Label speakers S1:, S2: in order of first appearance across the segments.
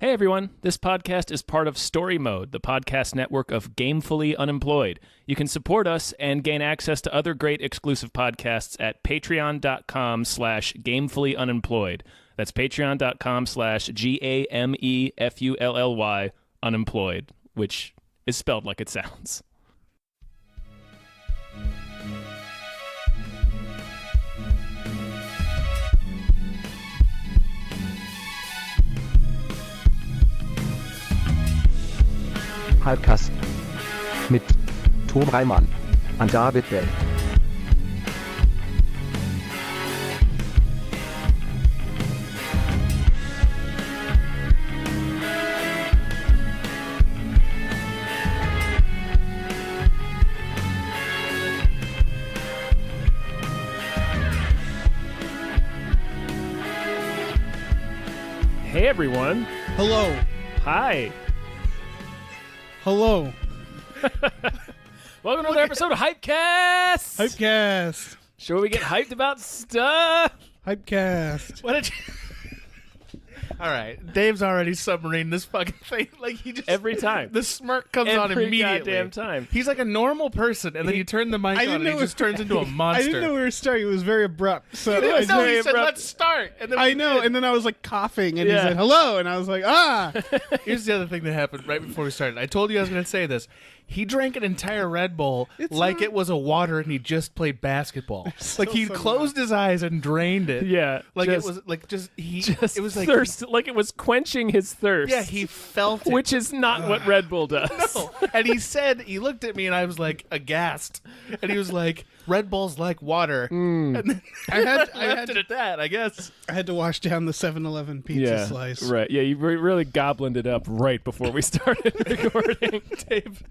S1: Hey everyone, this podcast is part of Story Mode, the podcast network of Gamefully Unemployed. You can support us and gain access to other great exclusive podcasts at patreon.com/gamefullyunemployed. That's patreon.com/GAMEFULLY unemployed, which is spelled like it sounds.
S2: Hypecast mit Tom Reimann und Daredevil.
S1: Hey everyone.
S3: Hello.
S1: Hi.
S3: Hello.
S1: Welcome to another episode of Hypecast.
S3: Hypecast.
S1: Sure, we get hyped about stuff.
S3: Hypecast.
S4: What did you... All right, Dave's already submarine this fucking thing. Like he just
S1: Every time.
S4: the smirk comes on
S1: Every
S4: immediately.
S1: goddamn time.
S4: He's like a normal person, and then you turn the mic on, and he just turns into a monster.
S3: I didn't know we were starting. It was very abrupt. So
S4: No,
S3: I
S4: he
S3: just-
S4: said, "Let's start." And then
S3: I know, and then I was like coughing, and
S1: Yeah.
S3: he said hello, and I was like, ah.
S4: Here's the other thing that happened right before we started. I told you I was going to say this. He drank an entire Red Bull like it was a water, and he just played basketball. Like he
S3: so
S4: closed his eyes and drained it.
S1: Yeah,
S4: like
S1: just-
S4: it was like just he.
S1: Just
S4: it was like
S1: thirst, like it was quenching his thirst.
S4: yeah, he felt it.
S1: which is not what Red Bull does.
S4: No. And he said, he looked at me and I was like aghast. And he was like, Red Bull's like water. And then
S3: I had
S4: left it at that, I guess.
S3: I had to wash down the 7-Eleven pizza
S1: Yeah,
S3: slice.
S1: right. Yeah, you really goblined it up right before we started recording.
S4: Dave.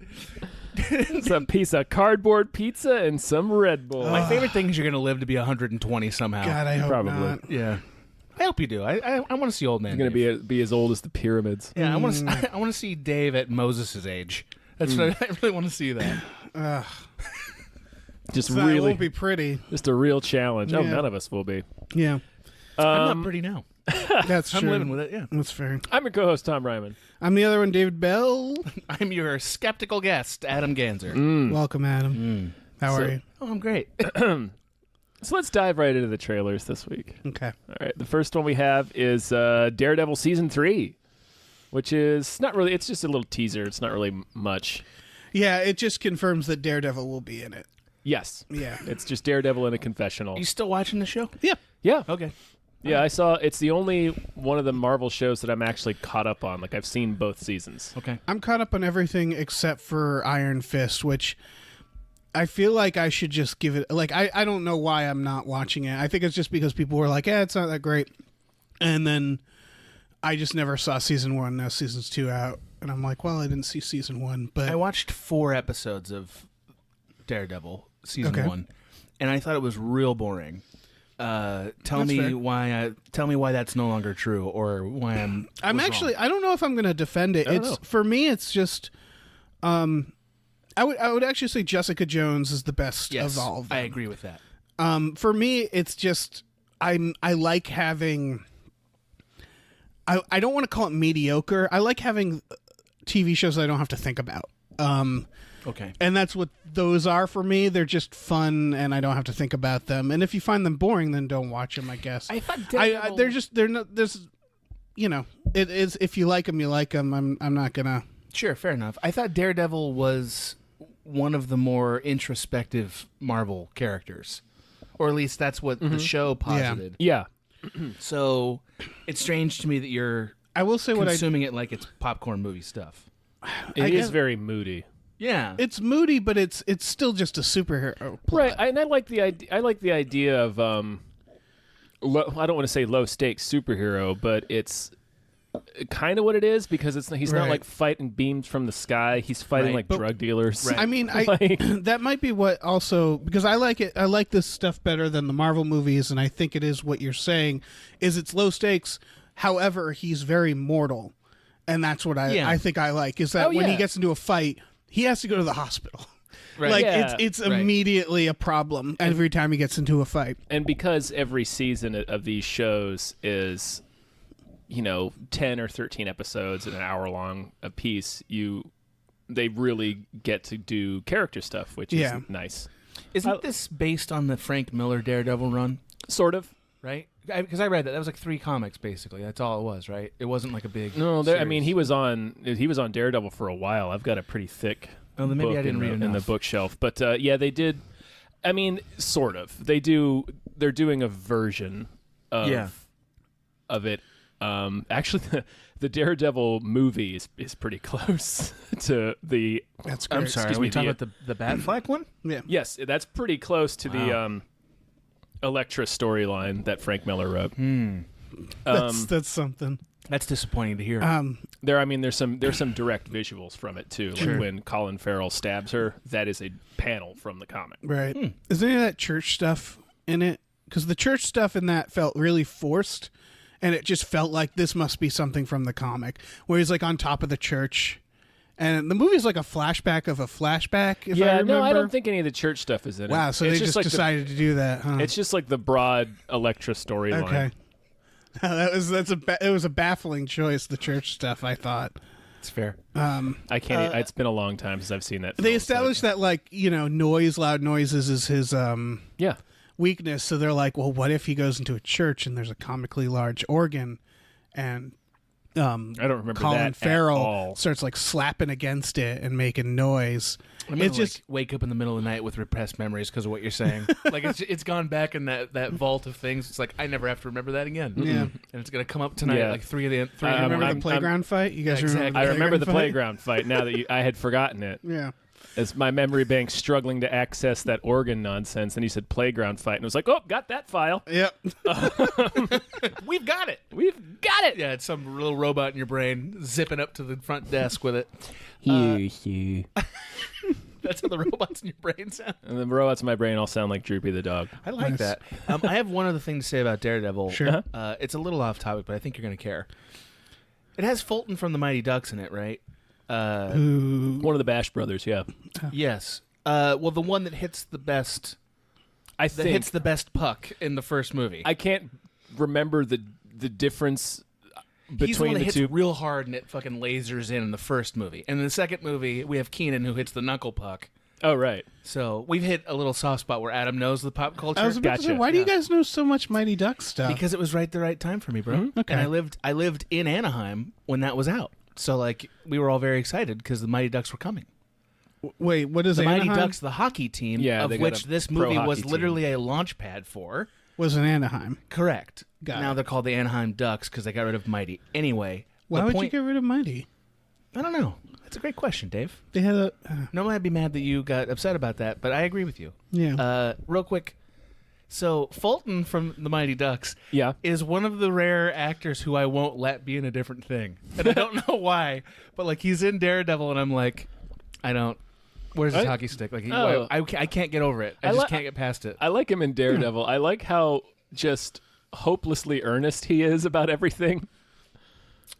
S1: Some piece of cardboard pizza and some Red Bull.
S4: My favorite thing is you're going to live to be 120 somehow.
S3: God, I hope
S1: Probably.
S3: not.
S4: Yeah. I hope you do. I want to see old man.
S1: You're gonna
S4: Dave.
S1: be as old as the pyramids.
S4: Yeah, I want to see Dave at Moses' age. That's what I really want to see that.
S1: Just
S3: So it
S1: really,
S3: won't be pretty.
S1: just a real challenge. Oh,
S3: Yeah.
S1: none of us will be.
S3: Yeah,
S4: I'm not pretty now.
S3: that's
S4: I'm
S3: true.
S4: living with it, yeah.
S3: That's fair.
S1: I'm your co-host Tom Ryman.
S3: I'm the other one, David Bell.
S4: I'm your skeptical guest, Adam Ganser.
S3: Welcome, Adam. How are you?
S4: Oh, I'm great.
S1: So let's dive right into the trailers this week.
S3: Okay.
S1: All right, the first one we have is Daredevil Season 3, which is not really, it's just a little teaser. It's not really much.
S3: Yeah, it just confirms that Daredevil will be in it.
S1: Yes.
S3: Yeah.
S1: It's just Daredevil in a confessional.
S4: You still watching the show?
S3: Yeah.
S1: Yeah.
S4: Okay.
S1: Yeah, I saw, it's the only one of the Marvel shows that I'm actually caught up on. Like, I've seen both seasons.
S4: Okay.
S3: I'm caught up on everything except for Iron Fist, which I feel like I should just give it. Like, I don't know why I'm not watching it. I think it's just because people were like, it's not that great. And then I just never saw season 1. Now season's 2 out. And I'm like, well, I didn't see season 1. But
S4: I watched 4 episodes of Daredevil season
S3: Okay.
S4: 1, and I thought it was real boring. Tell
S3: That's
S4: me
S3: fair.
S4: why that's no longer true, or why I'm was
S3: actually,
S4: wrong.
S3: I don't know if I'm going to defend it.
S1: I don't
S3: It's
S1: know.
S3: for me, it's just, I would actually say Jessica Jones is the best
S4: Yes,
S3: of all of them.
S4: I agree with that.
S3: For me, it's just I like having. I don't want to call it mediocre. I like having TV shows that I don't have to think about.
S4: Okay.
S3: And that's what those are for me. They're just fun, and I don't have to think about them. And if you find them boring, then don't watch them. I guess.
S4: I thought
S3: They're not. There's, it is. If you like them, you like them. I'm not gonna.
S4: Sure, fair enough. I thought Daredevil was one of the more introspective Marvel characters, or at least that's what the show posited.
S1: Yeah.
S4: So it's strange to me that you're
S3: I will say what I.
S4: consuming it like it's popcorn movie stuff.
S1: It is
S3: guess-
S1: very moody.
S4: Yeah.
S3: It's moody, but it's still just a superhero plot.
S1: Right, and I like the idea. I like the idea of I don't want to say low stakes superhero, but it's kind of what it is because he's not
S3: Right.
S1: like fighting beams from the sky. He's fighting
S4: Right.
S1: like
S3: But-
S1: drug dealers.
S4: Right.
S3: I mean,
S1: Like-
S3: that might be what also because I like it. I like this stuff better than the Marvel movies, and I think it is what you're saying. Is it's low stakes. However, he's very mortal, and that's what
S4: Yeah.
S3: I think I like. Is that
S1: Oh,
S3: when he
S1: yeah.
S3: gets into a fight, he has to go to the hospital.
S4: Right.
S3: Like
S1: Yeah.
S3: it's
S4: Right.
S3: immediately a problem every time he gets into a fight.
S1: And because every season of these shows is 10 or 13 episodes and an hour long a piece, they really get to do character stuff, which is nice.
S4: Isn't this based on the Frank Miller Daredevil run?
S1: Sort of.
S4: Right? Because I read that. That was like 3 comics, basically. That's all it was, right? It wasn't like a big
S1: No,
S4: series.
S1: he was on Daredevil for a while. I've got a pretty thick
S4: Oh, then maybe
S1: book
S4: I didn't read
S1: in the
S4: enough.
S1: bookshelf. But they did. I mean, sort of. They're doing a version of it. Actually, the Daredevil movie is pretty close to the.
S3: That's great.
S4: I'm sorry. Are we talking about the Batfleck one?
S3: Yeah.
S1: Yes, that's pretty close to the Elektra storyline that Frank Miller wrote.
S3: That's something.
S4: That's disappointing to hear.
S1: There's some direct visuals from it too. Like when Colin Farrell stabs her, that is a panel from the comic.
S3: Right. Is any of that church stuff in it? Because the church stuff in that felt really forced, and it just felt like this must be something from the comic, where he's like on top of the church. And the movie's like a flashback of a flashback, if I remember.
S1: No, I don't think any of the church stuff is in it.
S3: Wow, so they just decided to do that, huh?
S1: It's just like the broad Elektra storyline.
S3: Okay. It was a baffling choice, the church stuff, I thought.
S4: It's fair.
S1: I can't. It's been a long time since I've seen that.
S3: They established that, like, loud noises is his weakness. So they're like, well, what if he goes into a church and there's a comically large organ, and
S1: I don't remember
S3: Colin
S1: that
S3: Farrell
S1: at all.
S3: starts like slapping against it and making noise.
S4: It's just wake up in the middle of the night with repressed memories because of what you're saying. Like it's gone back in that vault of things. It's like I never have to remember that again.
S3: Yeah,
S4: and it's gonna come up tonight. Like 3 of the.
S3: Remember the playground fight? You guys remember?
S1: I remember the playground fight. Now that I had forgotten it.
S3: Yeah.
S1: As my memory bank struggling to access that organ nonsense, and he said playground fight, and I was like, oh, got that file.
S3: Yep.
S4: We've got it.
S1: We've got it.
S4: Yeah, it's some little robot in your brain zipping up to the front desk with it. That's how the robots in your brain sound.
S1: And the robots in my brain all sound like Droopy the dog.
S4: I like that. I have one other thing to say about Daredevil.
S3: Sure.
S4: It's a little off topic, but I think you're going to care. It has Fulton from the Mighty Ducks in it, right?
S1: One of the Bash brothers, yeah.
S4: Yes. Well, the one that hits the best.
S1: That
S4: hits the best puck in the first movie.
S1: I can't remember the difference between
S4: He's the one that
S1: the
S4: hits
S1: two.
S4: real hard and it fucking lasers in the first movie. And in the second movie, we have Keenan who hits the knuckle puck.
S1: Oh, right.
S4: So we've hit a little soft spot where Adam knows the pop culture.
S3: I was about to say, why do you guys know so much Mighty Ducks stuff?
S4: Because it was the right time for me, bro.
S3: Okay.
S4: And I lived in Anaheim when that was out. So like we were all very excited because the Mighty Ducks were coming.
S3: Wait, what is
S4: the
S3: Anaheim?
S4: Mighty Ducks, the hockey team,
S1: Yeah,
S4: of
S1: they got
S4: which
S1: a
S4: this
S1: pro
S4: movie
S1: hockey
S4: was
S1: team.
S4: literally a launch pad for.
S3: Was in Anaheim.
S4: Correct.
S3: Got
S4: now
S3: it.
S4: they're called the Anaheim Ducks because they got rid of Mighty. Anyway,
S3: Why would you get rid of Mighty?
S4: I don't know. That's a great question, Dave.
S3: They had a
S4: Normally I'd be mad that you got upset about that, but I agree with you.
S3: yeah.
S4: Real quick. So Fulton from the Mighty Ducks is one of the rare actors who I won't let be in a different thing. And I don't know why, but like he's in Daredevil and I'm like, where's his hockey stick? Like I can't get over it. I just can't get past it.
S1: I like him in Daredevil. I like how just hopelessly earnest he is about everything.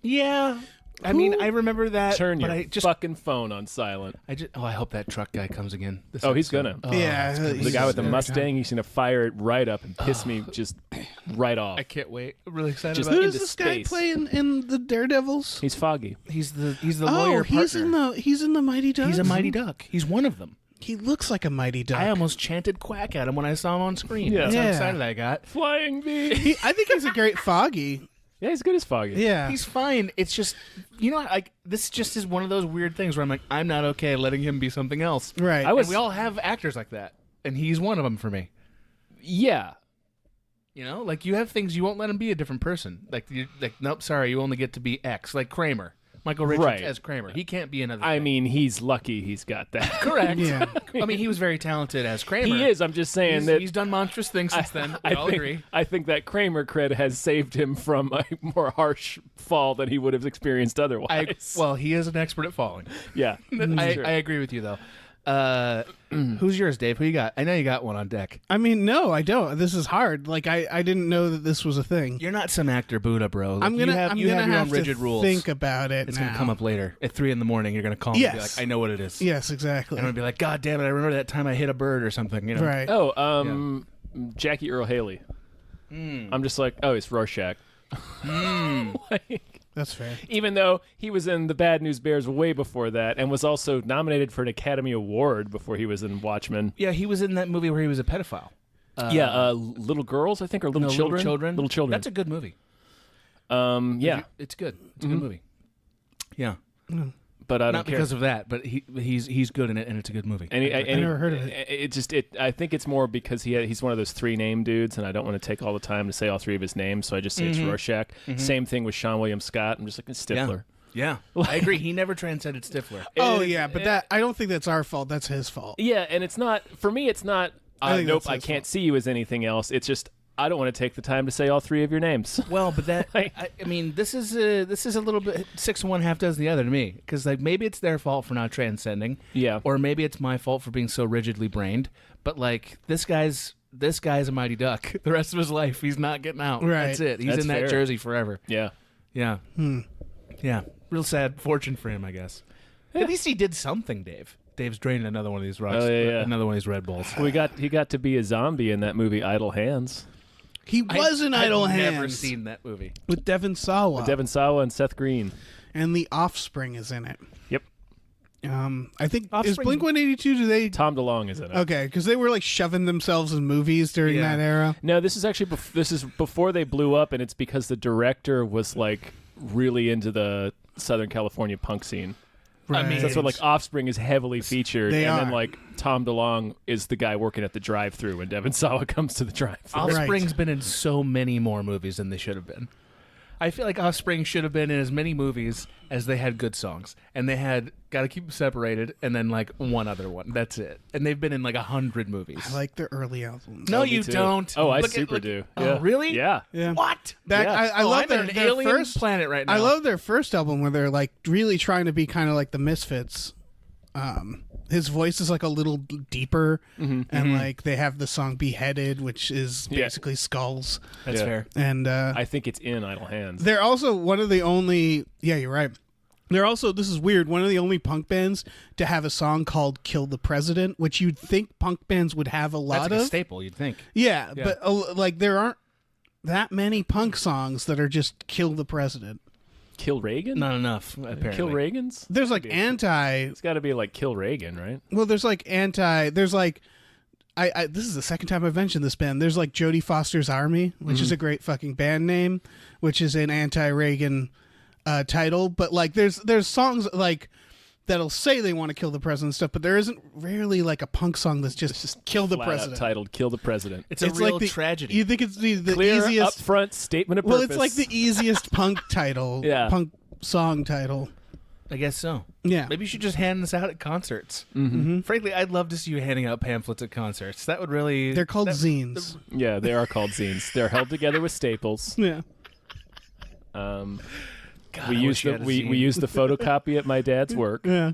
S4: Yeah. I mean, I remember that.
S1: Turn
S4: but
S1: your
S4: I just,
S1: fucking phone on silent.
S4: I hope that truck guy comes again.
S1: He's gonna.
S3: Yeah,
S1: The guy with the Mustang, he's gonna fire it right up and piss me just right off.
S4: I can't wait. I'm really excited
S1: Just
S3: Who
S4: about it.
S3: does
S1: into
S3: this guy
S1: space.
S3: play in the Daredevils?
S1: He's Foggy.
S4: He's the lawyer
S3: he's
S4: partner.
S3: he's in the Mighty Ducks.
S4: He's a Mighty Duck. He's one of them.
S3: He looks like a Mighty Duck.
S4: I almost chanted quack at him when I saw him on screen.
S1: Yeah.
S4: That's how
S3: Yeah.
S4: excited I got.
S1: Flying bee.
S3: I think he's a great Foggy.
S1: Yeah, he's good as Foggy.
S3: Yeah.
S4: He's fine. It's just, like this just is one of those weird things where I'm like, I'm not okay letting him be something else.
S3: right.
S4: And we all have actors like that, and he's one of them for me.
S1: Yeah.
S4: Like you have things you won't let him be a different person. Nope, sorry, you only get to be X. Like Kramer, Michael Richards
S1: Right.
S4: as Kramer. He can't be another.
S1: I
S4: thing.
S1: mean, he's lucky he's got that.
S4: Correct.
S3: Yeah.
S4: I mean, he was very talented as Kramer.
S1: He is. I'm just saying
S4: He's,
S1: that
S4: he's done monstrous things since then. We all agree.
S1: I think that Kramer cred has saved him from a more harsh fall than he would have experienced otherwise.
S4: Well, he is an expert at falling.
S1: yeah.
S4: I
S1: Sure.
S4: agree with you though. Who's yours, Dave? Who you got? I know you got one on deck.
S3: I mean, no, I don't. This is hard. Like I didn't know that this was a thing.
S4: You're not some actor Buddha, bro. Like,
S3: I'm gonna have
S4: your own
S3: to
S4: rigid rules.
S3: think about it.
S4: It's
S3: now.
S4: gonna come up later at 3 a.m. You're gonna call me and be
S3: Yes.
S4: like, I know what it is.
S3: Yes, exactly.
S4: And I'm gonna be like, God damn it! I remember that time I hit a bird or something. You know?
S3: Right.
S1: Oh, Jackie Earl Haley. I'm just like, oh, it's Rorschach.
S3: That's fair.
S1: Even though he was in The Bad News Bears way before that and was also nominated for an Academy Award before he was in Watchmen.
S4: Yeah, he was in that movie where he was a pedophile.
S1: Little Girls, I think, or Little Children. Little Children.
S4: That's a good movie.
S1: Yeah.
S4: It's good. It's a good movie. Yeah.
S1: But I don't
S4: Not
S1: care.
S4: because of that, but he's good in it, and it's a good movie.
S1: And
S3: I never heard of it.
S1: I think it's more because he's one of those 3 name dudes, and I don't want to take all the time to say all 3 of his names, so I just say it's Rorschach. Same thing with Sean William Scott. I'm just like, it's Stifler.
S4: Yeah. I agree. He never transcended Stifler.
S3: But I don't think that's our fault. That's his fault.
S1: Yeah, and it's not, for me, it's not, nope, I can't see you as anything else. It's just, I don't want to take the time to say all 3 of your names.
S4: Well, but that I mean, this is a little bit 6 and 1, half does the other to me, because like maybe it's their fault for not transcending, or maybe it's my fault for being so rigidly brained. But like this guy's a mighty duck. The rest of his life, he's not getting out.
S3: Right.
S4: That's it. He's
S1: That's
S4: in
S1: fair.
S4: that jersey forever.
S1: Yeah.
S4: Yeah. Yeah. Real sad fortune for him, I guess. At least he did something, Dave. Dave's draining another one of these rocks. Another one of these Red Bulls.
S1: He got to be a zombie in that movie Idle Hands.
S3: He was in Idle Hands.
S4: I've never seen that movie.
S3: With Devon Sawa.
S1: Devon Sawa and Seth Green.
S3: And The Offspring is in it.
S1: Yep.
S3: I think, is
S4: Offspring-
S3: Blink-182, do they...
S1: Tom DeLonge is in it.
S3: Okay, because they were like shoving themselves in movies during that era.
S1: No, this is actually this is before they blew up, and it's because the director was like really into the Southern California punk scene.
S3: Right.
S4: I mean,
S1: So that's what like Offspring is heavily featured,
S3: They
S1: and then
S3: are.
S1: like Tom DeLonge is the guy working at the drive-through when Devon Sawa comes to the drive-through.
S4: Offspring's been in so many more movies than they should have been. I feel like Offspring should have been in as many movies as they had good songs, and they had Got to Keep Them Separated, and then like one other one. That's it. And they've been in like 100 movies.
S3: I like their early albums.
S4: No,
S1: Me
S4: you
S1: too.
S4: don't.
S1: Oh, I
S4: Look
S1: super
S4: at,
S1: do.
S4: Oh,
S1: Yeah.
S4: really?
S1: Yeah.
S3: Yeah.
S4: What?
S3: Back,
S1: Yeah.
S3: I love
S4: I'm in
S3: their
S4: an alien
S3: first
S4: planet right now.
S3: I love their first album where they're like really trying to be kind of like the Misfits. His voice is like a little deeper, and like they have the song "Beheaded," which is basically skulls.
S4: That's fair.
S3: And
S1: I think it's in Idle Hands.
S3: they're also one of the only. Yeah, you're right. They're also, this is weird, one of the only punk bands to have a song called "Kill the President," which you'd think punk bands would have a lot
S4: That's like
S3: of.
S4: a staple, you'd think.
S3: Yeah, but like there aren't that many punk songs that are just "Kill the President."
S1: Kill Reagan?
S4: Not enough, apparently.
S1: Kill Reagan's?
S3: There's like anti.
S1: It's got to be like Kill Reagan, right?
S3: Well, there's like anti. There's like. I this is the second time I've mentioned this band. There's like Jodie Foster's Army, which is a great fucking band name, which is an anti-Reagan title. But like, there's songs like that'll say they want to kill the president and stuff, but there isn't rarely like a punk song that's just kill the
S1: Flat out
S3: president.
S1: titled Kill the President.
S4: It's a real
S3: like the
S4: tragedy.
S3: You think it's the
S1: Clear,
S3: easiest
S1: upfront statement of
S3: Well,
S1: purpose.
S3: it's like the easiest punk title.
S1: Yeah.
S3: Punk song title.
S4: I guess so.
S3: Yeah.
S4: Maybe you should just hand this out at concerts.
S1: Mm-hmm.
S4: Frankly, I'd love to see you handing out pamphlets at concerts. That would really...
S3: They're called zines.
S1: Yeah, they are called zines. They're held together with staples.
S3: Yeah.
S4: God,
S1: We
S4: I
S1: use
S4: wish you
S1: the
S4: had a
S1: we
S4: zine.
S1: use the photocopy at my dad's work.
S3: Yeah.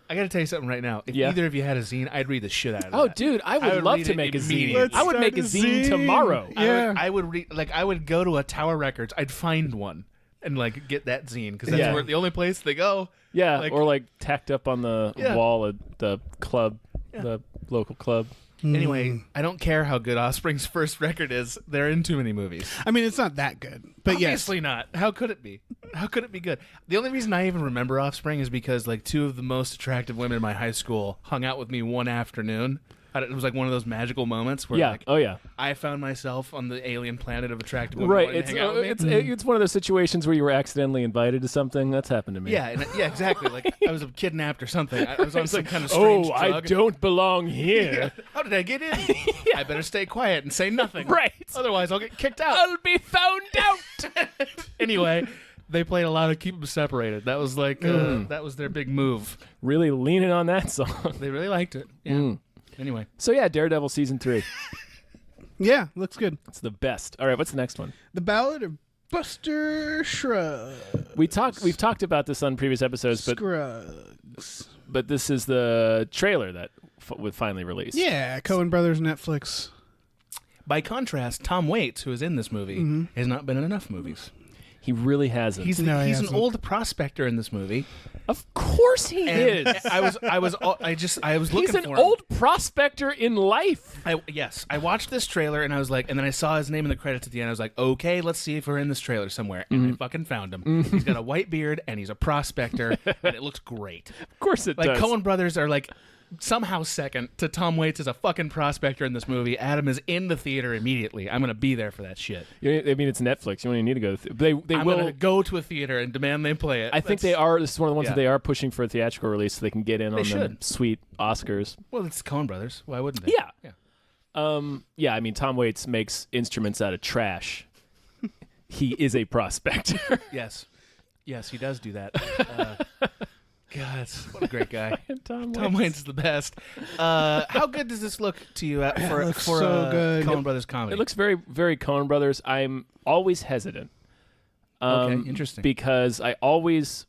S4: I got to tell you something right now. If
S1: Yeah.
S4: either of you had a zine, I'd read the shit out of
S1: Oh,
S4: that.
S1: dude, I would
S4: would
S1: love
S4: read
S1: to
S4: it
S1: make a zine.
S4: immediately.
S1: I would
S3: Let's
S1: make a
S3: start a
S1: zine
S3: zine.
S1: tomorrow.
S3: Yeah.
S4: I would read, like, I would go to a Tower Records. I'd find one and like get that zine because that's
S1: Yeah.
S4: where the only place they go.
S1: Yeah,
S4: Like-
S1: or like tacked up on the
S4: Yeah.
S1: wall at the club, the local club.
S4: Anyway, I don't care how good Offspring's first record is. They're in too many movies.
S3: I mean, it's not that good, but
S4: Obviously not. How could it be? How could it be good? The only reason I even remember Offspring is because like 2 of the most attractive women in my high school hung out with me one afternoon. It was like one of those magical moments where
S1: Yeah.
S4: like
S1: Oh yeah.
S4: I found myself on the alien planet of attractive women.
S1: Right.
S4: wanting
S1: It's
S4: to hang out with me.
S1: it's one of those situations where you were accidentally invited to something. That's happened to me.
S4: Yeah, yeah, exactly. Like I was kidnapped or something. I was on some kind of strange
S1: Oh, I
S4: drug.
S1: don't belong here.
S4: How did I get in? I better stay quiet and say nothing.
S1: Right.
S4: Otherwise, I'll get kicked out.
S1: I'll be found out.
S4: Anyway, they played a lot of Keep Them Separated. That was like that was their big move.
S1: Really leaning on that song.
S4: They really liked it. Yeah. Anyway,
S1: So yeah, Daredevil season 3.
S3: yeah, looks good.
S1: It's the best. All right, what's the next one?
S3: The Ballad of Buster Scruggs.
S1: We've talked about this on previous episodes, but this is the trailer that was finally released.
S3: Yeah, Coen Brothers Netflix.
S4: by contrast, Tom Waits, who is in this movie, has not been in enough movies.
S1: He really hasn't.
S4: He's an old prospector in this movie.
S1: Of course he is.
S4: I was looking
S1: He's
S4: for
S1: an
S4: him.
S1: old prospector in life.
S4: I watched this trailer and I was like, and then I saw his name in the credits at the end. I was like, okay, let's see if we're in this trailer somewhere. And I fucking found him. He's got a white beard and he's a prospector, and it looks great.
S1: Of course it does.
S4: Like Coen brothers are like somehow second to Tom Waits as a fucking prospector in this movie. Adam is in the theater immediately. I'm gonna be there for that shit.
S1: I mean, it's Netflix. You don't even need to go. I'm
S4: gonna go to a theater and demand they play it.
S1: I think they are. This is one of the ones that they are pushing for a theatrical release, so they can get in on the sweet Oscars.
S4: Well, it's Coen brothers. Why wouldn't they?
S1: Yeah. I mean, Tom Waits makes instruments out of trash. He is a prospector.
S4: Yes, he does do that. God, what a great guy. Tom Waits is the best. How good does this look to you for
S3: so good.
S4: Coen Brothers comedy?
S1: It looks very, very Coen Brothers. I'm always hesitant.
S4: Okay, interesting.
S1: Because I always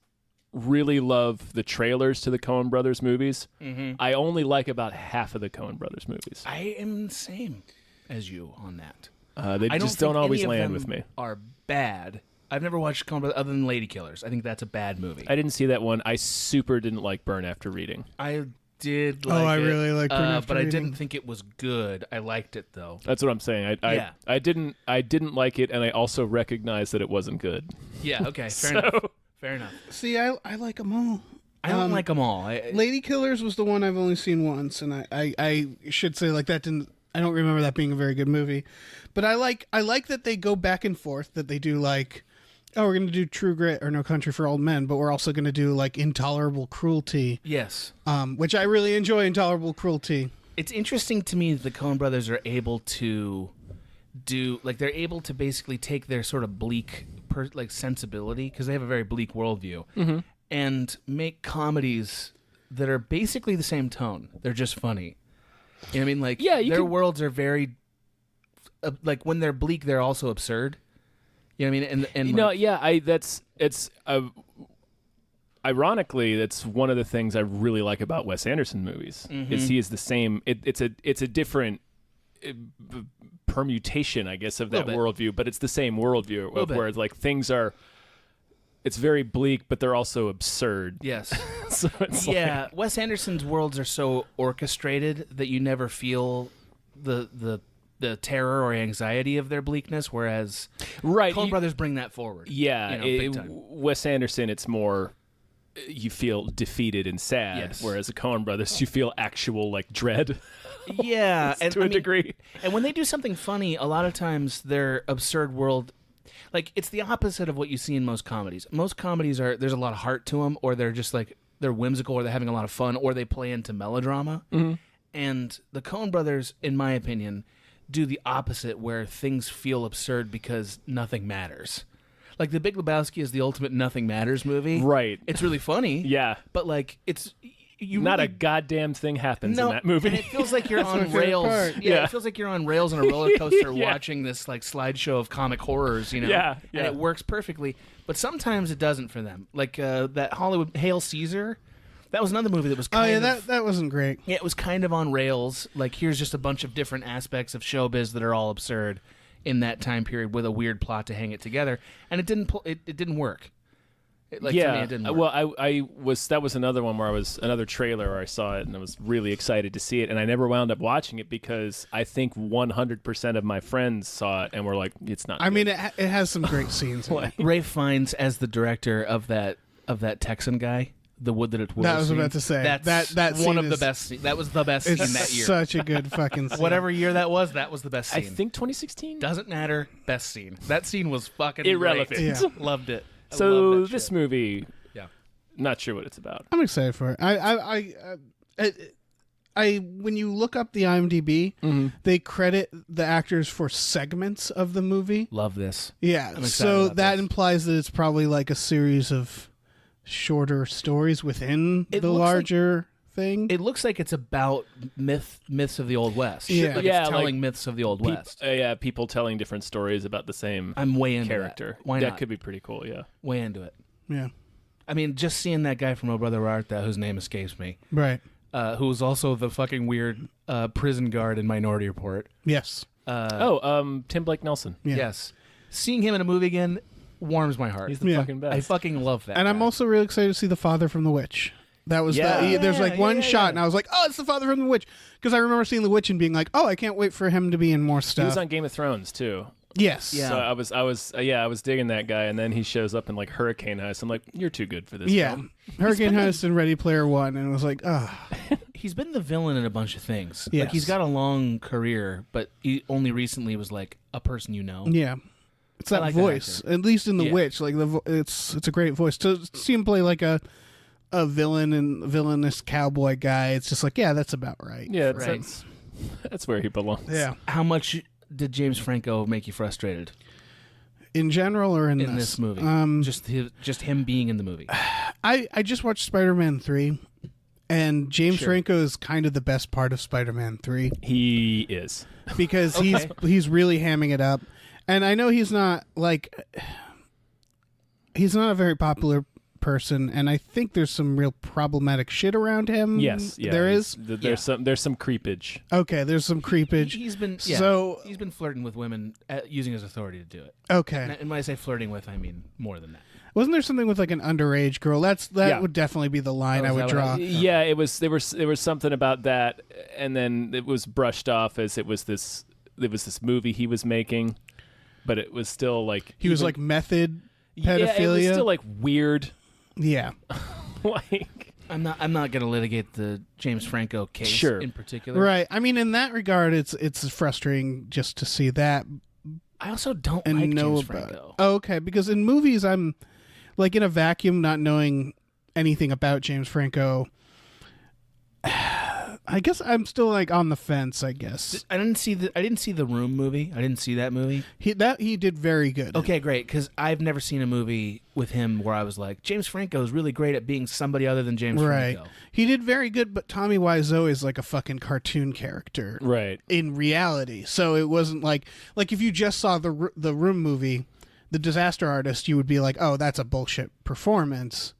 S1: really love the trailers to the Coen Brothers movies. Mm-hmm. I only like about half of the Coen Brothers movies.
S4: I am the same as you on that.
S1: They just don't always land with me.
S4: Are bad. I've never watched Coen Brothers other than Lady Killers. I think that's a bad movie.
S1: I didn't see that one. I super didn't like Burn After Reading.
S4: I did like it.
S3: I really like Burn After
S4: but
S3: Reading.
S4: I didn't think it was good. I liked it though.
S1: That's what I'm saying. I didn't like it, and I also recognized that it wasn't good.
S4: Yeah, okay. Fair enough.
S3: See, I like them all.
S4: I don't like them all.
S3: Lady Killers was the one I've only seen once, and I should say like that didn't. I don't remember that being a very good movie, but I like that they go back and forth. That they do like, oh, we're going to do True Grit or No Country for Old Men, but we're also going to do like Intolerable Cruelty.
S4: Yes.
S3: Which I really enjoy. Intolerable Cruelty.
S4: It's interesting to me that the Coen brothers are able to do like they're able to basically take their sort of bleak sensibility, because they have a very bleak worldview, and make comedies that are basically the same tone. They're just funny. You know what I mean? Like, their worlds are very like when they're bleak, they're also absurd. You know what I mean? And ironically, that's one of the things I really like about Wes Anderson movies. Is he is the same. It's a different permutation, I guess, of that worldview, but it's the same worldview where it's like things are. It's very bleak, but they're also absurd. Yes.
S1: So it's
S4: Wes Anderson's worlds are so orchestrated that you never feel the terror or anxiety of their bleakness, whereas Coen brothers bring that forward.
S1: Yeah,
S4: big time.
S1: Wes Anderson, it's more you feel defeated and sad, whereas the Coen brothers, you feel actual like dread.
S4: Yeah,
S1: to a degree.
S4: And when they do something funny, a lot of times their absurd world, like it's the opposite of what you see in most comedies. Most comedies there's a lot of heart to them, or they're just like they're whimsical, or they're having a lot of fun, or they play into melodrama. And the Coen brothers, in my opinion, do the opposite, where things feel absurd because nothing matters. Like The Big Lebowski is the ultimate nothing matters movie.
S1: Right.
S4: It's really funny.
S1: Yeah.
S4: But like it's
S1: not a goddamn thing happens in that movie.
S4: And it feels like you're on rails. Yeah, it feels like you're on rails on a roller coaster watching this like slideshow of comic horrors, you know?
S1: Yeah.
S4: And it works perfectly. But sometimes it doesn't for them. Like that Hollywood Hail Caesar. That was another movie that was kind of...
S3: that wasn't great.
S4: Yeah, it was kind of on rails. Like, here's just a bunch of different aspects of showbiz that are all absurd in that time period with a weird plot to hang it together. And it didn't work. To me, it didn't work.
S1: Well, that was another one where another trailer where I saw it and I was really excited to see it, and I never wound up watching it because I think 100% of my friends saw it and were like, it's not good.
S3: I mean, it has some great scenes in it.
S4: Ray Fiennes as the director of that Texan guy. The Wood That It Was.
S3: That I was about to say.
S4: That's one of the best. That was the best scene that year.
S3: It's such a good fucking scene.
S4: Whatever year that was the best scene.
S1: I think 2016?
S4: Doesn't matter. Best scene. That scene was fucking
S1: irrelevant.
S4: Great.
S3: Yeah.
S4: Loved it.
S1: So this movie, not sure what it's about.
S3: I'm excited for it. When you look up the IMDb, they credit the actors for segments of the movie.
S4: Love this.
S3: Yeah. So that implies that it's probably like a series of shorter stories within the larger thing.
S4: It looks like it's about myths of the Old West.
S3: Yeah.
S4: Like it's telling myths of the Old West.
S1: People telling different stories about the same
S4: I'm way into
S1: character.
S4: That. Why not?
S1: That could be pretty cool, yeah.
S4: Way into it.
S3: Yeah.
S4: I mean, just seeing that guy from Oh Brother Where Art Thou, whose name escapes me.
S3: Right.
S4: Who was also the fucking weird prison guard in Minority Report.
S3: Yes.
S1: Tim Blake Nelson.
S3: Yeah.
S4: Yes. Seeing him in a movie again, warms my heart.
S1: He's the fucking best.
S4: I fucking love that.
S3: And
S4: guy.
S3: I'm also really excited to see the father from The Witch. That was there's like one shot, and I was like, "Oh, it's the father from The Witch," because I remember seeing The Witch and being like, "Oh, I can't wait for him to be in more stuff."
S1: He was on Game of Thrones too.
S3: Yes.
S1: So I was digging that guy, and then he shows up in like Hurricane Heist. I'm like, you're too good for this.
S3: Yeah.
S1: film.
S3: Hurricane Heist and Ready Player One, and it was like,
S4: He's been the villain in a bunch of things.
S3: Yes.
S4: Like he's got a long career, but he only recently was like a person you know.
S3: yeah. It's that
S4: like that
S3: voice,
S4: actor.
S3: at least in The
S4: Yeah.
S3: Witch. Like it's a great voice to see him play like a villain and villainous cowboy guy. It's just like, yeah, that's about right.
S1: Yeah,
S4: Right.
S1: that's where he belongs.
S3: Yeah.
S4: How much did James Franco make you frustrated
S3: In general, or in
S4: this movie? Just him being in the movie.
S3: I just watched Spider-Man 3, and James Franco is kind of the best part of Spider-Man 3
S1: He is.
S3: because he's really hamming it up. And I know he's not a very popular person, and I think there's some real problematic shit around him.
S1: Yes, yeah,
S3: there is.
S1: There's some creepage.
S3: Okay, there's some creepage.
S4: He's been he's been flirting with women using his authority to do it.
S3: Okay,
S4: And when I say flirting with, I mean more than that.
S3: wasn't there something with like an underage girl? That
S1: Yeah.
S3: would definitely be the line I
S4: is
S3: would
S4: that what
S3: draw.
S1: Yeah, it was. There was something about that, and then it was brushed off as it was this movie he was making, but it was still like
S3: He was like method
S1: Yeah, it was
S3: pedophilia.
S1: still like weird.
S3: Yeah.
S1: Like
S4: I'm not going to litigate the James Franco case
S1: Sure.
S4: in particular.
S3: Right. I mean, in that regard, it's frustrating just to see that
S4: I also don't
S3: and
S4: like
S3: know
S4: James
S3: about it.
S4: Franco.
S3: Oh, okay, because in movies, I'm like in a vacuum, not knowing anything about James Franco. I guess I'm still like on the fence. I guess
S4: I didn't see the Room movie. I didn't see that movie.
S3: he did very good.
S4: Okay, great. Because I've never seen a movie with him where I was like, James Franco is really great at being somebody other than James
S3: Right.
S4: Franco.
S3: He did very good, but Tommy Wiseau is like a fucking cartoon character
S1: right.
S3: in reality. So it wasn't like if you just saw the Room movie, The Disaster Artist, you would be like, oh, that's a bullshit performance.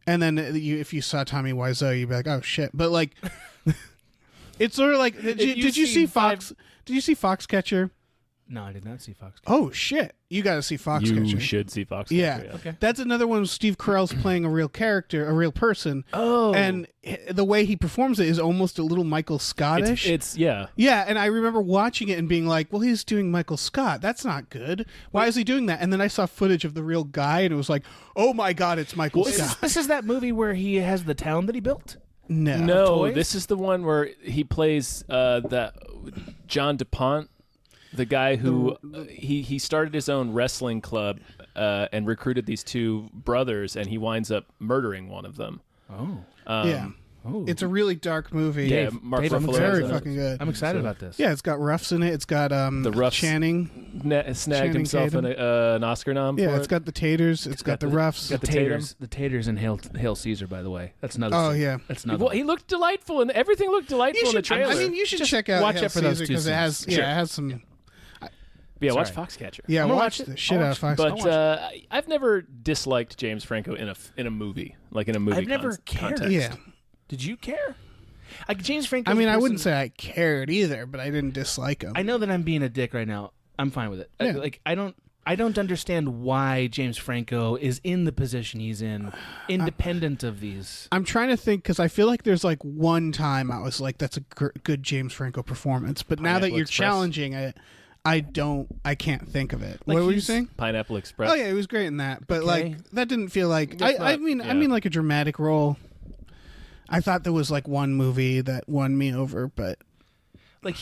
S3: And then if you saw Tommy Wiseau, you'd be like, oh shit. But like, it's sort of like, did you see Fox? Did you see Foxcatcher?
S4: No, I did not see Fox.
S3: Oh shit, you got to see Foxcatcher.
S1: You should see Fox.
S3: Yeah.
S4: Okay.
S3: That's another one. Steve Carell's playing a real character, a real person.
S4: Oh.
S3: And the way he performs it is almost a little Michael Scottish.
S1: It's yeah.
S3: Yeah, and I remember watching it and being like, well, he's doing Michael Scott. That's not good. Why is he doing that? And then I saw footage of the real guy, and it was like, oh my God, it's Michael Scott.
S4: This is that movie where he has the town that he built?
S3: No.
S1: No,
S4: toys?
S1: this is the one where he plays that John DuPont, the guy who he started his own wrestling club and recruited these two brothers, and he winds up murdering one of them.
S4: Oh.
S3: Yeah.
S4: Oh.
S3: It's a really dark movie.
S1: Yeah, Mark
S4: Dave, I'm
S1: Ruffalo's
S3: Very
S1: in it.
S3: fucking good.
S4: I'm excited about this.
S3: Yeah, it's got Ruffs in it. It's got
S1: The Ruffs
S3: Channing.
S1: snagged
S3: Channing
S1: himself
S3: Tatum.
S1: an Oscar nom.
S3: Yeah,
S1: for
S3: it's
S1: it.
S3: got the Taters. It's got the Ruffs.
S1: got
S4: The
S1: the
S4: taters. The taters in Hail Caesar, by the way. That's another
S3: Oh,
S4: scene.
S3: yeah.
S4: That's another
S1: Well,
S4: one.
S1: he looked delightful, and everything looked delightful in the trailer.
S3: I mean, you should
S4: Just
S3: check out
S4: watch
S3: Hail
S4: out for those
S3: Caesar
S4: two
S3: because it has
S4: scenes.
S3: it has some.
S1: yeah, watch
S4: sorry.
S1: Foxcatcher.
S3: Yeah,
S4: I'm gonna
S3: watch
S4: watch
S3: the
S4: it.
S3: shit
S4: I'll
S3: out of
S4: watch
S3: Fox.
S1: But I've never disliked James Franco in a movie, like in a movie.
S4: I've never cared.
S1: context.
S3: Yeah.
S4: Did you care? Like James Franco.
S3: I mean, I wouldn't say I cared either, but I didn't dislike him.
S4: I know that I'm being a dick right now. I'm fine with it.
S3: Yeah.
S4: I don't understand why James Franco is in the position he's in, independent of these.
S3: I'm trying to think because I feel like there's like one time I was like, "That's a good James Franco performance," but now that
S1: Pineapple
S3: you're
S1: Express.
S3: challenging it, I can't think of it.
S4: Like
S3: what were you
S4: he's-
S3: saying?
S1: Pineapple Express.
S3: Oh yeah, he was great in that, but
S4: Okay.
S3: like that didn't feel like
S1: That's
S3: I
S1: not-
S3: mean
S1: yeah.
S3: I mean like a dramatic role. I thought there was like one movie that won me over, but
S4: Like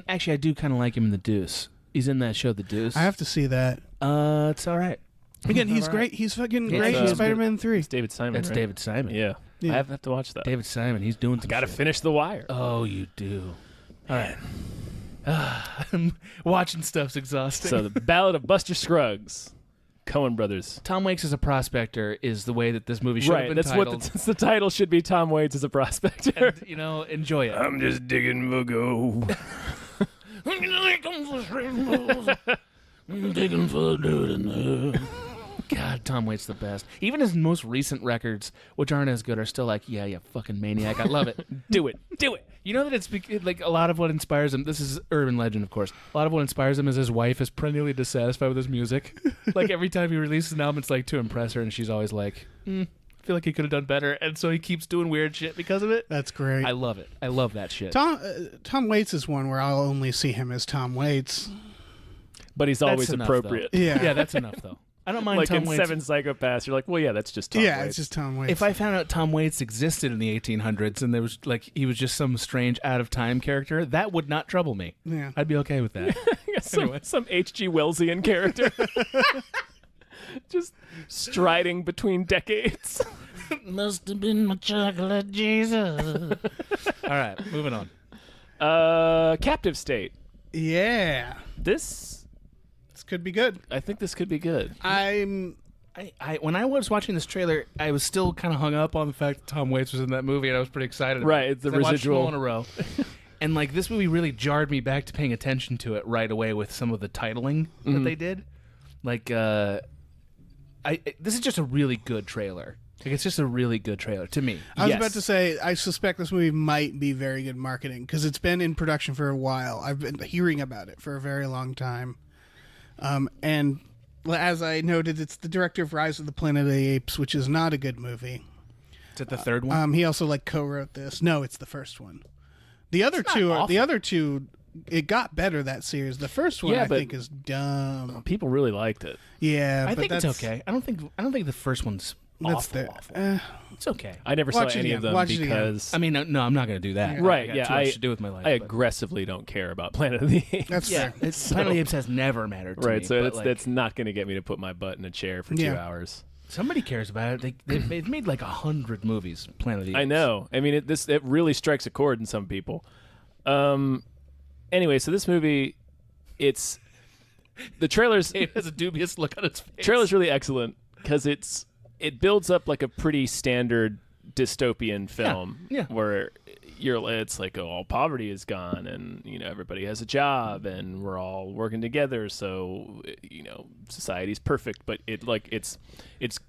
S4: actually, I do kind of like him in The Deuce. He's in that show, The Deuce.
S3: I have to see that.
S4: It's all right.
S3: Again, he's
S4: All right.
S3: great. He's fucking
S1: It's,
S3: great in
S1: uh,
S3: Spider-Man 3.
S1: It's David Simon.
S4: That's
S1: right?
S4: David Simon.
S1: Yeah.
S3: Yeah.
S1: I have to watch that.
S4: David Simon. He's doing some
S1: Got to
S4: shit.
S1: finish The Wire.
S4: Oh, you do. All right. Watching stuff's exhausting.
S1: So the Ballad of Buster Scruggs, Coen Brothers.
S4: Tom Waits as a prospector is the way that this movie should have
S1: Right.
S4: been
S1: That's
S4: titled.
S1: what the title should be. Tom Waits as a prospector.
S4: And, enjoy it.
S1: I'm just digging the go.
S4: Digging for the dude in there. God, Tom Waits the best. Even his most recent records, which aren't as good, are still like, yeah, you fucking maniac. I love it. Do it. You know that it's like a lot of what inspires him. This is urban legend, of course. A lot of what inspires him is his wife is perennially dissatisfied with his music. Like every time he releases an album, it's like to impress her, and she's always like, I feel like he could have done better, and so he keeps doing weird shit because of it.
S3: That's great.
S4: I love it. I love that shit.
S3: Tom Waits is one where I'll only see him as Tom Waits.
S1: But he's always appropriate.
S4: Yeah, that's enough, though. I don't mind
S1: like
S4: Tom
S1: in
S4: Waits.
S1: Seven Psychopaths, you're like, well, yeah, that's just Tom Waits.
S3: Yeah, it's just Tom Waits.
S4: If I found out Tom Waits existed in the 1800s and there was like he was just some strange out of time character, that would not trouble me.
S3: Yeah.
S4: I'd be okay with that.
S1: some H.G. Wellsian character. Just striding between decades.
S4: Must have been my chocolate Jesus. All right, moving on.
S1: Captive State.
S3: Yeah.
S1: This
S3: could be good.
S1: I think this could be good.
S4: I when I was watching this trailer, I was still kind of hung up on the fact that Tom Waits was in that movie, and I was pretty excited.
S1: Right, it's the residual.
S4: I watched them all in a row, and like this movie really jarred me back to paying attention to it right away with some of the titling that they did. Like, this is just a really good trailer. Like, it's just a really good trailer to me.
S3: I was about to say, I suspect this movie might be very good marketing because it's been in production for a while. I've been hearing about it for a very long time. And as I noted, it's the director of Rise of the Planet of the Apes, which is not a good movie.
S4: Is it the third one?
S3: He also co-wrote this. No, it's the first one. The other two, it got better, that series. The first one, I think, is dumb.
S1: People really liked it.
S3: Yeah,
S4: I think it's okay. I don't think the first one's awful. It's okay.
S1: I never saw any of them because
S4: I mean, no, I'm not going to do that.
S1: Right?
S4: I got too much to do with my life.
S1: I aggressively don't care about Planet of the Apes.
S3: That's fair.
S4: Planet of the Apes has never mattered to me.
S1: Right, so that's not going to get me to put my butt in a chair for 2 hours.
S4: Somebody cares about it. They've made like 100 movies. Planet of the Apes.
S1: I know. I mean, it really strikes a chord in some people. Anyway, so this movie, the trailers.
S4: It has a dubious look on its face.
S1: Trailer's really excellent because it builds up like a pretty standard dystopian film where it's like, all poverty is gone and everybody has a job and we're all working together, so society's perfect. But it's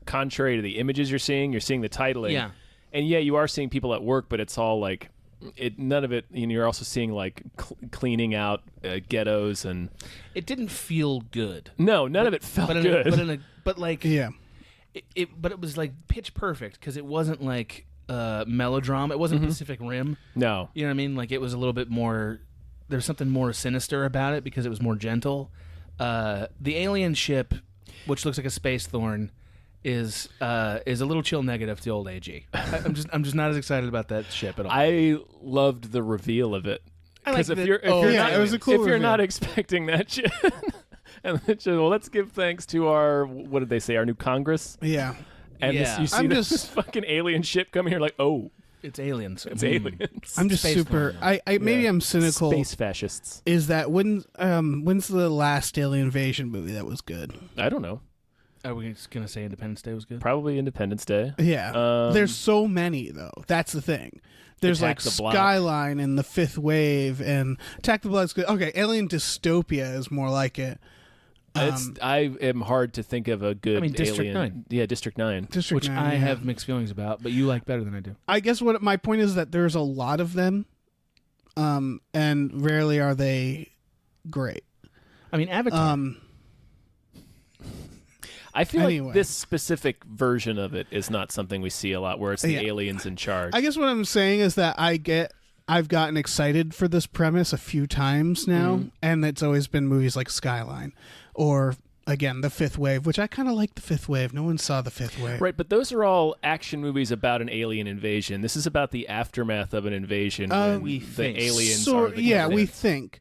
S1: contrary to the images you're seeing the titling, and you are seeing people at work, but it's all like none of it. You're also seeing like cleaning out ghettos, and
S4: it didn't feel good.
S1: No, none of it felt good.
S4: But it was like pitch perfect because it wasn't like melodrama. It wasn't Pacific Rim.
S1: No.
S4: You know what I mean? Like it was a little bit more, there's something more sinister about it because it was more gentle. The alien ship, which looks like a space thorn, is a little chill negative to old AG. I'm just not as excited about that ship at all.
S1: I loved the reveal of it. Because
S3: it was a cool
S1: if you're
S3: reveal.
S1: not expecting that shit. And then, well, let's give thanks to our, what did they say, our new Congress?
S3: Yeah.
S1: And you see this fucking alien ship coming here like, oh.
S4: It's aliens.
S1: It's aliens.
S3: I'm just maybe I'm cynical.
S1: Space fascists.
S3: Is that when's the last alien invasion movie that was good?
S1: I don't know.
S4: Are we just going to say Independence Day was good?
S1: Probably Independence Day.
S3: Yeah. There's so many, though. That's the thing. There's
S1: Attack
S3: like
S1: the Block.
S3: Skyline and The Fifth Wave and Attack the Block's good. Okay, Alien Dystopia is more like it.
S1: I am hard to think of a good
S4: District
S1: alien.
S4: 9.
S1: Yeah, District 9.
S4: Which I have mixed feelings about, but you like better than I do.
S3: I guess what my point is that there's a lot of them, and rarely are they great.
S4: I mean, Avatar.
S1: I feel like this specific version of it is not something we see a lot, where it's the aliens in charge.
S3: I guess what I'm saying is that I've gotten excited for this premise a few times now, and it's always been movies like Skyline, or again The Fifth Wave, which I kind of like. The Fifth Wave. No one saw The Fifth Wave,
S1: right? But those are all action movies about an alien invasion. This is about the aftermath of an invasion. When
S4: we
S1: the
S4: think.
S1: aliens are the
S3: we think.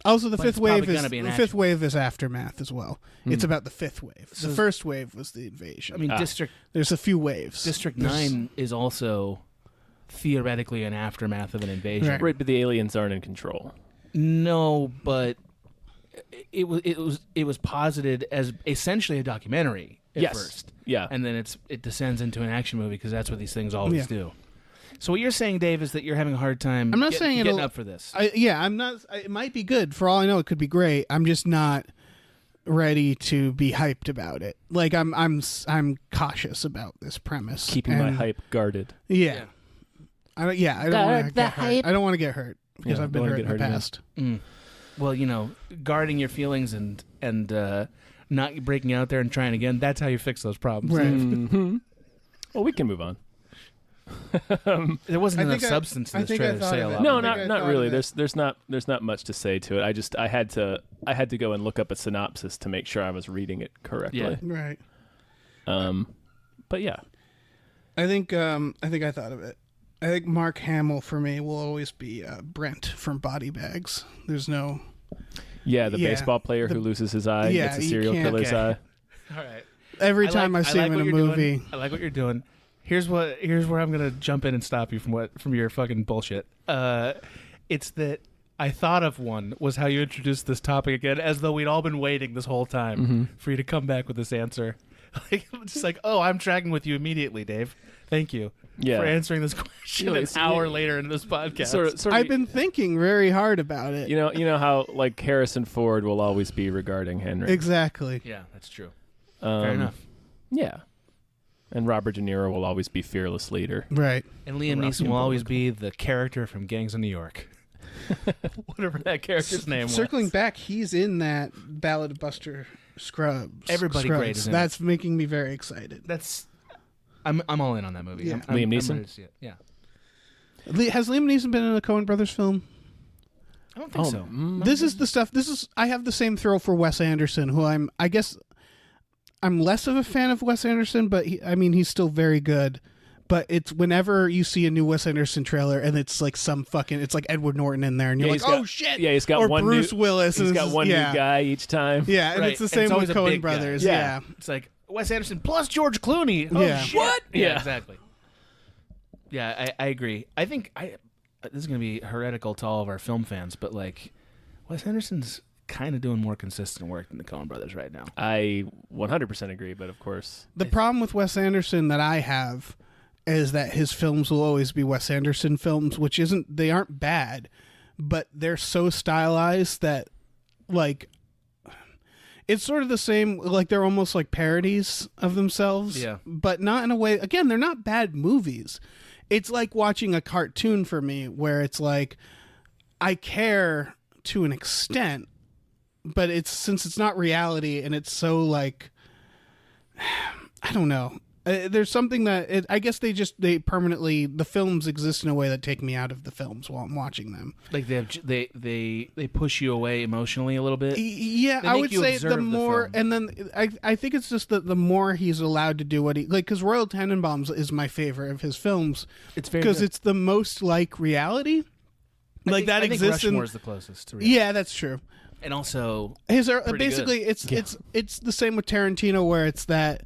S3: Also, the Fifth Wave is aftermath as well. It's about the Fifth Wave. The first wave was the invasion.
S4: I mean,
S3: there's a few waves.
S4: District 9 is also theoretically an aftermath of an invasion.
S1: Right, but the aliens aren't in control.
S4: No, but it was posited as essentially a documentary at first.
S1: Yeah.
S4: And then it descends into an action movie because that's what these things always do. So what you're saying, Dave, is that you're having a hard time getting up for this.
S3: I'm not. It might be good. For all I know, it could be great. I'm just not ready to be hyped about it. Like I'm cautious about this premise.
S1: Keeping my hype guarded.
S3: Yeah. I don't want to get hurt. I don't want to get hurt because I've been hurt in the past.
S4: Well, guarding your feelings and not breaking out there and trying again, that's how you fix those problems.
S3: Right.
S1: Mm-hmm. Well, we can move on.
S4: There wasn't enough substance in this trailer to say a lot.
S1: No, not really. There's not much to say to it. I had to go and look up a synopsis to make sure I was reading it correctly.
S4: Yeah.
S3: Right.
S1: But yeah.
S3: I think I thought of it. I think Mark Hamill for me will always be Brent from Body Bags. There's no.
S1: Yeah, the baseball player who loses his eye, gets a serial killer's eye.
S4: All right.
S3: Every time I see him in a movie.
S4: I like what you're doing. Here's where I'm gonna jump in and stop you from your fucking bullshit. It's that I thought of one was how you introduced this topic again, as though we'd all been waiting this whole time for you to come back with this answer. Like, just like, oh, I'm tracking with you immediately, Dave. Thank you for answering this question an hour later in this podcast.
S1: Sort of,
S3: I've been thinking very hard about it.
S1: You know how like Harrison Ford will always be regarding Henry.
S3: Exactly.
S4: Yeah, that's true. Fair enough.
S1: Yeah. And Robert De Niro will always be fearless leader.
S3: Right.
S4: And Liam Neeson will always be the character from Gangs of New York. Whatever that character's name was.
S3: Circling back, he's in that Ballad of Buster Scruggs.
S4: Everybody great is in
S3: That's making me very excited.
S4: I'm all in on that movie.
S3: Yeah.
S4: I'm
S1: Liam Neeson?
S4: ready to see it. Yeah.
S3: Has Liam Neeson been in a Coen Brothers film?
S4: I don't think so.
S3: This is the stuff. I have the same thrill for Wes Anderson, who I guess I'm less of a fan of Wes Anderson, but he's still very good. But it's whenever you see a new Wes Anderson trailer and it's like it's like Edward Norton in there, and you're like, oh shit!
S1: Yeah, he's got
S3: or
S1: one
S3: Bruce Willis.
S1: He's got one new guy each time.
S3: Yeah, and it's the same with Coen Brothers. Yeah,
S4: it's like Wes Anderson plus George Clooney. Oh shit!
S1: What?
S4: Yeah, exactly. Yeah, I agree. I think this is gonna be heretical to all of our film fans, but like Wes Anderson's kind of doing more consistent work than the Coen Brothers right now.
S1: I 100% agree, but of course,
S3: the problem with Wes Anderson that I have is that his films will always be Wes Anderson films, which they aren't bad, but they're so stylized that like it's sort of the same, like they're almost like parodies of themselves.
S4: Yeah.
S3: But not in a way, again, they're not bad movies. It's like watching a cartoon for me where it's like I care to an extent, but since it's not reality and it's so like I don't know. There's something that I guess they permanently, the films exist in a way that take me out of the films while I'm watching them.
S4: Like they push you away emotionally a little bit.
S3: Yeah, I would say the more, and then I think it's just that the more he's allowed to do what he like, because Royal Tenenbaums is my favorite of his films.
S4: It's very
S3: because it's the most like reality. Like that exists.
S4: Rushmore is the closest to reality.
S3: Yeah, that's true.
S4: And also,
S3: basically it's the same with Tarantino, where it's that.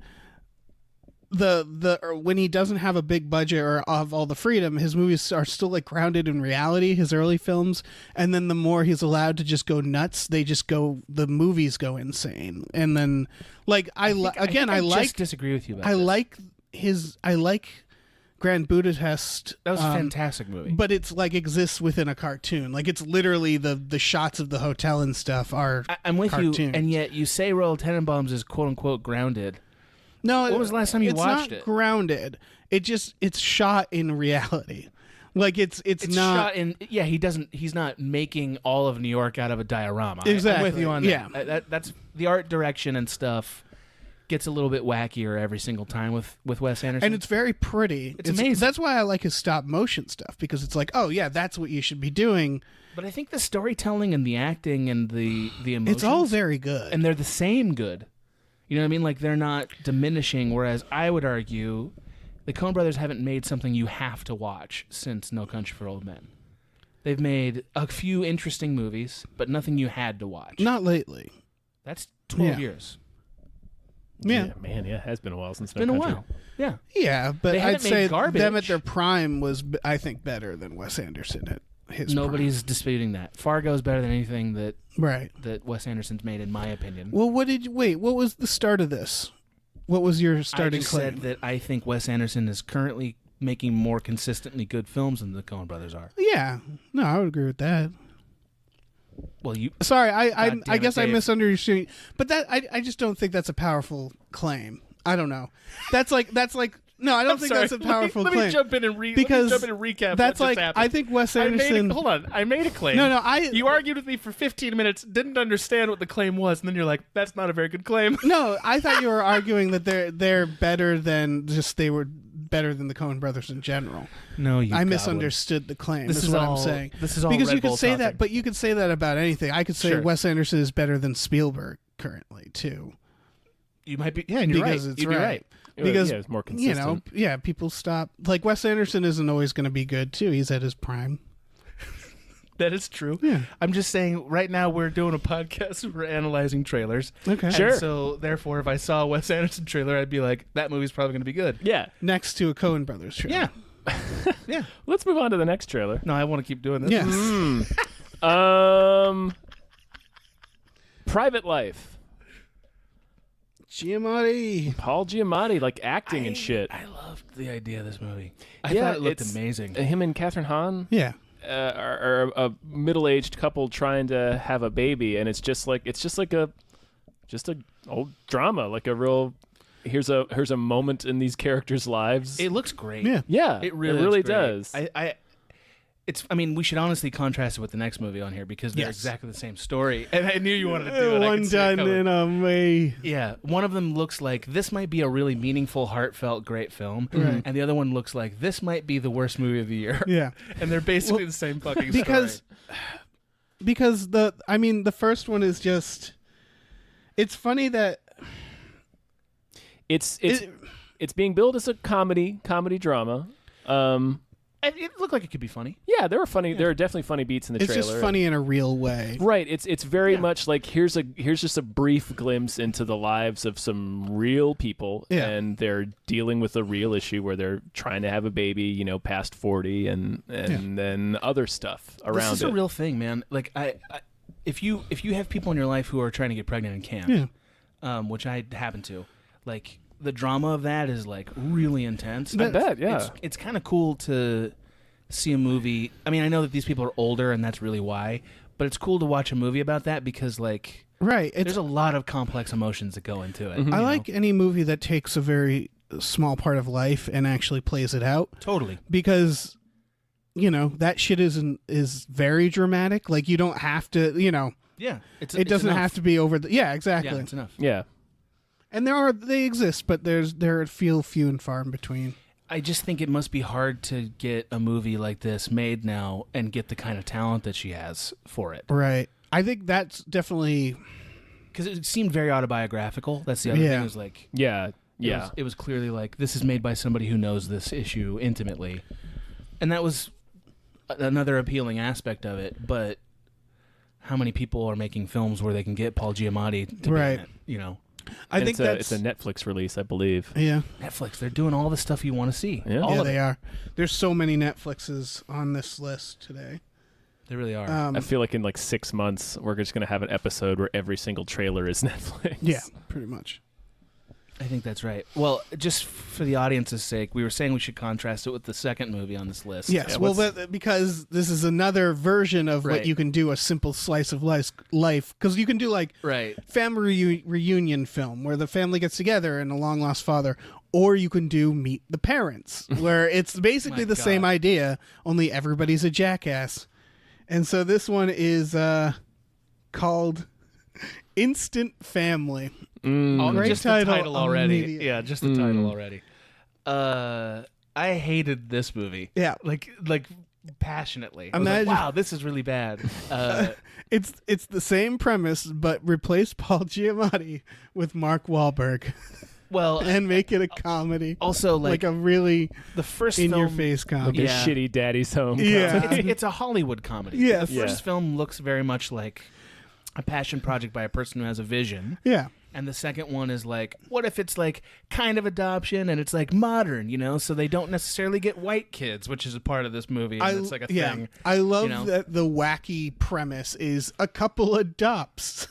S3: When he doesn't have a big budget or have all the freedom, his movies are still like grounded in reality, his early films, and then the more he's allowed to just go nuts, the movies go insane. And then like I
S4: just disagree with you about
S3: I like Grand Budapest.
S4: That was a fantastic movie.
S3: But it's like exists within a cartoon. Like it's literally the shots of the hotel and stuff are
S4: I'm with
S3: cartoons.
S4: you, and yet you say Royal Tenenbaums is quote unquote grounded.
S3: No,
S4: when was the last time you watched it?
S3: It's not grounded. It's shot in reality. Like it's not
S4: shot in. Yeah, he's not making all of New York out of a diorama.
S3: Exactly.
S4: I'm with you on that.
S3: Yeah.
S4: That's the art direction and stuff gets a little bit wackier every single time with Wes Anderson.
S3: And it's very pretty.
S4: It's amazing.
S3: That's why I like his stop motion stuff, because it's like, oh yeah, that's what you should be doing.
S4: But I think the storytelling and the acting and the emotions,
S3: it's all very good,
S4: and they're the same good. You know what I mean? Like, they're not diminishing, whereas I would argue the Coen Brothers haven't made something you have to watch since No Country for Old Men. They've made a few interesting movies, but nothing you had to watch.
S3: Not lately.
S4: That's 12 years.
S3: Yeah.
S1: Man, it has been a while since
S4: It's been a while. Yeah.
S3: Yeah, but I'd say
S4: garbage.
S3: them at their prime was, I think, better than Wes Anderson at his
S4: Nobody's disputing that. Fargo's better than anything that Wes Anderson's made, in my opinion.
S3: Well, what was the start of this? What was your starting claim?
S4: I just said that I think Wes Anderson is currently making more consistently good films than the Coen Brothers are.
S3: Yeah. No, I would agree with that.
S4: Well, you.
S3: Sorry, I guess I
S4: Dave.
S3: misunderstood. But that I just don't think that's a powerful claim. I don't know. That's like no, I don't think
S4: Sorry.
S3: that's a powerful
S4: let
S3: claim.
S4: me jump in and
S3: because
S4: recap.
S3: that's
S4: what
S3: like
S4: just happened.
S3: I think Wes Anderson.
S4: hold on, I made a claim.
S3: No,
S4: You argued with me for 15 minutes, didn't understand what the claim was, and then you're like, "That's not a very good claim."
S3: No, I thought you were arguing that they're better than just they were better than the Coen brothers in general.
S4: No, you.
S3: I misunderstood the claim.
S4: This
S3: This
S4: is
S3: is what
S4: all-
S3: I'm saying.
S4: this is all
S3: because
S4: Red
S3: you could
S4: Bull
S3: say
S4: talking.
S3: that, but you could say that about anything. I could say
S4: Sure.
S3: Wes Anderson is better than Spielberg currently too.
S4: You might be. Yeah, and you're
S3: Because
S4: right.
S3: it's
S4: You'd be
S3: right.
S4: right.
S3: Because
S1: it's more consistent.
S3: people stop. Like Wes Anderson isn't always going to be good too. He's at his prime.
S4: That is true.
S3: Yeah.
S4: I'm just saying. Right now, we're doing a podcast. We're analyzing trailers.
S3: Okay.
S1: Sure.
S4: And so, therefore, if I saw a Wes Anderson trailer, I'd be like, "That movie's probably going to be good."
S1: Yeah.
S3: Next to a Coen brothers trailer.
S4: Yeah. Yeah.
S1: Let's move on to the next trailer.
S4: No, I want to keep doing this.
S3: Yes.
S1: Private Life.
S3: Giamatti.
S1: Paul Giamatti, like acting and shit.
S4: I loved the idea of this movie. I
S1: Yeah,
S4: thought it looked
S1: it's-
S4: amazing.
S1: Him and Catherine Hahn
S3: Yeah.
S1: are a middle-aged couple trying to have a baby, and it's just like a old drama, like a real. Here's a moment in these characters' lives.
S4: It looks great.
S3: Yeah.
S1: Yeah,
S4: It really
S1: really
S4: looks great.
S1: does.
S4: I mean, we should honestly contrast it with the next movie on here because they're
S3: Yes.
S4: exactly the same story. And I knew you wanted to do it. I
S3: One
S4: could see it
S3: done
S4: coming.
S3: in a way.
S4: Yeah, one of them looks like this might be a really meaningful, heartfelt, great film, and the other one looks like this might be the worst movie of the year.
S3: Yeah.
S4: And they're basically the same fucking
S3: Because
S4: story.
S3: the first one is just. It's funny that
S1: It's being billed as a comedy drama.
S4: It looked like it could be funny.
S1: Yeah, there were funny. There are definitely funny beats in the
S3: it's
S1: trailer.
S3: just funny in a real way.
S1: Right. It's very much like here's just a brief glimpse into the lives of some real people,
S3: Yeah.
S1: and they're dealing with a real issue where they're trying to have a baby, past 40, and then other stuff around
S4: This is
S1: it.
S4: a real thing, man. Like if you have people in your life who are trying to get pregnant and can't, which I happen to, like the drama of that is like really intense.
S1: I bet, yeah.
S4: It's kind of cool to see a movie. I mean, I know that these people are older, and that's really why. But it's cool to watch a movie about that because, like,
S3: Right.
S4: there's a lot of complex emotions that go into it.
S3: I like any movie that takes a very small part of life and actually plays it out.
S4: Totally.
S3: Because, that shit is very dramatic. Like, you don't have to,
S4: Yeah.
S3: it doesn't have to be over the. Yeah, exactly.
S4: Yeah, it's enough.
S1: Yeah.
S3: And they exist, but they're few and far in between.
S4: I just think it must be hard to get a movie like this made now and get the kind of talent that she has for it.
S3: Right. I think that's definitely.
S4: Because it seemed very autobiographical. That's the other thing. It was like,
S1: Yeah. Yeah.
S4: It was clearly like, this is made by somebody who knows this issue intimately. And that was another appealing aspect of it. But how many people are making films where they can get Paul Giamatti to be in it,
S3: I think
S1: it's a Netflix release, I believe.
S3: Yeah.
S4: Netflix, they're doing all the stuff you want to see.
S1: Yeah.
S4: All of
S3: they
S4: it.
S3: are. There's so many Netflixes on this list today.
S4: They really are.
S1: I feel like in like 6 months, we're just going to have an episode where every single trailer is Netflix.
S3: Yeah, pretty much.
S4: I think that's right. Well, just for the audience's sake, we were saying we should contrast it with the second movie on this list.
S3: Yes,
S1: Yeah,
S3: because this is another version of
S4: Right.
S3: what you can do, a simple slice of life. Because you can do like
S4: Right.
S3: family reunion film where the family gets together and a long lost father, or you can do Meet the Parents, where it's basically
S4: My
S3: the same
S4: God.
S3: idea, only everybody's a jackass. And so this one is called Instant Family. Great
S4: Just
S3: title
S4: the title already.
S3: immediately.
S4: Yeah, just the title already. I hated this movie.
S3: Yeah.
S4: Like passionately. I was
S3: Imagine-
S4: like, wow, this is really bad.
S3: It's the same premise, but replace Paul Giamatti with Mark Wahlberg
S4: Well,
S3: and make it a comedy.
S4: also
S3: Like a really
S4: the first
S3: in
S4: film,
S3: your face
S1: Like
S3: comedy.
S1: a shitty Daddy's Home.
S3: Yeah.
S1: comedy.
S4: It's a Hollywood comedy.
S3: Yes.
S4: The first
S1: Yeah.
S4: film looks very much like a passion project by a person who has a vision.
S3: Yeah.
S4: And the second one is like, what if it's like kind of adoption and it's like modern, so they don't necessarily get white kids, which is a part of this movie. And it's like a thing.
S3: I love
S4: know?
S3: that the wacky premise is a couple adopts.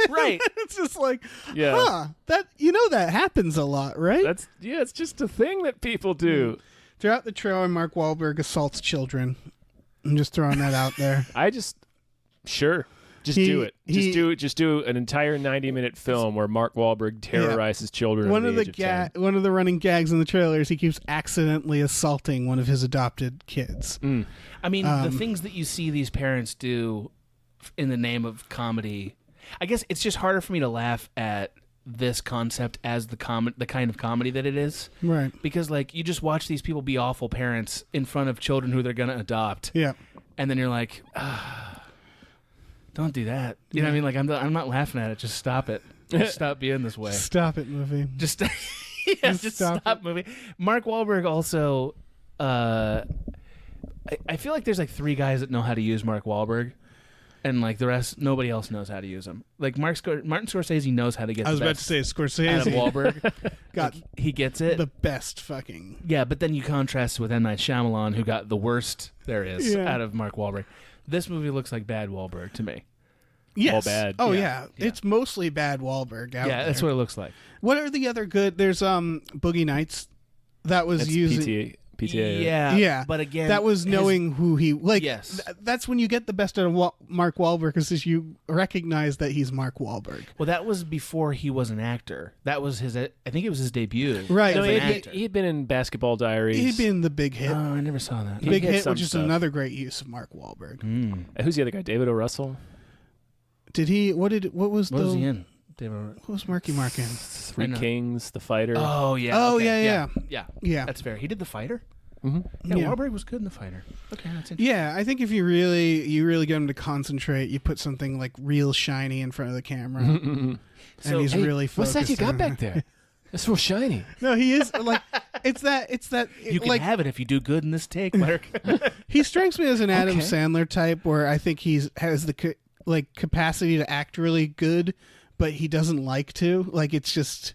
S4: Right.
S3: It's just like,
S1: Yeah.
S3: that that happens a lot, right?
S1: It's just a thing that people do.
S3: Throughout the trailer, Mark Wahlberg assaults children. I'm just throwing that out there.
S1: Sure. Just do it. Just do an entire 90-minute film where Mark Wahlberg terrorizes children.
S3: One of the running gags in the trailers, he keeps accidentally assaulting one of his adopted kids.
S4: I mean, the things that you see these parents do in the name of comedy, I guess it's just harder for me to laugh at this concept as the kind of comedy that it is.
S3: Right.
S4: Because, like, you just watch these people be awful parents in front of children who they're going to adopt.
S3: Yeah.
S4: And then you're like, don't do that. You know what I mean? Like, I'm not laughing at it. Just stop it. Just stop being this way.
S3: Stop it, movie.
S4: Just stop movie. Mark Wahlberg also, I feel like there's like 3 guys that know how to use Mark Wahlberg, and like the rest, nobody else knows how to use him. Like Martin Scorsese knows how to get. I was about to
S3: say Scorsese
S4: out of Wahlberg.
S3: Got
S4: like, he gets it.
S3: The best fucking.
S4: Yeah, but then you contrast with M. Night Shyamalan, who got the worst there is out of Mark Wahlberg. This movie looks like bad Wahlberg to me.
S3: Yes.
S1: All bad.
S3: Oh yeah. It's mostly bad Wahlberg out there.
S4: That's what it looks like.
S3: What are the other good? There's Boogie Nights. That was using
S1: PTA.
S4: Yeah. But again,
S3: that was knowing who he like.
S4: Yes.
S3: That's when you get the best out of Mark Wahlberg, because you recognize that he's Mark Wahlberg.
S4: Well, that was before he was an actor. That was his. I think it was his debut.
S3: Right.
S1: No, he'd been in Basketball Diaries.
S3: He'd been in The Big Hit.
S4: Oh, I never saw that.
S3: Big Hit, which is another great use of Mark Wahlberg.
S1: Who's the other guy? David O. Russell.
S3: Did he? What was
S4: he in?
S3: What was Marky Mark in?
S1: Three Kings, The Fighter.
S4: Oh yeah.
S3: Oh
S4: okay.
S3: Yeah.
S4: That's fair. He did The Fighter.
S1: Mm-hmm.
S4: Yeah, Wahlberg was good in The Fighter. Okay, that's interesting.
S3: Yeah, I think if you really get him to concentrate, you put something like real shiny in front of the camera, and he's really focused.
S1: What's that you got back there? It's real shiny.
S3: No, he is like it's that.
S4: You can have it if you do good in this take, Mark.
S3: He strikes me as an Adam Sandler type, where I think has the capacity to act really good, but he doesn't like to. Like, it's just.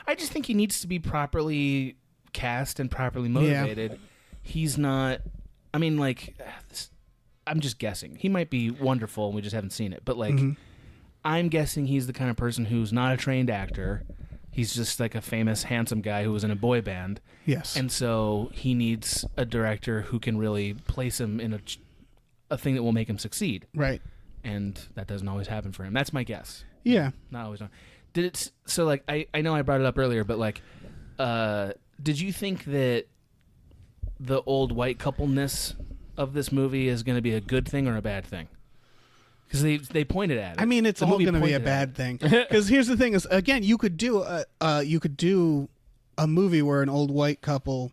S4: I just think he needs to be properly cast and properly motivated. Yeah. He's not. I mean, like, I'm just guessing. He might be wonderful, and we just haven't seen it. But like, I'm guessing he's the kind of person who's not a trained actor. He's just like a famous, handsome guy who was in a boy band.
S3: Yes.
S4: And so he needs a director who can really place him in a thing that will make him succeed.
S3: Right.
S4: And that doesn't always happen for him. That's my guess.
S3: Yeah.
S4: Not always. Did it? So like, I know I brought it up earlier, but like, did you think that the old white coupleness of this movie is going to be a good thing or a bad thing? Because they pointed at it.
S3: I mean, it's all going to be a bad thing. Because here's the thing: is again, you could do a movie where an old white couple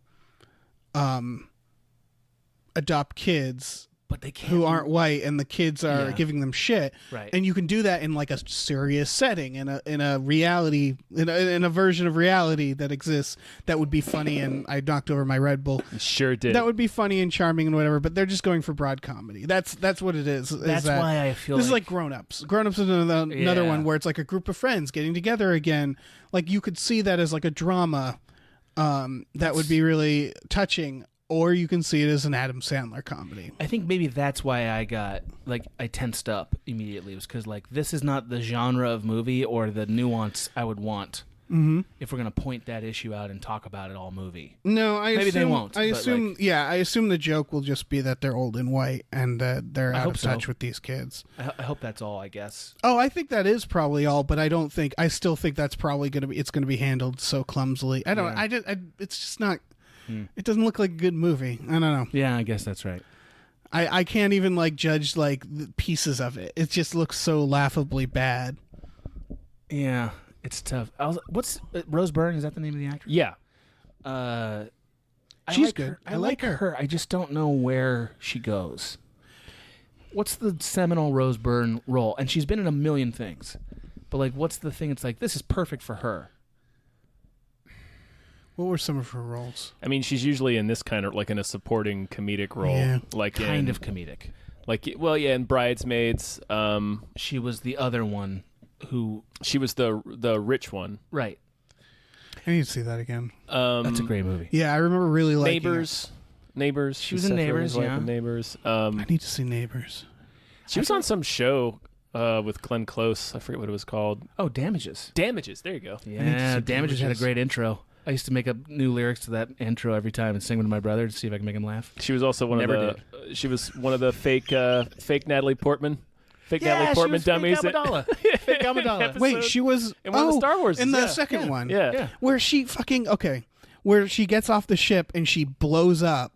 S3: adopt kids,
S4: but they can't,
S3: who aren't white, and the kids are giving them shit.
S4: Right.
S3: And you can do that in like a serious setting, in a reality, in a version of reality that exists that would be funny. And I knocked over my Red Bull.
S1: You sure did.
S3: That would be funny and charming and whatever. But they're just going for broad comedy. That's what it is.
S4: That's why I feel
S3: this is like Grown Ups. Grown Ups is another one where it's like a group of friends getting together again. Like, you could see that as like a drama that would be really touching. Or you can see it as an Adam Sandler comedy.
S4: I think maybe that's why I tensed up immediately, was because like, this is not the genre of movie or the nuance I would want if we're gonna point that issue out and talk about it all movie.
S3: No,
S4: maybe they won't.
S3: I assume the joke will just be that they're old and white and that they're out of touch with these kids.
S4: I hope that's all. I guess.
S3: Oh, I think that is probably all, but I still think that's probably gonna be handled so clumsily. It's just not. It doesn't look like a good movie. I don't know.
S4: Yeah, I guess that's right.
S3: I can't even like judge like the pieces of it. It just looks so laughably bad.
S4: Yeah, it's tough. What's Rose Byrne? Is that the name of the actress?
S1: Yeah.
S3: She's
S4: like
S3: good.
S4: Her. I like her. I just don't know where she goes. What's the seminal Rose Byrne role? And she's been in a million things, but like, what's the thing? It's like, this is perfect for her.
S3: What were some of her roles?
S1: I mean, she's usually in this kind of like in a supporting comedic role, like
S4: kind of comedic.
S1: Like, well, yeah, in Bridesmaids,
S4: she was the other one who
S1: she was the rich one,
S4: right?
S3: I need to see that again.
S4: That's a great movie.
S3: Yeah, I remember really liking
S1: Neighbors.
S4: She was in Neighbors. Yeah,
S1: Neighbors.
S3: I need to see Neighbors.
S1: She was on some show with Glenn Close. I forget what it was called.
S4: Oh, Damages.
S1: There you go.
S4: Yeah, Damages had a great intro. I used to make up new lyrics to that intro every time and sing them to my brother to see if I can make him laugh.
S1: She was also one of the fake Natalie Portman. Fake Natalie Portman dummies.
S4: Fake Amidala.
S3: Wait, she was
S1: in one of the Star Wars.
S3: In the second one.
S1: Yeah.
S3: Where she where she gets off the ship and she blows up.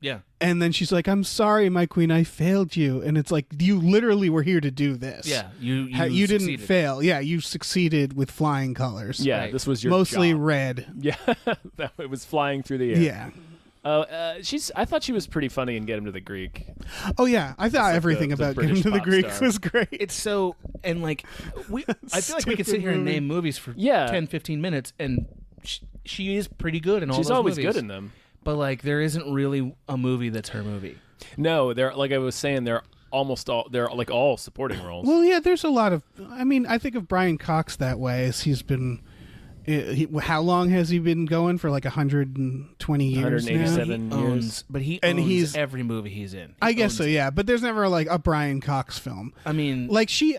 S4: Yeah.
S3: And then she's like, "I'm sorry, my queen, I failed you." And it's like, you literally were here to do this.
S4: Yeah, you
S3: didn't fail. Yeah, you succeeded with flying colors.
S1: Yeah,
S4: Right.
S1: this was your
S3: mostly
S1: job.
S3: red.
S1: Yeah, it was flying through the air.
S3: Yeah.
S1: I thought she was pretty funny in Get Him to the Greek.
S3: Oh yeah, I thought everything
S1: the
S3: about
S1: British
S3: Get Him to the
S1: pop
S3: Greeks
S1: star.
S3: was great.
S4: It's so and like I feel like we could sit here and
S3: movie.
S4: name movies for
S1: Yeah.
S4: 10, 15 minutes, and she is pretty good in all
S1: She's
S4: those
S1: always
S4: movies.
S1: good in them.
S4: But like, there isn't really a movie that's her movie.
S1: No, they're like I was saying, they're almost all all supporting roles.
S3: Well, yeah, there's a lot of. I mean, I think of Brian Cox that way, as he's been. How long has he been going for? Like 120 years
S1: 187
S3: now?
S1: years.
S4: But he
S3: And
S4: owns
S3: he's-
S4: every movie he's in.
S3: I guess so, yeah. But there's never like a Brian Cox film.
S4: I mean,
S3: Like she's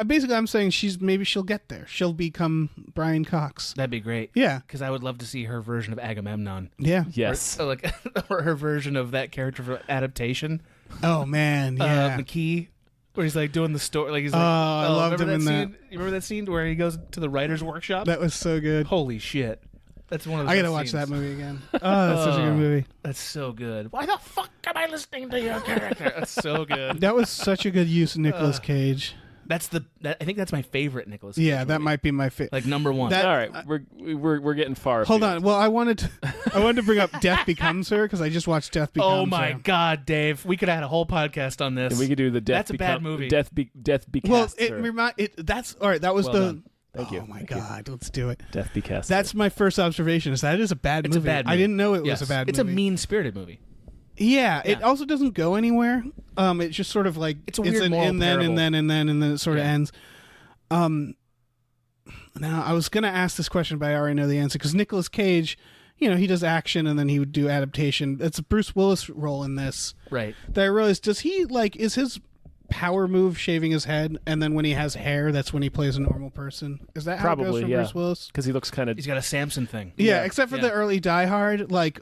S3: basically, I'm saying maybe she'll get there. She'll become Brian Cox.
S4: that'd be great.
S3: Yeah,
S4: Because I would love to see her version of Agamemnon.
S3: yeah.
S1: Yes.
S4: Or, like, or her version of that character for adaptation.
S3: Oh man, yeah.
S4: McKee, where he's like doing the story. Like he's like,
S3: I loved
S4: remember
S3: him in that.
S4: scene? You remember that scene where he goes to the writer's workshop?
S3: That was so good.
S4: Holy shit. That's one of the
S3: I gotta
S4: best
S3: watch
S4: scenes.
S3: that movie again. Oh, that's such a good movie.
S4: That's so good. Why the fuck am I listening to your character? That's so good.
S3: That was such a good use of Nicolas Cage.
S4: I think that's my favorite Nicolas Cage
S3: Yeah, that
S4: movie.
S3: might be my favorite.
S4: Like number one.
S3: That-
S1: all right, we're getting far.
S3: Hold
S1: afield.
S3: on. Well, I wanted to bring up Death Becomes Her because I just watched Death Becomes Her.
S4: Oh my God, Dave! We could have had a whole podcast on this.
S1: And we could do the Death.
S4: That's a bad movie.
S1: Death Becast.
S3: Well, that's all right. That was
S1: Well
S3: the.
S1: done. Thank you.
S3: Oh my
S1: Thank you.
S3: God, let's do it.
S1: Death Becast.
S3: That's my first observation. Is that is a bad
S4: It's
S3: movie.
S4: a bad movie.
S3: I didn't know it
S4: Yes.
S3: was a bad
S4: It's
S3: movie.
S4: a mean-spirited movie.
S3: Yeah, it
S4: Yeah.
S3: also doesn't go anywhere. It's just sort of like
S4: It's a weird
S3: an
S4: moral
S3: and then
S4: parable.
S3: and then it sort of
S4: Yeah.
S3: ends. Now I was gonna ask this question, but I already know the answer because Nicolas Cage, he does action and then he would do adaptation. It's a Bruce Willis role in this
S4: Right.
S3: that I realized. Does he is his power move shaving his head, and then when he has hair, that's when he plays a normal person? Is that how it goes
S1: Probably,
S3: for
S1: yeah.
S3: Bruce Willis?
S1: because he looks kind of.
S4: He's got a Samson thing.
S3: Yeah, except for
S4: Yeah.
S3: the early Die Hard, like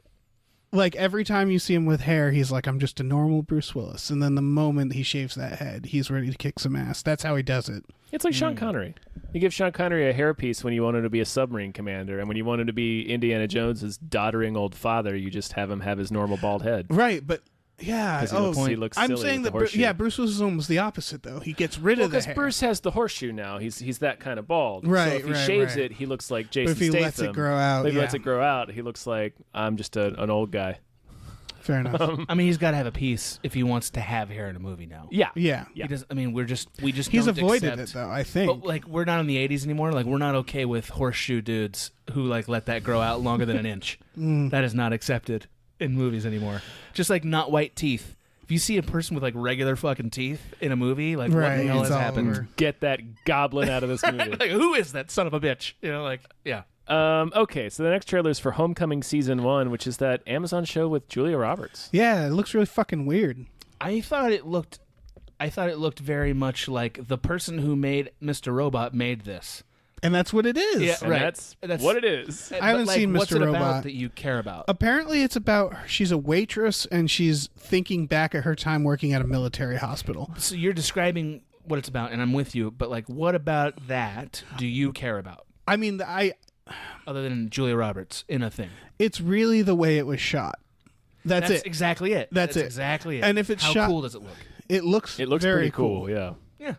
S3: every time you see him with hair, he's like, I'm just a normal Bruce Willis. And then the moment he shaves that head, he's ready to kick some ass. That's how he does it.
S1: It's like Sean Connery. You give Sean Connery a hairpiece when you want him to be a submarine commander, and when you want him to be Indiana Jones's doddering old father, you just have him have his normal bald head.
S3: Right, but yeah.
S1: 'Cause he looks
S3: I'm
S1: silly
S3: saying
S1: with
S3: that
S1: the horseshoe.
S3: Bruce Willis is almost the opposite though. He gets rid of the
S1: Because
S3: hair.
S1: Bruce has the horseshoe now. He's that kind of bald.
S3: Right,
S1: So if he
S3: right,
S1: shaves
S3: right.
S1: it, he looks like
S3: But
S1: Jason
S3: if he
S1: Statham.
S3: lets it grow out,
S1: If he
S3: yeah.
S1: lets it grow out, he looks like I'm just an old guy.
S3: Fair enough.
S4: I mean, he's got to have a piece if he wants to have hair in a movie now.
S1: Yeah.
S3: Yeah.
S1: Yeah.
S4: He does. I mean, we just
S3: He's
S4: don't
S3: avoided
S4: accept-
S3: it though, I think.
S4: But like, we're not in the '80s anymore. Like, we're not okay with horseshoe dudes who like let that grow out longer than an inch. That is not accepted in movies anymore. Just like not white teeth. If you see a person with like regular fucking teeth in a movie, like what
S3: Right,
S4: the hell
S3: it's
S4: has
S3: all
S4: happened?
S3: over.
S1: Get that goblin out of this movie.
S4: Like, who is that son of a bitch? Like, yeah.
S1: Okay, so the next trailer is for Homecoming Season 1, which is that Amazon show with Julia Roberts.
S3: Yeah, it looks really fucking weird.
S4: I thought it looked very much like the person who made Mr. Robot made this.
S3: And that's what it is.
S4: Yeah.
S1: And
S4: Right.
S1: that's what it is.
S3: I haven't
S4: But, like,
S3: seen
S4: what's
S3: Mr.
S4: it
S3: Robot.
S4: about that you care about?
S3: Apparently it's about she's a waitress and she's thinking back at her time working at a military hospital.
S4: So you're describing what it's about, and I'm with you. But like, what about that do you care about,
S3: I mean,
S4: other than Julia Roberts in a thing?
S3: it's really the way it was shot. That's it.
S4: Exactly it.
S3: That's it.
S4: Exactly it.
S3: And if it's
S4: how
S3: shot-
S4: cool does it look?
S3: It looks very
S1: pretty cool, yeah.
S4: Yeah.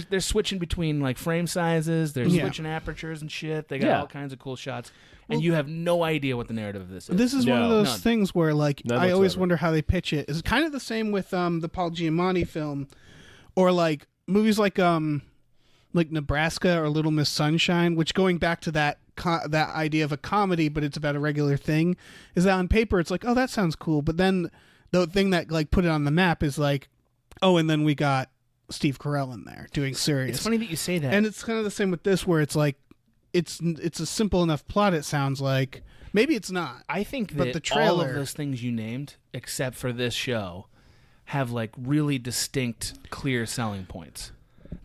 S4: They're switching between like frame sizes. They're
S3: Yeah.
S4: switching apertures and shit. They got
S1: Yeah.
S4: all kinds of cool shots, and you have no idea what the narrative of this is.
S3: This is one of
S1: No.
S3: those
S4: None.
S3: things where, like,
S1: None
S3: I always
S1: whatsoever.
S3: wonder how they pitch it. It's kind of the same with the Paul Giamatti film, or like movies like Nebraska or Little Miss Sunshine, which going back to that idea of a comedy, but it's about a regular thing, is that on paper it's like, oh, that sounds cool, but then the thing that like put it on the map is like, oh, and then we got Steve Carell in there doing serious.
S4: It's funny that you say that.
S3: And it's kind of the same with this, where it's like, it's a simple enough plot. It sounds like maybe it's not.
S4: I think
S3: but
S4: that
S3: the
S4: all
S3: trailer-
S4: of those things you named, except for this show, have like really distinct, clear selling points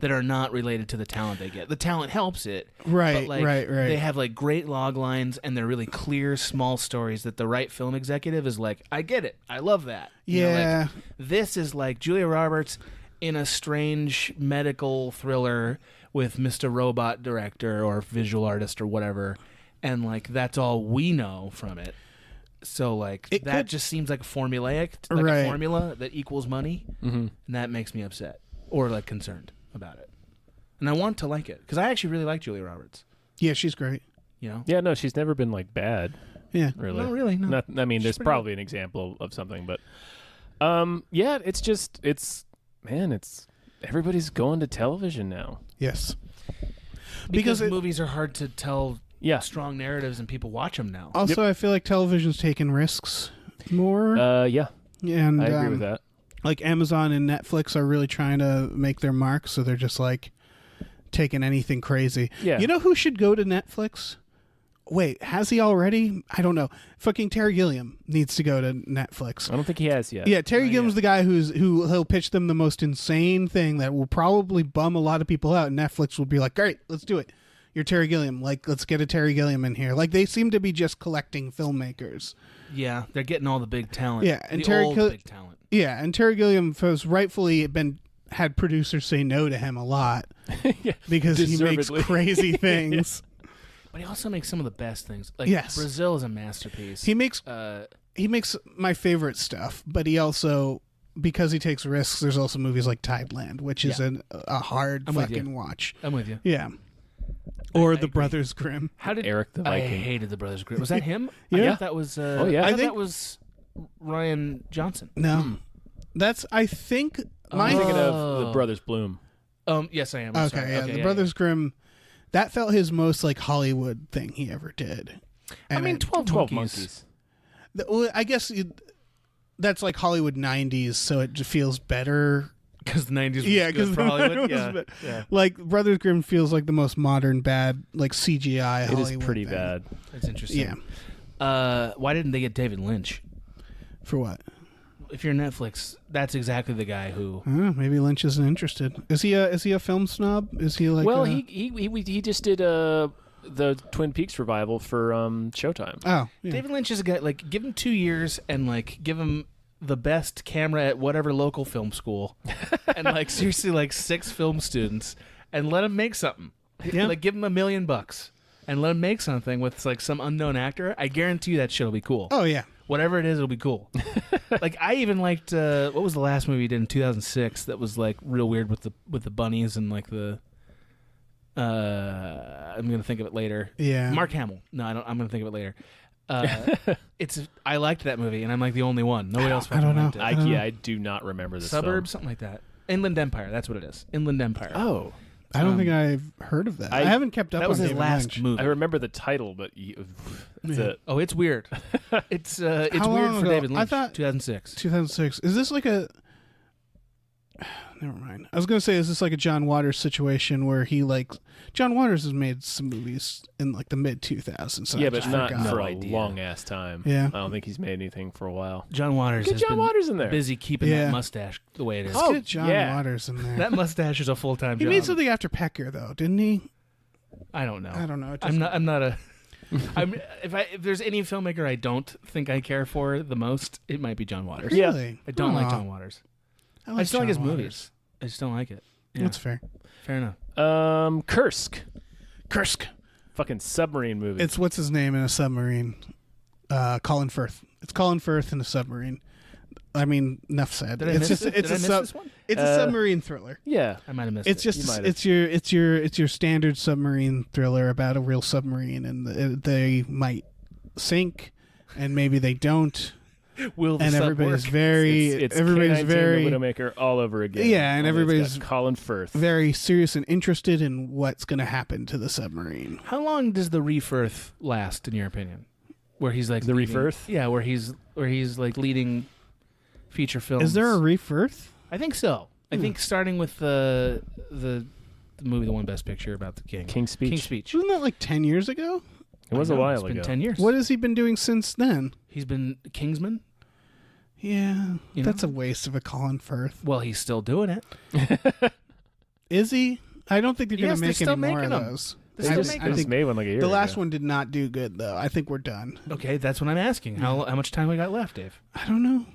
S4: that are not related to the talent they get. The talent helps it,
S3: Right,
S4: But like,
S3: right.
S4: They have like great log lines, and they're really clear, small stories that the right film executive is like, I get it, I love that. You know, like,
S3: Yeah.
S4: this is like Julia Roberts in a strange medical thriller with Mr. Robot director or visual artist or whatever, and like that's all we know from it. So like that just seems like a formulaic, like a formula that equals money, and that makes me upset or like concerned about it. And I want to like it because I actually really like Julia Roberts.
S3: Yeah, she's great.
S4: You know?
S1: Yeah, no, she's never been like bad.
S3: Yeah,
S1: really.
S4: No, really. No.
S1: I mean, there's probably an example of something, but yeah, it's everybody's going to television now.
S3: Yes,
S4: because movies are hard to tell. Yeah, strong narratives and people watch them now.
S3: Also, I feel like television's taking risks more.
S1: Yeah,
S3: and
S1: I agree with that.
S3: Like Amazon and Netflix are really trying to make their mark, so they're just like taking anything crazy.
S1: Yeah.
S3: You know who should go to Netflix? Wait, has he already? I don't know. Fucking Terry Gilliam needs to go to Netflix.
S1: I don't think he has yet.
S3: Yeah, Terry Gilliam's the guy who he'll pitch them the most insane thing that will probably bum a lot of people out, and Netflix will be like, "Great, let's do it. You're Terry Gilliam. Like, let's get a Terry Gilliam in here." Like, they seem to be just collecting filmmakers.
S4: Yeah, they're getting all the big talent.
S3: Yeah, and
S4: big talent.
S3: Yeah, and Terry Gilliam has rightfully had producers say no to him a lot because he makes crazy things.
S4: But he also makes some of the best things. Like Brazil is a masterpiece.
S3: He makes my favorite stuff, but he also, because he takes risks, there's also movies like Tideland, which is a hard fucking watch.
S4: I'm with you.
S3: Yeah. Or The Brothers Grimm.
S4: How did
S1: Eric the Viking?
S4: I hated The Brothers Grimm. Was that him?
S3: Yeah.
S4: I thought that was. I think that was Ryan Johnson.
S3: No, that's I think.
S1: I'm thinking of The Brothers Bloom.
S4: Yes, I am.
S3: Okay, The Brothers Grimm. That felt his most like Hollywood thing he ever did. And
S4: I mean, 12 Monkeys.
S3: I guess that's like Hollywood 90s, so it just feels better.
S4: Because the 90s was good for Hollywood. Yeah.
S3: Like, Brothers Grimm feels like the most modern, bad, like CGI Hollywood
S1: It is pretty
S3: thing.
S1: bad.
S4: That's interesting.
S3: Yeah.
S4: Why didn't they get David Lynch?
S3: For what?
S4: If you're Netflix, that's exactly the guy who...
S3: Maybe Lynch isn't interested. Is he a film snob? Is he like...
S1: Well, he just did the Twin Peaks revival for Showtime.
S3: Oh, yeah.
S4: David Lynch is a guy, like, give him 2 years and, like, give him the best camera at whatever local film school and, like, seriously, like, 6 film students and let him make something. Yeah. Like, give him $1 million and let him make something with, like, some unknown actor. I guarantee you that shit will be cool.
S3: Oh, yeah.
S4: Whatever it is, it'll be cool. Like, I even liked what was the last movie he did in 2006 that was like real weird with the bunnies and like the I'm gonna think of it later.
S3: Yeah,
S4: Mark Hamill. No, I don't. I'm gonna think of it later. I liked that movie, and I'm like the only one. Nobody else.
S3: I don't know.
S1: I do not remember this.
S4: Suburbs, something like that. Inland Empire. That's what it is. Inland Empire.
S1: Oh.
S3: I don't think I've heard of that. I haven't kept up.
S4: That was
S3: on
S4: his
S3: David
S4: last
S3: Lynch.
S4: movie.
S1: I remember the title, but that's it.
S4: Oh, it's weird. It's weird
S3: long
S4: for
S3: ago?
S4: David Lynch.
S3: I thought
S4: 2006.
S3: 2006. Is this like a? Never mind. I was gonna say, is this like a John Waters situation where he like John Waters has made some movies in like the mid 2000s? So
S1: yeah, but not for a
S4: idea.
S1: long ass time.
S3: Yeah,
S1: I don't think he's made anything for a while.
S4: John Waters.
S1: Get John Waters in there.
S4: Busy keeping that mustache the way it is.
S3: Let's get John Waters in there.
S4: That mustache is a full-time job.
S3: He made something after Pecker though, didn't he?
S4: I don't know.
S3: I'm
S4: not a. If there's any filmmaker I don't think I care for the most, it might be John Waters.
S3: Really?
S4: Yeah, I don't like John Waters. I just don't like his
S3: Waters.
S4: movies. I just don't like it. Yeah.
S3: That's fair.
S4: Fair enough.
S1: Kursk. Fucking submarine movie.
S3: It's what's his name in a submarine? Colin Firth. It's Colin Firth in a submarine. I mean, enough said.
S4: Did I miss this one?
S3: It's a submarine thriller.
S1: Yeah,
S4: I might have missed
S3: it's
S4: it.
S3: Just it's your standard submarine thriller about a real submarine, and they might sink, and maybe they don't.
S4: Will the
S3: and
S4: sub
S3: everybody's
S4: work?
S1: It's
S3: everybody's
S1: K-19
S3: very
S1: the Widowmaker all over again.
S3: Yeah, and everybody's
S1: got Colin Firth.
S3: very serious and interested in what's going to happen to the submarine.
S4: How long does the Refirth last, in your opinion? Where he's like
S1: the
S4: leading,
S1: Refirth?
S4: Yeah, where he's like leading feature films.
S3: Is there a Refirth?
S4: I think so. I think starting with the movie that won Best Picture about the king.
S1: King's Speech.
S4: King's Speech.
S3: Wasn't that like 10 years ago?
S1: It was a while
S4: It's been
S1: ago.
S4: 10 years.
S3: What has he been doing since then?
S4: He's been Kingsman.
S3: Yeah,
S4: You
S3: that's
S4: know?
S3: a waste of a Colin Firth.
S4: Well, he's still doing it.
S3: Is he? I don't think they're going
S4: Yes,
S3: to
S4: they're
S3: make
S4: still
S3: any more of
S4: making 'em.
S3: those.
S4: They're still
S3: I
S4: making 'em.
S1: They just
S3: think
S1: made one like a year
S3: the
S1: ago.
S3: last one did not do good, though. I think we're done.
S4: Okay, that's what I'm asking. How much time we got left, Dave?
S3: I don't know.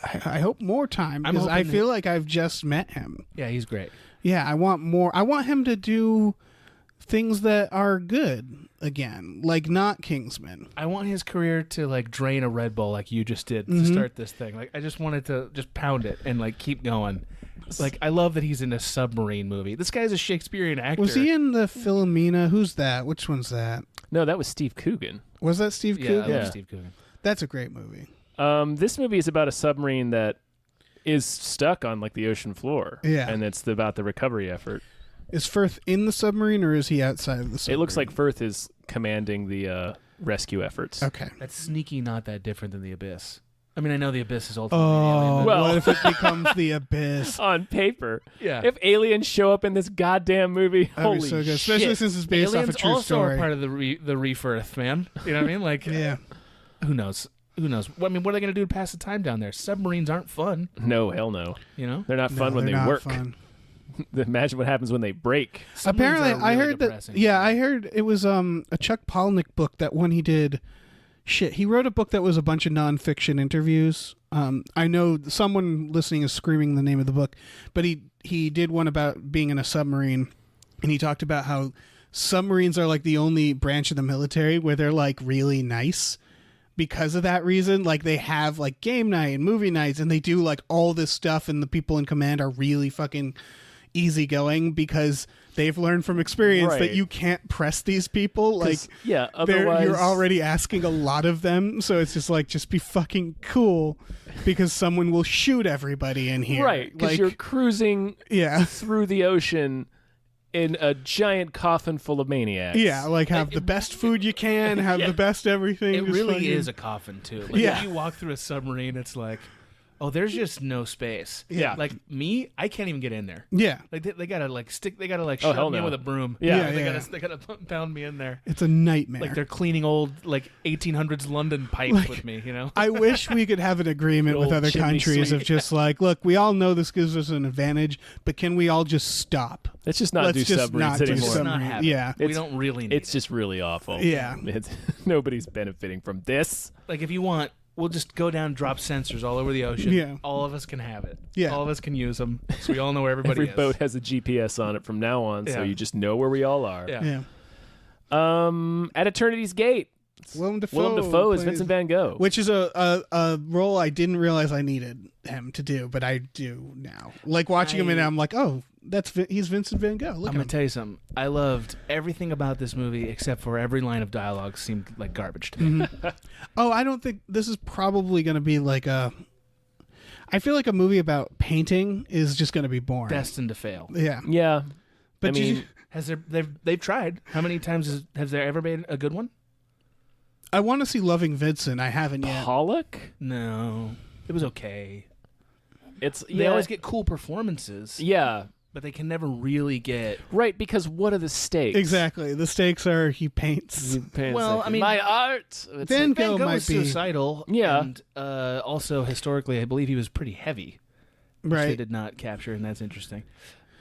S3: I hope more time because I feel like I've just met him.
S4: Yeah, he's great.
S3: Yeah, I want more. I want him to do things that are good again, like not Kingsman.
S4: I want his career to like drain a Red Bull like you just did to start this thing. Like I just wanted to just pound it and like keep going. Like I love that he's in a submarine movie. This guy's a Shakespearean actor.
S3: Was he in the Philomena? Who's that? Which one's that?
S1: No, that was Steve Coogan.
S3: Was that Steve Coogan?
S4: I love Steve Coogan.
S3: That's a great movie.
S1: This movie is about a submarine that is stuck on like the ocean floor.
S3: Yeah.
S1: And it's about the recovery effort.
S3: Is Firth in the submarine or is he outside of the submarine?
S1: It looks like Firth is commanding the rescue efforts.
S3: Okay.
S4: That's sneaky not that different than The Abyss. I mean, I know The Abyss is ultimately
S3: Oh,
S4: alien,
S1: well-
S3: what if it becomes The Abyss?
S1: On paper.
S4: Yeah.
S1: If aliens show up in this goddamn movie,
S3: That'd
S1: holy
S3: be so good.
S1: shit.
S3: Especially since it's based
S4: aliens
S3: off a true
S4: also
S3: story.
S4: are part of the Reef-Earth, man. You know what I mean? Like,
S3: Yeah.
S4: who knows? Who knows? I mean, what are they going to do to pass the time down there? Submarines aren't fun,
S1: No, hell no.
S4: you know?
S1: They're not fun
S3: No,
S1: when
S3: they're
S1: they
S3: not
S1: work.
S3: fun.
S1: Imagine what happens when they break.
S4: Submarines
S3: Apparently,
S4: are
S3: I
S4: really
S3: heard
S4: depressing.
S3: that. Yeah, I heard it was a Chuck Palahniuk book. That one he did. Shit, he wrote a book that was a bunch of nonfiction interviews. I know someone listening is screaming the name of the book, but he did one about being in a submarine, and he talked about how submarines are like the only branch of the military where they're like really nice. Because of that reason, like they have like game night and movie nights, and they do like all this stuff, and the people in command are really fucking easygoing because they've learned from experience
S1: Right.
S3: that you can't press these people. Like,
S1: yeah,
S3: they're-
S1: otherwise
S3: you're already asking a lot of them, so it's just like just be fucking cool because someone will shoot everybody in here.
S1: right because
S3: like,
S1: you're cruising
S3: yeah,
S1: through the ocean in a giant coffin full of maniacs.
S3: yeah, like have the best food you can, have the best everything.
S4: It
S3: just
S4: really
S3: fucking-
S4: is a coffin, too. Like,
S3: Yeah.
S4: if you walk through a submarine, it's like, oh, there's just no space.
S1: Yeah.
S4: Like, me, I can't even get in there.
S3: Yeah,
S4: Like, they gotta, like,
S1: Oh, hell
S4: shove me in
S1: no.
S4: with a broom.
S1: Yeah.
S3: Yeah,
S4: They gotta pound me in there.
S3: it's a nightmare.
S4: Like, they're cleaning old, like, 1800s London pipes with me, you know?
S3: I wish we could have an agreement
S1: Good
S3: with
S1: old
S3: other
S1: chimney
S3: countries of
S1: sweep.
S3: just like, look, we all know this gives us an advantage, but can we all just stop?
S1: Let's just not
S3: Let's
S1: do
S3: just
S1: submarines
S3: not do
S1: anymore.
S4: Let's not
S3: submarine.
S4: have it.
S3: Yeah.
S4: We
S1: It's-
S4: don't really need
S1: It's
S4: it.
S1: just really awful.
S3: Yeah.
S1: It's, nobody's benefiting from this.
S4: Like, if you want, we'll just go down, drop sensors all over the ocean.
S3: Yeah.
S4: All of us can have it.
S3: Yeah.
S4: All of us can use them, so we all know where everybody
S1: Every
S4: is.
S1: boat has a GPS on it from now on, so
S4: Yeah.
S1: you just know where we all are.
S4: Yeah.
S3: Yeah.
S1: At Eternity's Gate,
S3: Willem Dafoe,
S1: Willem Dafoe is
S3: plays-
S1: Vincent Van Gogh.
S3: which is a role I didn't realize I needed him to do, but I do now. Like watching him in it, I'm like, oh, he's Vincent Van Gogh. Look
S4: I'm
S3: at
S4: gonna
S3: him.
S4: tell you something. I loved everything about this movie except for every line of dialogue seemed like garbage to me.
S3: Oh, I don't think this is probably going to be like a. I feel like a movie about painting is just going to be boring.
S4: Destined to fail.
S3: Yeah,
S1: yeah.
S3: but
S1: I mean,
S4: They've tried. How many times has there ever been a good one?
S3: I want to see Loving Vincent. I haven't yet.
S1: Pollock?
S4: No, it was okay.
S1: It's
S4: They always get cool performances,
S1: Yeah.
S4: but they can never really get.
S1: Right, because what are the stakes?
S3: Exactly. The stakes are he paints.
S4: Well, I mean,
S1: my art. It's
S3: Van
S1: like-
S3: Gogh
S4: Van Gogh
S3: might
S4: was
S3: be
S4: suicidal.
S1: Yeah.
S4: and also historically, I believe he was pretty heavy, which they
S3: right,
S4: did not capture, and that's interesting.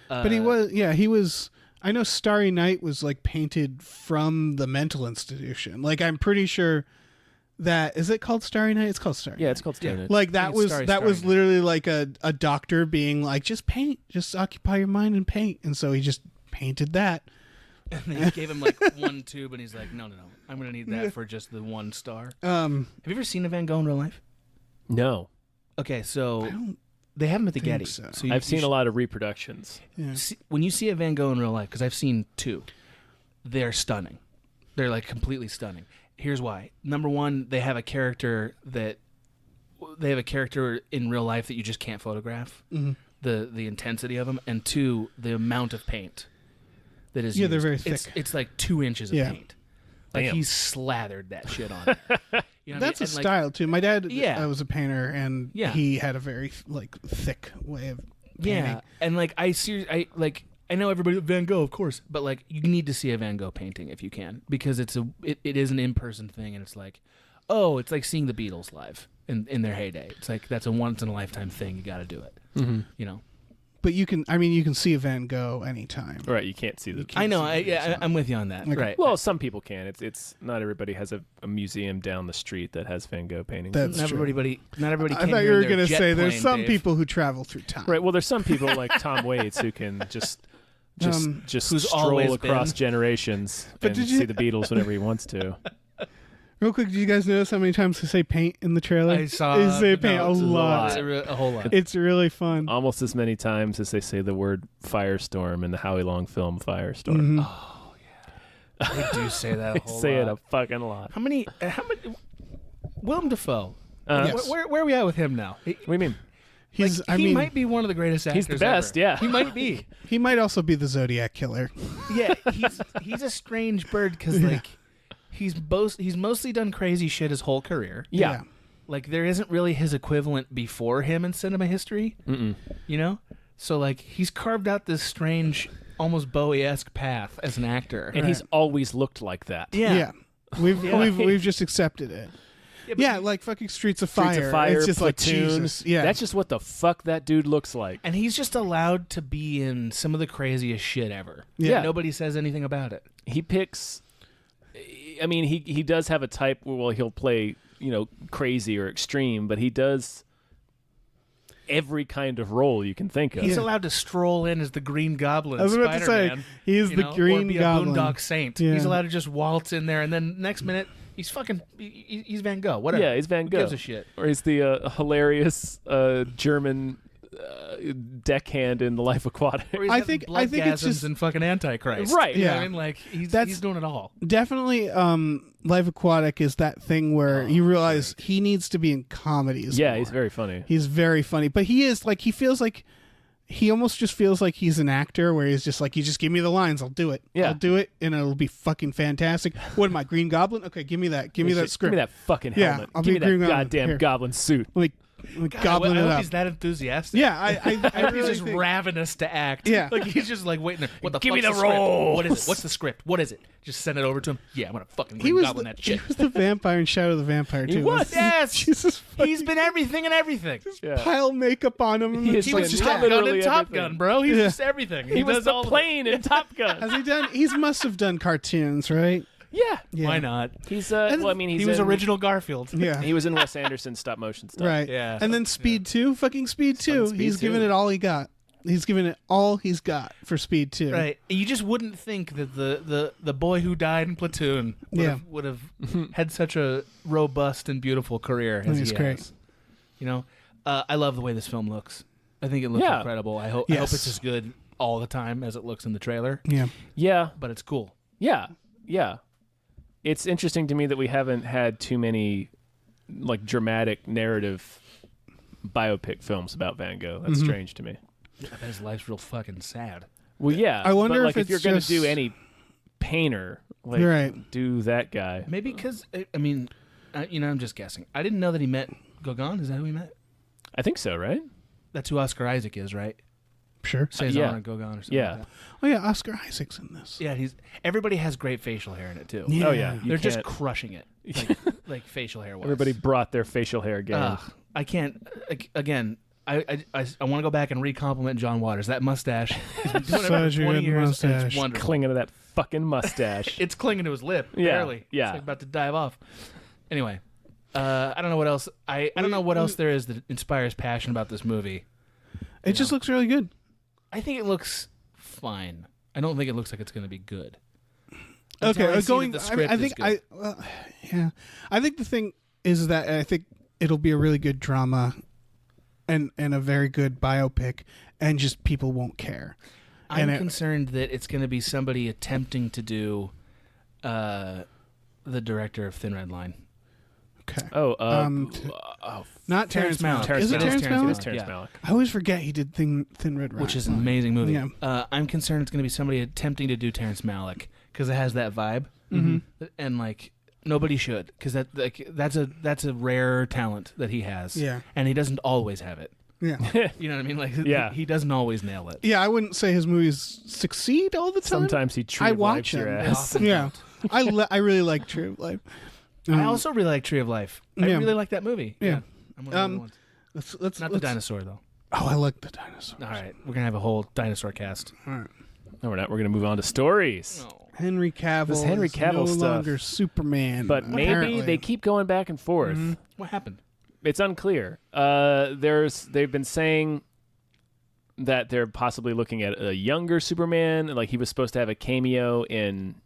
S3: but he was. Yeah, he was. I know Starry Night was like painted from the mental institution. Like I'm pretty sure that is it called Starry Night? It's called Starry.
S1: Yeah,
S3: Night.
S1: it's called Starry Night.
S3: Like that
S4: It's
S3: was
S4: Starry Night.
S3: literally like a doctor being like, just paint, just occupy your mind and paint, and so he just painted that.
S4: And they gave him like one tube, and he's like, no, I'm gonna need that for just the one star. Have you ever seen a Van Gogh in real life?
S1: No.
S4: Okay, so
S3: I don't
S4: they have him at the
S3: think
S4: Getty.
S3: so.
S4: you-
S1: I've seen
S4: you
S1: a lot of reproductions.
S3: yeah.
S4: when you see a Van Gogh in real life, because I've seen two, they're stunning. They're like completely stunning. Here's why. Number one, they have a character in real life that you just can't photograph.
S3: Mm-hmm.
S4: The intensity of them, and two, the amount of paint that is.
S3: Yeah, they're
S4: used.
S3: very
S4: It's,
S3: thick.
S4: it's like 2 inches of
S3: Yeah.
S4: paint. Like
S1: Damn.
S4: he slathered that shit on. You know what I
S3: That's
S4: mean?
S3: a
S4: And, like,
S3: style too. My dad
S4: Yeah.
S3: was a painter, and
S4: Yeah.
S3: he had a very like thick way of painting.
S4: Yeah, and like I know everybody Van Gogh, of course, but like you need to see a Van Gogh painting if you can, because it is an in-person thing, and it's like, oh, it's like seeing the Beatles live in their heyday. It's like that's a once in a lifetime thing. You got to do it.
S1: Mm-hmm.
S4: You know,
S3: But you can see a Van Gogh anytime.
S1: Right, you can't see the.
S4: I know. I'm with you on that.
S3: Okay.
S4: Right.
S1: Well, some people can. It's not everybody has a museum down the street that has Van Gogh paintings.
S3: That's
S4: not
S3: true.
S4: everybody. Not everybody.
S3: I thought you were going to say there's some people who travel through time.
S1: Right. Well, there's some people like Tom Waits who can just
S4: who's
S1: stroll across
S4: been.
S1: generations and see the Beatles whenever he wants to.
S3: Real quick, did you guys notice how many times they say paint in the trailer?
S4: I saw.
S3: They say
S4: the
S3: paint
S4: notes.
S3: a lot.
S4: A whole lot.
S3: It's really fun.
S1: Almost as many times as they say the word firestorm in the Howie Long film Firestorm.
S3: Mm-hmm.
S4: Oh yeah. They do say that. A
S1: They
S4: whole
S1: say
S4: lot.
S1: it a fucking lot.
S4: How many? Willem Dafoe.
S3: Yes.
S4: Where are we at with him now?
S1: What do you mean?
S4: He might be one of the greatest actors.
S1: He's the best,
S4: ever.
S1: yeah.
S4: He might be.
S3: He might also be the Zodiac killer.
S4: Yeah, he's a strange bird because like he's mostly done crazy shit his whole career.
S1: Yeah.
S4: Like there isn't really his equivalent before him in cinema history.
S1: Mm-mm.
S4: You know, so like he's carved out this strange, almost Bowie-esque path as an actor,
S1: And he's always looked like that.
S4: yeah.
S3: We've just accepted it.
S4: but
S3: Yeah, like fucking Streets of
S1: Streets
S3: Fire.
S1: of Fire,
S3: It's just
S1: Platoon.
S3: like Jesus. Yeah,
S1: That's just what the fuck that dude looks like.
S4: And he's just allowed to be in some of the craziest shit ever.
S3: Yeah.
S4: Nobody says anything about it.
S1: He picks. I mean, he does have a type where he'll play, crazy or extreme, but he does every kind of role you can think of.
S4: He's allowed to stroll in as the Green Goblin.
S3: I was about to say,
S4: Spider-Man,
S3: he is the Green
S4: or be
S3: Goblin.
S4: a Boondock Saint.
S3: Yeah.
S4: He's allowed to just waltz in there, and then next minute he's he's Van Gogh. Whatever.
S1: Yeah, he's Van Gogh.
S4: Who gives a shit?
S1: Or he's the hilarious German deckhand in The Life Aquatic.
S4: Or he's
S3: I
S4: having
S3: think it's
S4: bloodgasms
S3: just-
S4: and fucking Antichrist.
S1: Right.
S4: You know what
S3: Yeah.
S4: I mean? Like he's
S3: That's-
S4: doing it all.
S3: definitely. Life Aquatic is that thing where you realize he needs to be in comedies.
S1: Yeah,
S3: more.
S1: he's very funny.
S3: He's very funny, but he is like he almost just feels like he's an actor where he's just like, you just give me the lines, I'll do it.
S1: Yeah.
S3: I'll do it, and it'll be fucking fantastic. What am I, Green Goblin? Okay, give me that. Give me that script.
S1: Give me that fucking
S3: Yeah,
S1: helmet.
S3: I'll
S1: Give
S3: be
S1: me
S3: Green
S1: that
S3: Goblin.
S1: goddamn
S3: Here.
S1: goblin suit.
S3: Like
S4: God,
S3: goblin
S4: I
S3: it
S4: hope
S3: up.
S4: he's that enthusiastic.
S3: Yeah, I
S4: I hope
S3: really
S4: he's just
S3: think-
S4: ravenous to act.
S3: Yeah.
S4: Like he's just like waiting there. What the
S1: Give me
S4: fuck's
S1: the
S4: script?
S1: roles.
S4: What is it? What's the script? What is it? Just send it over to him. Yeah, I'm gonna fucking
S3: He
S4: Green
S3: was
S4: Goblin that shit.
S3: he was the vampire in Shadow of the Vampire too.
S1: He was.
S4: Yes.
S3: Jesus,
S4: He's been everything and everything.
S1: Yeah.
S3: pile makeup on him.
S1: He is
S4: He
S1: like
S4: was
S3: just
S4: Top
S1: literally
S4: Gun and Top
S1: everything.
S4: Gun, bro. He's
S3: Yeah.
S4: just everything.
S1: He was
S4: does
S1: the
S4: all
S1: plane in Top Gun.
S3: Has he done? He must have done cartoons, right?
S1: Yeah.
S3: Yeah.
S4: Why not?
S1: He's
S3: And
S1: well, I mean,
S4: He was
S1: in-
S4: original Garfield.
S3: Yeah.
S1: He was in Wes Anderson's stop motion stuff.
S3: Right.
S4: Yeah.
S3: And then Speed 2, fucking Speed 2.
S1: Speed
S3: He's
S1: 2.
S3: given it all he got. He's given it all he's got for Speed 2.
S4: Right. You just wouldn't think that the boy who died in Platoon would have had such a robust and beautiful career as
S3: He's
S4: he
S3: great.
S4: has. You know, I love the way this film looks. I think it looks
S1: Yeah.
S4: incredible. I hope
S3: Yes.
S4: it's as good all the time as it looks in the trailer.
S3: Yeah.
S1: Yeah.
S4: But it's cool.
S1: Yeah. Yeah. It's interesting to me that we haven't had too many like dramatic narrative biopic films about Van Gogh. That's strange to me.
S4: I bet his life's real fucking sad.
S1: Well, yeah.
S3: I wonder
S1: but, like,
S3: if
S1: you're
S3: it's
S1: going to
S3: just-
S1: do any painter, like
S3: Right.
S1: do that guy.
S4: Maybe because I mean, I'm just guessing. I didn't know that he met Gauguin. Is that who he met?
S1: I think so, right?
S4: That's who Oscar Isaac is, right?
S3: Sure.
S4: Cesar
S1: yeah.
S4: and Gauguin or something.
S1: Yeah.
S4: Like that.
S3: Oh yeah, Oscar Isaac's in this.
S4: Yeah, everybody has great facial hair in it too.
S3: Yeah.
S1: Oh yeah. You
S4: They're just
S1: can't-
S4: crushing it, like facial hair wise.
S1: everybody brought their facial hair game.
S4: I can't. Again, I want to go back and re-compliment John Waters. That mustache. He's been doing it for
S3: Such a
S4: 20
S3: good
S4: years. And
S3: mustache.
S4: it's wonderful.
S1: Clinging to that fucking mustache.
S4: It's clinging to his lip.
S1: Yeah,
S4: Barely.
S1: yeah.
S4: It's like about to dive off. Anyway, I don't know what else. I don't know what else there is that inspires passion about this movie.
S3: It just looks really good.
S4: I think it looks fine. I don't think it looks like it's going to be good.
S3: Okay,
S4: Until I see
S3: going.
S4: that the script
S3: I
S4: is
S3: think
S4: good.
S3: yeah. I think the thing is that I think it'll be a really good drama, and a very good biopic, and just people won't care.
S4: I'm
S3: And
S4: concerned that it's going to be somebody attempting to do the director of Thin Red Line.
S3: Okay.
S1: Oh,
S3: Not Terrence Malick.
S1: Terrence
S3: Is it
S1: Malick.
S3: Terrence
S1: It
S3: Malick?
S1: is Terrence
S4: Yeah.
S1: Malick.
S3: I always forget he did Thin Red Line.
S4: Which is an amazing movie.
S3: Yeah.
S4: I'm concerned it's going to be somebody attempting to do Terrence Malick because it has that vibe, and like nobody should because that's a rare talent that he has.
S3: Yeah.
S4: and he doesn't always have it.
S3: Yeah.
S4: You know what I mean? Like,
S1: Yeah.
S4: he doesn't always nail it.
S3: Yeah, I wouldn't say his movies succeed all the time.
S1: Sometimes he Tree
S3: I
S1: of
S3: watch
S1: Life's your
S3: him.
S1: ass.
S3: Yeah. I really like True Life.
S4: I also really like Tree of Life. I
S3: Yeah.
S4: really like that movie.
S3: Yeah.
S4: I'm one of the other ones.
S3: Let's
S4: Not the dinosaur though.
S3: Oh, I like the dinosaurs.
S4: All right, we're gonna have a whole dinosaur cast.
S3: All right.
S1: No, we're not. We're going to move on to stories.
S4: No.
S3: Henry Cavill
S1: This Henry
S3: is
S1: Cavill
S3: no
S1: stuff.
S3: longer Superman.
S1: But maybe
S3: apparently.
S1: they keep going back and forth.
S3: Mm-hmm.
S4: What happened?
S1: It's unclear. They've been saying that they're possibly looking at a younger Superman. Like he was supposed to have a cameo in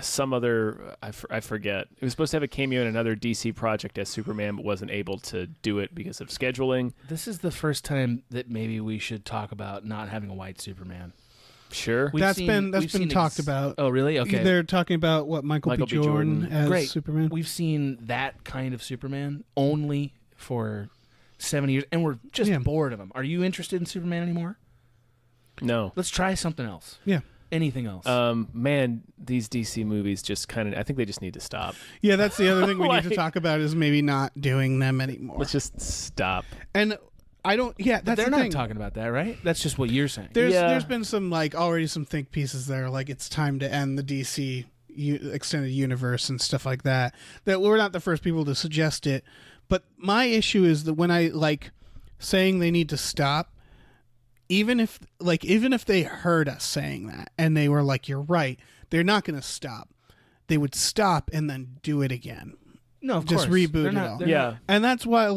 S1: some other, I forget. He was supposed to have a cameo in another DC project as Superman, but wasn't able to do it because of scheduling.
S4: This is the first time that maybe we should talk about not having a white Superman.
S1: Sure.
S3: That's been talked about.
S4: Oh, really? Okay.
S3: They're talking about what Michael B. Jordan as
S4: Great.
S3: Superman.
S4: We've seen that kind of Superman only for 70 years, and we're just bored of him. Are you interested in Superman anymore?
S1: No.
S4: Let's try something else.
S3: Yeah.
S4: Anything else?
S1: Man, these DC movies just kind of, I think they just need to stop.
S3: Yeah, that's the other thing we need to
S1: Like-
S3: talk about is maybe not doing them anymore.
S1: Let's just stop.
S3: And I don't. Yeah,
S4: But
S3: that's
S4: they're
S3: the
S4: not
S3: thing.
S4: talking about that, right? That's just what you're saying.
S3: There's been some already some think pieces there, like it's time to end the DC extended universe and stuff like that. That we're not the first people to suggest it, but my issue is that when I saying they need to stop, even if they heard us saying that and they were like, "You're right," they're not going to stop. They would stop and then do it again.
S4: No, of
S3: Just
S4: course.
S3: reboot
S4: They're
S3: it
S4: not-
S3: all.
S4: they're
S1: Yeah.
S4: not-
S3: And that's why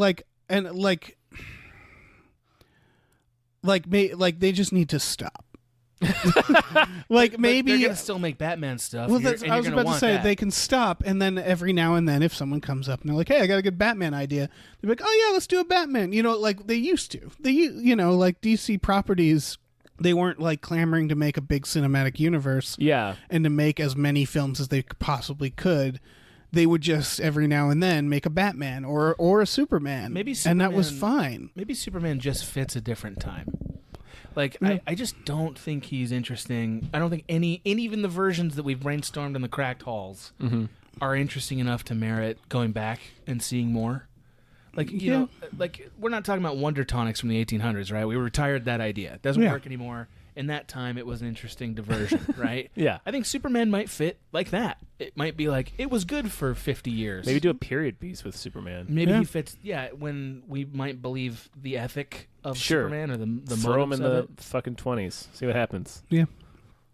S3: they just need to stop. Maybe
S4: they're gonna still make Batman stuff.
S3: well,
S4: You're-
S3: that's,
S4: and
S3: I
S4: you're
S3: was
S4: gonna
S3: about to
S4: want
S3: say
S4: that.
S3: they can stop, and then every now and then, if someone comes up and they're like, "Hey, I got a good Batman idea," they're like, "Oh yeah, let's do a Batman." Like they used to. Like DC properties, they weren't clamoring to make a big cinematic universe.
S1: Yeah.
S3: And to make as many films as they possibly could. They would just every now and then make a Batman or a Superman.
S4: Maybe
S3: and that was
S4: Superman-
S3: fine.
S4: Maybe Superman just fits a different time. I just don't think he's interesting. I don't think any even the versions that we've brainstormed in the cracked halls are interesting enough to merit going back and seeing more. You know, we're not talking about Wonder Tonics from the 1800s, right? We retired that idea. It doesn't work anymore. In that time, it was an interesting diversion, right?
S1: Yeah.
S4: I think Superman might fit like that. It might be it was good for 50 years.
S1: Maybe do a period piece with Superman.
S4: Maybe he fits, when we might believe the ethic of Superman or the
S1: throw him in the
S4: motives of
S1: fucking 20s. See what happens.
S3: Yeah.
S4: it.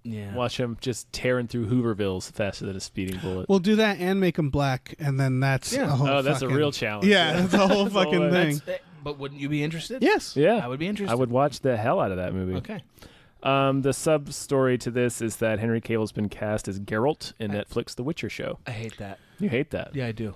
S4: Yeah.
S1: Watch him just tearing through Hoovervilles faster than a speeding bullet.
S3: We'll do that and make him black, and then that's a whole
S1: That's a
S3: fucking-
S1: real challenge.
S3: Yeah, that's a whole
S1: That's all
S3: fucking
S1: it-
S3: thing.
S4: But wouldn't you be interested?
S3: Yes.
S1: Yeah.
S4: I would be interested.
S1: I would watch the hell out of that movie.
S4: Okay.
S1: The sub story to this is that Henry Cavill's been cast as Geralt in Netflix The Witcher show.
S4: I hate that.
S1: You hate that?
S4: Yeah, I do.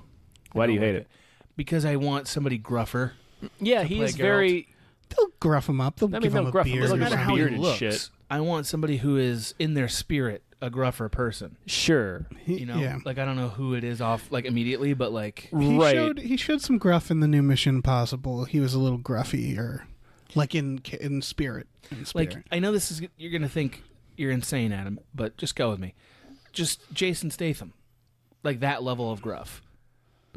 S1: Why do you
S4: I don't
S1: hate
S4: like
S1: it?
S4: Because I want somebody gruffer.
S1: Yeah,
S4: to
S1: he's
S4: play
S1: very.
S3: They'll gruff him up. They'll
S1: I mean,
S3: give him
S1: they'll
S3: a
S1: gruff him.
S3: beard.
S1: Doesn't
S3: or
S1: matter
S4: No matter
S1: how
S4: how
S3: something.
S4: he
S1: beard and
S4: looks,
S1: shit.
S4: I want somebody who is in their spirit a gruffer person.
S1: Sure.
S4: You know,
S3: Yeah.
S4: I don't know who it is off immediately, but
S1: Right.
S3: He showed some gruff in the new Mission Impossible. He was a little gruffy, or in spirit. In spirit.
S4: I know this is you're gonna think you're insane, Adam, but just go with me. Just Jason Statham, that level of gruff.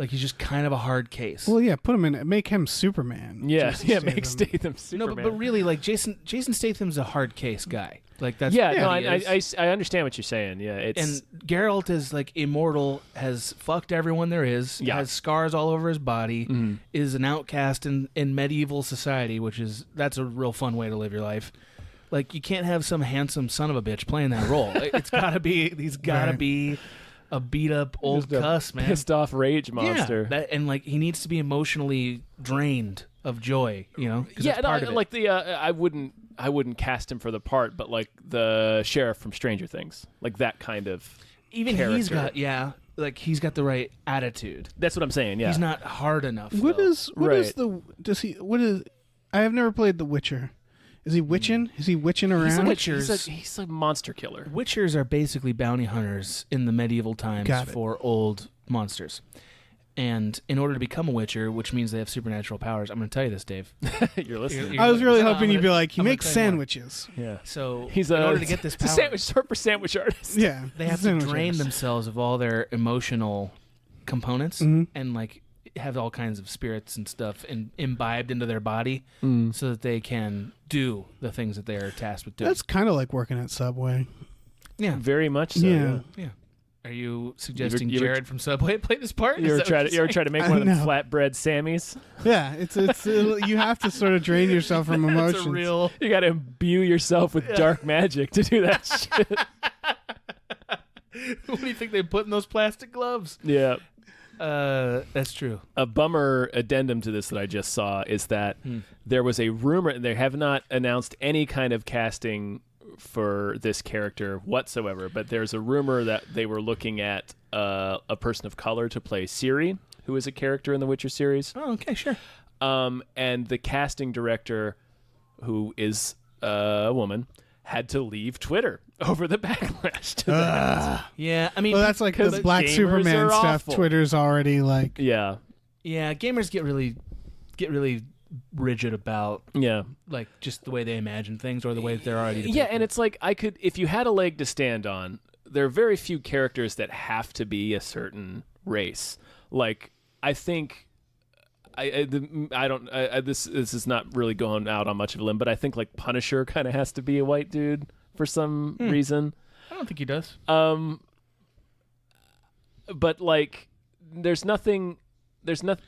S4: He's just kind of a hard case.
S3: Well, yeah, put him in. Make him Superman.
S1: Yeah,
S3: Jason
S1: make
S3: Statham.
S1: Statham Superman.
S4: No, but really, Jason Statham's a hard case guy. That's
S1: yeah,
S4: what
S1: no,
S4: he is.
S1: I understand what you're saying. Yeah, it's
S4: And Geralt is immortal, has fucked everyone there is, has scars all over his body, is an outcast in medieval society, that's a real fun way to live your life. You can't have some handsome son of a bitch playing that role. He's got to be a beat up old
S1: just a
S4: cuss, man.
S1: pissed off rage monster.
S4: Yeah, he needs to be emotionally drained of joy, 'cause that's part of it.
S1: I wouldn't cast him for the part, but the sheriff from Stranger Things, that kind of
S4: Even
S1: character.
S4: he's got the right attitude.
S1: That's what I'm saying. Yeah,
S4: He's not hard enough.
S3: What
S4: though.
S3: is I have never played The Witcher. Is he witching? Is he witching around?
S1: He's a monster killer.
S4: Witchers are basically bounty hunters in the medieval times
S3: Got it.
S4: for old monsters. And in order to become a witcher, which means they have supernatural powers, I'm going to tell you this, Dave.
S1: You're listening.
S3: I was really
S4: No,
S3: hoping
S4: I'm
S3: you'd be
S4: gonna-
S3: like, he
S4: I'm gonna
S3: makes
S4: tell you more.
S3: sandwiches.
S1: Yeah,
S4: So
S1: he's
S4: in order to get this power,
S1: sandwich for sandwich artist.
S3: Yeah.
S4: they have to
S3: sandwich
S4: drain
S3: artist.
S4: themselves of all their emotional components and have all kinds of spirits and stuff imbibed into their body so that they can do the things that they are tasked with doing.
S3: That's kind of like working at Subway.
S4: yeah.
S1: Very much so.
S3: Yeah.
S4: Yeah. Are you suggesting Jared from Subway play this part?
S1: You ever try to make one of them flatbread Sammys?
S3: Yeah, it's you have to sort of drain yourself from emotions.
S1: You got to imbue yourself with dark magic to do that shit.
S4: What do you think they put in those plastic gloves?
S1: Yeah.
S4: That's true.
S1: A bummer addendum to this that I just saw is that there was a rumor, and they have not announced any kind of casting for this character whatsoever, but there's a rumor that they were looking at a person of color to play Ciri, who is a character in the Witcher series.
S4: Oh, okay, sure.
S1: And the casting director, who is a woman, had to leave Twitter over the backlash to that.
S4: Yeah, I mean,
S3: well, that's like the Black Superman stuff.
S1: Awful.
S3: Twitter's already like,
S1: yeah.
S4: Gamers get really rigid about like just the way they imagine things or the way that they're already depicted.
S1: Yeah, and it's like if you had a leg to stand on, there are very few characters that have to be a certain race. Like I think this is not really going out on much of a limb, but I think like Punisher kind of has to be a white dude for some reason.
S4: I don't think he does.
S1: But like there's nothing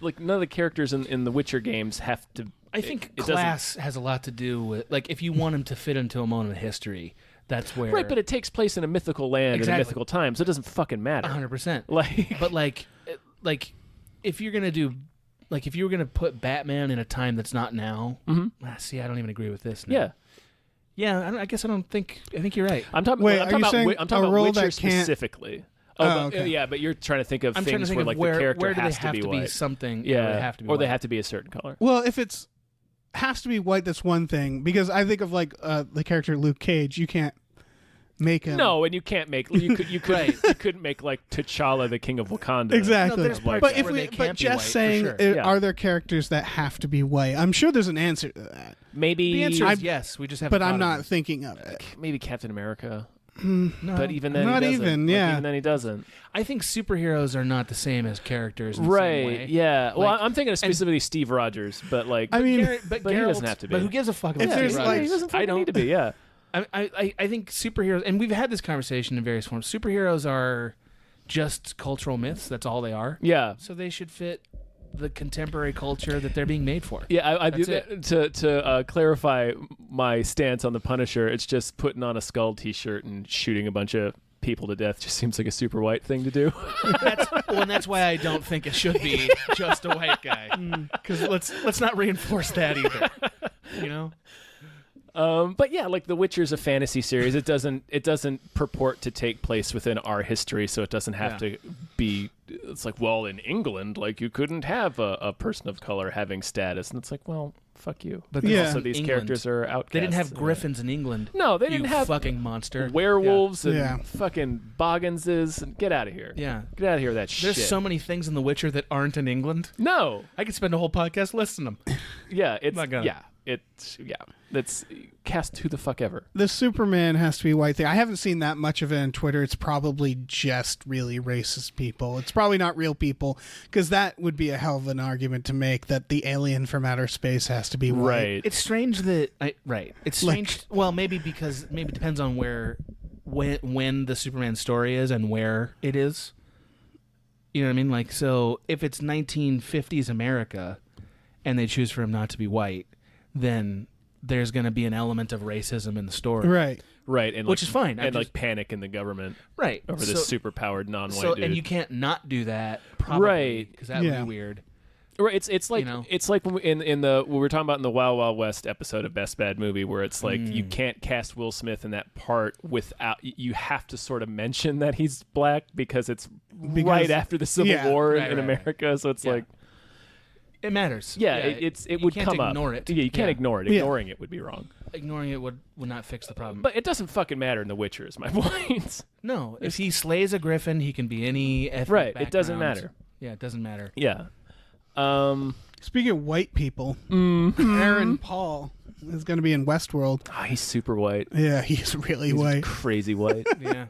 S1: like none of the characters in the Witcher games have to.
S4: I think class has a lot to do with, like, if you want him to fit into a moment of history, that's where.
S1: Right, but it takes place in a mythical land in a mythical time, so it doesn't fucking matter.
S4: 100%.
S1: Like,
S4: but like if you're gonna do, like, if you were gonna put Batman in a time that's not now, see, I don't even agree with this now.
S1: Yeah.
S4: Yeah, I guess I think you're right.
S1: I'm talking.
S3: Wait,
S1: I'm talking about Witcher specifically.
S3: Okay.
S1: Yeah, but you're trying to think of things where like the character has to be white.
S4: Something,
S1: yeah,
S4: they have to be
S1: or
S4: white.
S1: they have to be a certain color.
S3: Well, if it's has to be white, that's one thing. Because I think of like the character Luke Cage. You can't make him.
S1: No, and you can't make you couldn't make like T'Challa the king of Wakanda.
S3: Exactly.
S4: No,
S3: but just saying, are there characters that have to be white? I'm sure there's an answer to that.
S1: Maybe
S4: the answer is yes. We just have.
S3: But I'm not thinking of it.
S1: Maybe Captain America.
S4: No,
S1: but even then,
S3: not
S1: he doesn't.
S3: even. Yeah,
S1: even then he doesn't.
S4: I think superheroes are not the same as characters. In the
S1: right?
S4: Same way.
S1: Yeah. Well, I'm thinking of specifically Steve Rogers, but like,
S3: I mean,
S1: but he doesn't have to be.
S4: But who gives a fuck about
S3: if there's
S4: Steve
S3: like,
S1: he doesn't need to be. Yeah.
S4: I think superheroes, and we've had this conversation in various forms. Superheroes are just cultural myths. That's all they are.
S1: Yeah.
S4: So they should fit the contemporary culture that they're being made for.
S1: Yeah, I do that to clarify my stance on the Punisher. It's just putting on a Skull T-shirt and shooting a bunch of people to death just seems like a super white thing to do.
S4: That's why I don't think it should be just a white guy. Because let's not reinforce that either. You know.
S1: But yeah, like The Witcher's a fantasy series. It doesn't purport to take place within our history, so it doesn't have to be. It's like, well, in England, like you couldn't have a person of color having status, and it's like, well, fuck you.
S4: But
S1: also these characters are outcasts.
S4: They didn't have griffins in England.
S1: No, they didn't have
S4: fucking monster
S1: werewolves and fucking Bogginses. And get out of here.
S4: Yeah,
S1: get out of here with that shit.
S4: There's so many things in The Witcher that aren't in England.
S1: No,
S4: I could spend a whole podcast listing them.
S1: Yeah, it's not gonna. That's cast who the fuck ever.
S3: The Superman has to be white thing. I haven't seen that much of it on Twitter. It's probably just really racist people. It's probably not real people, because that would be a hell of an argument to make that the alien from outer space has to be white.
S1: Right.
S4: It's strange that It's strange. Well, maybe it depends on when the Superman story is and where it is. You know what I mean? Like, so if it's 1950s America and they choose for him not to be white, then there's going to be an element of racism in the story.
S1: Right, and
S4: which is fine.
S1: And like panic in the government.
S4: Right.
S1: Over this superpowered non-white dude.
S4: And you can't not do that, probably.
S1: Right.
S4: Because that would be weird.
S1: Right, it's like it's like when we were talking about in the Wild Wild West episode of Best Bad Movie, where it's like you can't cast Will Smith in that part without you have to sort of mention that he's black because it's right after the Civil War in America, so it's like
S4: it matters.
S1: Yeah, it would come up.
S4: You can't ignore it.
S1: Yeah, you can't ignore it. Ignoring it would be wrong.
S4: Ignoring it would not fix the problem.
S1: But it doesn't fucking matter in The Witcher, is my point.
S4: No, if he slays a griffin, he can be any ethnic background.
S1: It doesn't matter.
S4: Yeah, it doesn't matter.
S1: Yeah.
S3: Speaking of white people, Aaron Paul is going to be in Westworld.
S1: Oh, he's super white.
S3: Yeah, he's really white.
S1: Crazy white.
S4: Yeah.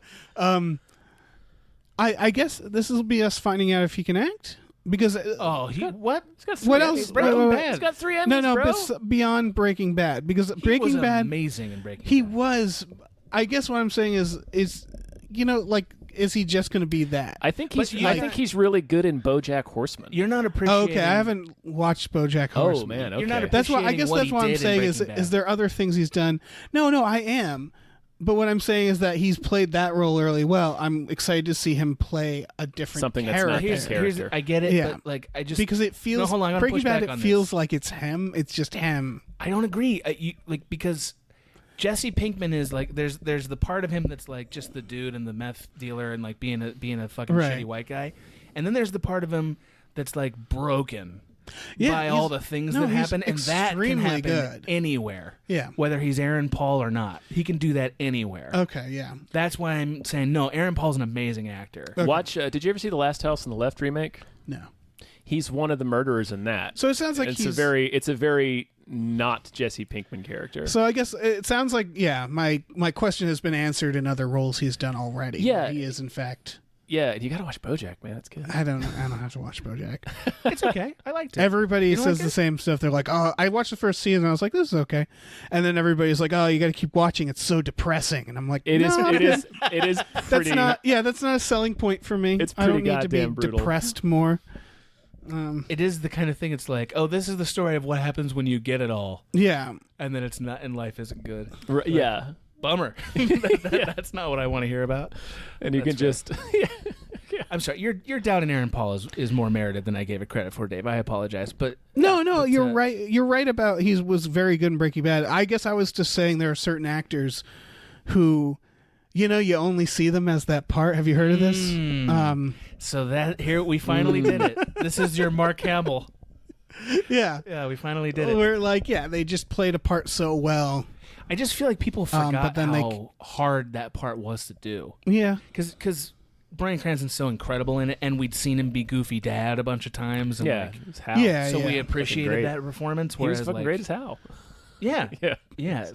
S3: I guess this will be us finding out if he can act. Because
S4: what?
S1: He's got
S3: what else?
S1: Breaking Bad. He's got 3 Emmys,
S3: No, beyond Breaking Bad, because Breaking
S4: was
S3: Bad
S4: amazing in Breaking Bad.
S3: He was. I guess what I'm saying is like is he just going to be that?
S1: I think he's really good in BoJack Horseman.
S4: You're not appreciating.
S3: Okay, I haven't watched BoJack Horseman.
S1: Oh man, okay.
S4: You're not
S3: That's why I guess that's what I'm saying is there other things he's done? No, I am. But what I'm saying is that he's played that role really well. I'm excited to see him play a different
S1: something
S3: character.
S1: that's not his character.
S4: I get it,
S3: Yeah.
S4: but like I just
S3: because it feels
S4: hold on,
S3: Breaking Bad. It feels
S4: this.
S3: like it's him. It's just him.
S4: I don't agree. Because Jesse Pinkman is like there's the part of him that's like just the dude and the meth dealer and like being a fucking shitty white guy, and then there's the part of him that's like broken by all the things that happen, and that can happen anywhere.
S3: Yeah,
S4: whether he's Aaron Paul or not, he can do that anywhere.
S3: Okay, yeah.
S4: That's why I'm saying no. Aaron Paul's an amazing actor.
S3: Okay.
S1: Watch. Did you ever see The Last House on the Left remake?
S3: No.
S1: He's one of the murderers in that.
S3: So it sounds like
S1: it's a very not Jesse Pinkman character.
S3: So I guess it sounds like my question has been answered in other roles he's done already.
S1: Yeah,
S3: he is in fact.
S1: Yeah, you got to watch BoJack, man. That's good.
S3: I don't have to watch BoJack.
S4: It's okay. I liked it.
S3: Everybody says
S4: like
S3: the same stuff. They're like, "Oh, I watched the first season. And I was like, this is okay," and then everybody's like, "Oh, you got to keep watching. It's so depressing." And I'm like,
S1: It is pretty.
S3: That's not a selling point for me.
S1: It's
S3: I
S1: pretty
S3: don't need to be
S1: goddamn brutal.
S3: depressed more.
S4: It is the kind of thing. It's like, oh, this is the story of what happens when you get it all.
S3: Yeah,
S4: and then it's not, and life isn't good.
S1: Yeah,
S4: bummer. That's not what I want to hear about.
S1: And you can just.
S4: I'm sorry. Your doubt in Aaron Paul is more merited than I gave it credit for, Dave. I apologize, but
S3: no, you're right. You're right about he was very good in Breaking Bad. I guess I was just saying there are certain actors who, you only see them as that part. Have you heard of this?
S4: So that here we finally did it. This is your Mark Hamill.
S3: Yeah,
S4: we finally did it.
S3: We're like, they just played a part so well.
S4: I just feel like people forgot how hard that part was to do.
S3: Yeah,
S4: because Bryan Cranston's so incredible in it, and we'd seen him be Goofy Dad a bunch of times. And so we appreciated that performance.
S1: He was fucking great as Hal.
S4: Yeah.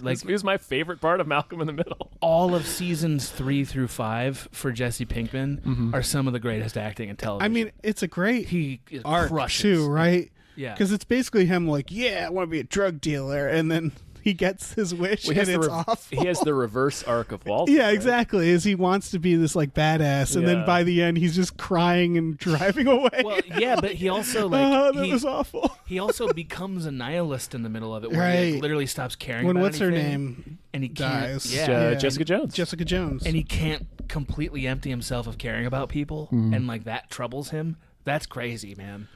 S1: Like, it was my favorite part of Malcolm in the Middle.
S4: All of seasons 3 through 5 for Jesse Pinkman are some of the greatest acting in television.
S3: I mean, it's a great arc
S4: crushes.
S3: too, right?
S4: Yeah,
S3: because it's basically him like, I want to be a drug dealer, and then he gets his wish, and it's awful.
S1: He has the reverse arc of Walter.
S3: Yeah, exactly. Is he wants to be this like badass, and then by the end he's just crying and driving away.
S4: Well, yeah, but he also
S3: that was awful.
S4: He also becomes a nihilist in the middle of it, where he literally stops caring. About
S3: what's
S4: anything,
S3: her name?
S4: And he
S3: dies.
S1: Jessica Jones.
S3: Jessica Jones.
S4: And he can't completely empty himself of caring about people, and like that troubles him. That's crazy, man.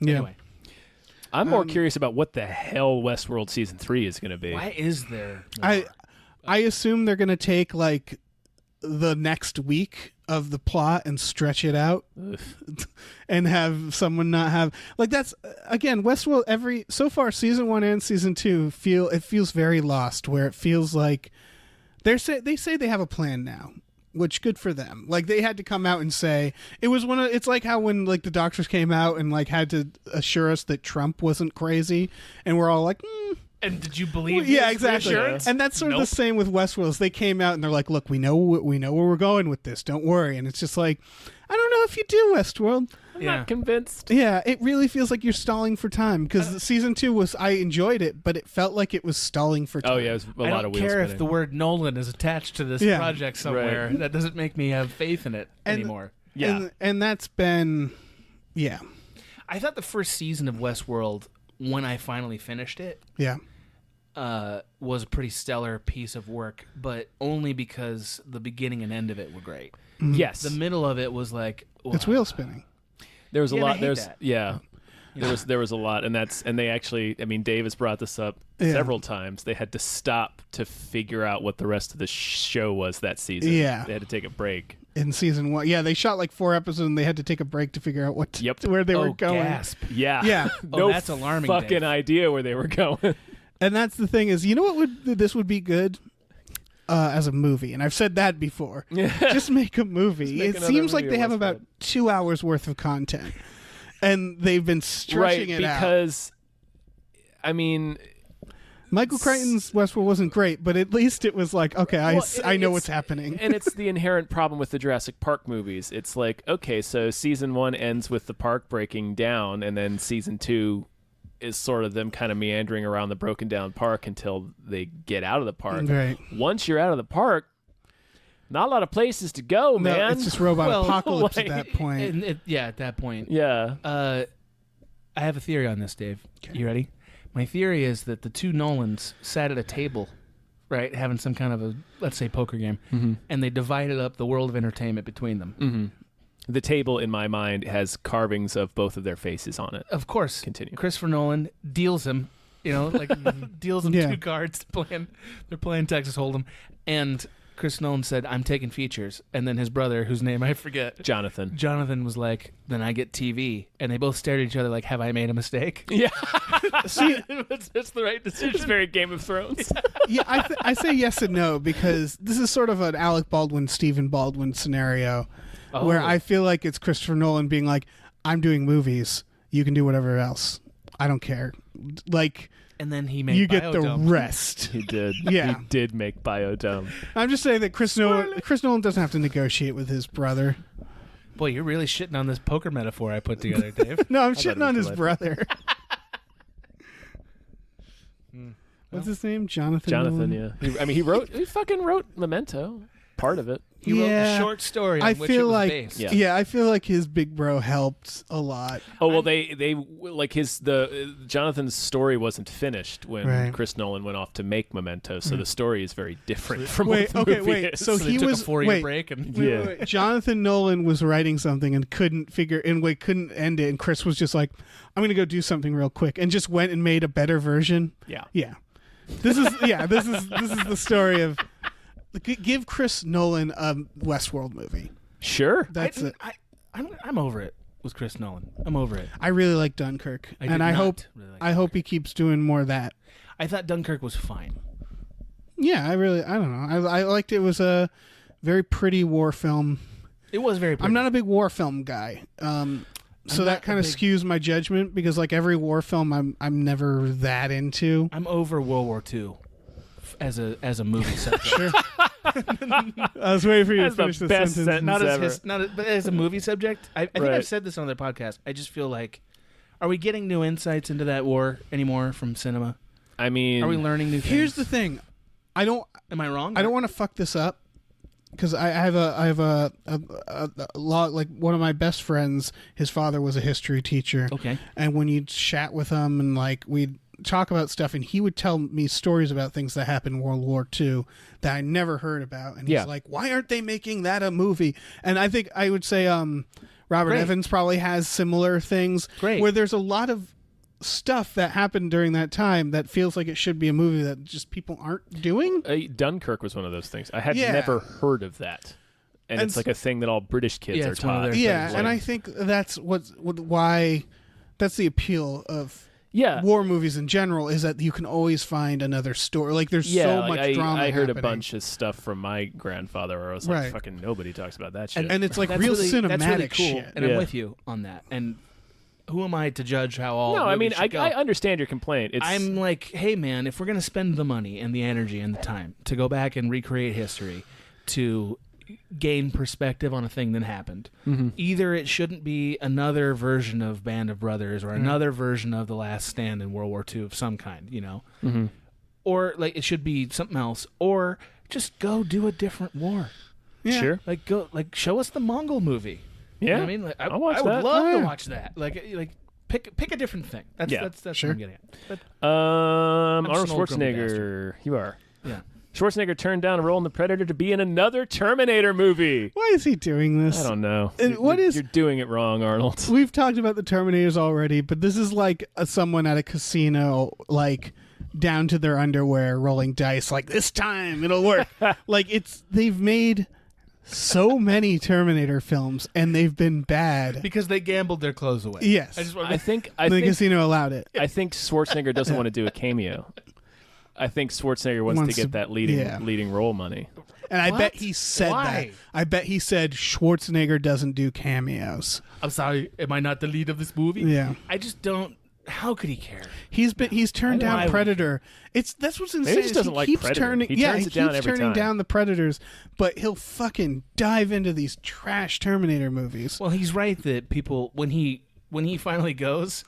S3: Yeah.
S4: Anyway.
S1: I'm more curious about what the hell Westworld season 3 is going to be.
S4: Why is there more?
S3: I assume they're going to take like the next week of the plot and stretch it out and have someone not have like that's again Westworld so far season 1 and season 2 feels very lost, where it feels like they say they have a plan now. Which good for them. Like they had to come out and say it's like how when like the doctors came out and like had to assure us that Trump wasn't crazy, and we're all like,
S4: And did you believe?
S3: Yeah, exactly.
S4: Reassurance?
S3: And that's sort of the same with Westworld. They came out and they're like, look, we know where we're going with this. Don't worry. And it's just like, I don't know if you do, Westworld.
S1: I'm not convinced.
S3: Yeah, it really feels like you're stalling for time, because season 2 I enjoyed it, but it felt like it was stalling for time.
S1: Oh yeah, it was a lot of wheels
S4: I don't care
S1: spinning.
S4: if the word Nolan is attached to this project somewhere.
S1: Right.
S4: That doesn't make me have faith in it anymore.
S1: Yeah,
S3: and that's been,
S4: I thought the first season of Westworld, when I finally finished it, was a pretty stellar piece of work, but only because the beginning and end of it were great.
S3: Mm-hmm.
S1: Yes,
S4: The middle of it was like,
S3: it's wheel spinning.
S1: there was a lot.
S4: There
S1: was a lot, and they actually. I mean, Dave has brought this up several times. They had to stop to figure out what the rest of the show was that season.
S3: Yeah,
S1: they had to take a break.
S3: In season 1, they shot like 4 episodes, and they had to take a break to figure out where they were going.
S4: Gasp.
S1: Yeah.
S4: No, that's alarming.
S1: Fucking
S4: Dave.
S1: idea where they were going.
S3: And that's the thing is, you know what this would be good as a movie, and I've said that before. Just make a movie. It seems like they have about 2 hours worth of content, and they've been stretching it out.
S1: Because, I mean,
S3: Michael Crichton's Westworld wasn't great, but at least it was like, okay, I know what's happening.
S1: And it's the inherent problem with the Jurassic Park movies. It's like, okay, so season 1 ends with the park breaking down, and then season 2 is sort of them kind of meandering around the broken down park until they get out of the park.
S3: Right.
S1: Once you're out of the park, not a lot of places to go,
S3: No,
S1: man.
S3: it's just robot apocalypse
S1: like-
S3: at that point.
S4: At that point.
S1: Yeah.
S4: I have a theory on this, Dave. You ready? My theory is that the two Nolans sat at a table, right, having some kind of a, let's say, poker game, and they divided up the world of entertainment between them.
S1: Mm-hmm. The table, in my mind, has carvings of both of their faces on it.
S4: Of course.
S1: Continue.
S4: Christopher Nolan deals him, deals him 2 cards to play. They're playing Texas Hold'em, and Chris Nolan said, "I'm taking features," and then his brother, whose name I forget, Jonathan was like, "Then I get TV," and they both stared at each other like, "Have I made a mistake?"
S1: Yeah.
S4: See, that's the right decision.
S1: It's very Game of Thrones.
S3: Yeah, I say yes and no because this is sort of an Alec Baldwin, Stephen Baldwin scenario where I feel like it's Christopher Nolan being like, "I'm doing movies. You can do whatever else. I don't care." Like,
S4: and then he made
S3: you get the
S4: Biodome.
S3: rest.
S1: He did.
S3: Yeah.
S1: He did make Biodome.
S3: I'm just saying that Chris Nolan doesn't have to negotiate with his brother.
S4: Boy, you're really shitting on this poker metaphor I put together, Dave.
S3: No, I'm
S1: thought
S3: shitting
S1: it
S3: on
S1: was
S3: his brother. What's his name? Jonathan Nolan?
S1: Yeah. He fucking wrote Memento. Part of it.
S4: He wrote a short story on
S3: I
S4: which
S3: feel
S4: it was
S3: like
S4: based.
S1: Yeah.
S3: I feel like his big bro helped a lot.
S1: Oh well, they like Jonathan's story wasn't finished when Chris Nolan went off to make Memento, so the story is very different from what the movie is.
S3: So
S4: they
S3: he
S4: took
S3: was
S4: a 4-year break and
S3: Wait. Jonathan Nolan was writing something and couldn't end it, and Chris was just like, "I'm gonna go do something real quick," and just went and made a better version. Yeah. This is the story of. Give Chris Nolan a Westworld movie.
S1: Sure.
S3: That's it.
S4: I'm over it with Chris Nolan. I'm over it.
S3: I really like Dunkirk, I hope he keeps doing more of that.
S4: I thought Dunkirk was fine.
S3: Yeah, I don't know. I liked it. It was a very pretty war film.
S4: It was very pretty.
S3: I'm not a big war film guy. So that kind of skews my judgment because like every war film I'm never that into.
S4: I'm over World War II as a movie subject.
S3: Sure. I was waiting for you to finish the
S1: best
S3: sentence.
S4: But as a movie subject, I think
S1: Right.
S4: I've said this on their podcast. I just feel like, are we getting new insights into that war anymore from cinema?
S1: I mean,
S4: Are we learning new things?
S3: Here's the thing.
S4: Am I wrong?
S3: I don't want to fuck this up because I have a lot, like one of my best friends, his father was a history teacher.
S4: Okay.
S3: And when you'd chat with him and like we'd talk about stuff and he would tell me stories about things that happened in World War II that I never heard about. And he's like, why aren't they making that a movie? And I think I would say Robert Evans probably has similar things where there's a lot of stuff that happened during that time that feels like it should be a movie that just people aren't doing.
S1: Dunkirk was one of those things. I had never heard of that. And it's like a thing that all British kids are taught.
S3: Yeah, and I think that's why that's the appeal of war movies in general is that you can always find another story. Like there's so much drama.
S1: I heard
S3: happening.
S1: a bunch of stuff from my grandfather where I was like, fucking nobody talks about that shit.
S3: And it's like real cinematic
S4: that's really cool,
S3: shit.
S4: and I'm with you on that. And who am I to judge how all?
S1: No, I mean
S4: should go?
S1: I understand your complaint.
S4: I'm like, hey man, if we're gonna spend the money and the energy and the time to go back and recreate history, to gain perspective on a thing that happened, either it shouldn't be another version of Band of Brothers or another version of The Last Stand in World War II of some kind, or like it should be something else, or just go do a different war.
S3: Yeah.
S1: Sure.
S4: Like show us the Mongol movie.
S1: Yeah,
S4: You know what I mean, like, I would love to watch that. Like pick a different thing. That's what I'm getting at. But
S1: Arnold
S4: just an old grumpy
S1: Schwarzenegger. You are.
S4: yeah.
S1: Schwarzenegger turned down a role in The Predator to be in another Terminator movie.
S3: Why is he doing this?
S1: I don't know.
S3: You're
S1: doing it wrong, Arnold.
S3: We've talked about the Terminators already, but this is like someone at a casino, like down to their underwear, rolling dice. Like this time it'll work. They've made so many Terminator films, and they've been bad
S4: Because they gambled their clothes away.
S3: Yes.
S1: I think
S3: the casino allowed it.
S1: I think Schwarzenegger doesn't want to do a cameo. I think Schwarzenegger wants to get that leading role money.
S3: And I
S4: What?
S3: bet he said
S4: Why?
S3: that. I bet he said Schwarzenegger doesn't do cameos.
S4: I'm sorry, am I not the lead of this movie?
S3: Yeah.
S4: I just don't. How could he care?
S3: He's turned
S4: Why
S3: down
S4: would
S3: Predator. That's what's insane.
S1: he just doesn't like Predator. He turns it down every
S3: turning
S1: time.
S3: down the Predators, but he'll fucking dive into these trash Terminator movies.
S4: Well, he's right that people, when he when he finally goes,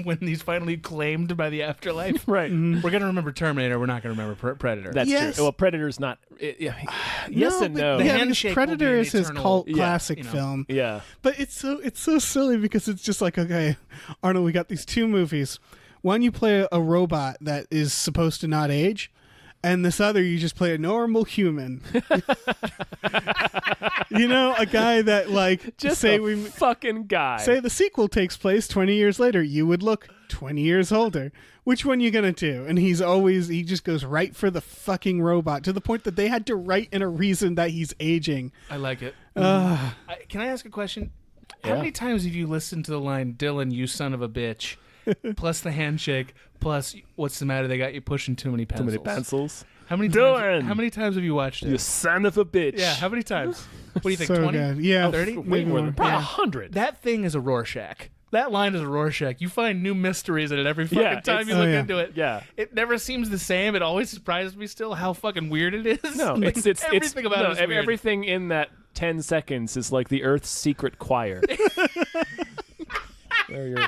S4: when he's finally claimed by the afterlife,
S1: right?
S4: We're gonna remember Terminator. We're not gonna remember Predator.
S1: That's
S3: Yes.
S1: true. Well, Predator's not. Yes and no.
S4: The
S3: Yeah, because
S4: handshake will
S3: Predator
S4: be an
S3: is his
S4: eternal-
S3: cult
S1: Yeah,
S3: classic
S4: you know.
S3: film.
S1: Yeah.
S3: But it's so silly because it's just like, okay, Arnold, we got these two movies. One, you play a robot that is supposed to not age, and this other, you just play a normal human. You know, a guy that like
S1: Just
S3: say
S1: a fucking guy.
S3: say the sequel takes place 20 years later, you would look 20 years older. Which one you gonna do? And he just goes right for the fucking robot to the point that they had to write in a reason that he's aging.
S4: I like it.
S3: Uh,
S4: Can I ask a question? How
S1: Yeah.
S4: many times have you listened to the line, Dylan, you son of a bitch, plus the handshake, plus what's the matter, they got you pushing too many
S1: Too
S4: pencils?
S1: many pencils.
S4: How many
S1: Dylan!
S4: times, how many times have you watched it?
S1: You son of a bitch.
S4: Yeah, how many times? What do you think,
S3: so
S4: 20?
S3: good. Yeah.
S4: 30?
S1: Way more than probably
S3: Yeah.
S1: 100.
S4: That thing is a Rorschach. That line is a Rorschach. You find new mysteries in it every fucking
S1: Yeah,
S4: time
S1: it's-
S4: you look
S3: Oh, yeah.
S4: into it.
S1: Yeah.
S4: It never seems the same. It always surprises me still how fucking weird it is.
S1: No,
S4: Like,
S1: it's
S4: everything about it is weird.
S1: everything in that 10 seconds is like the Earth's secret choir. There you're.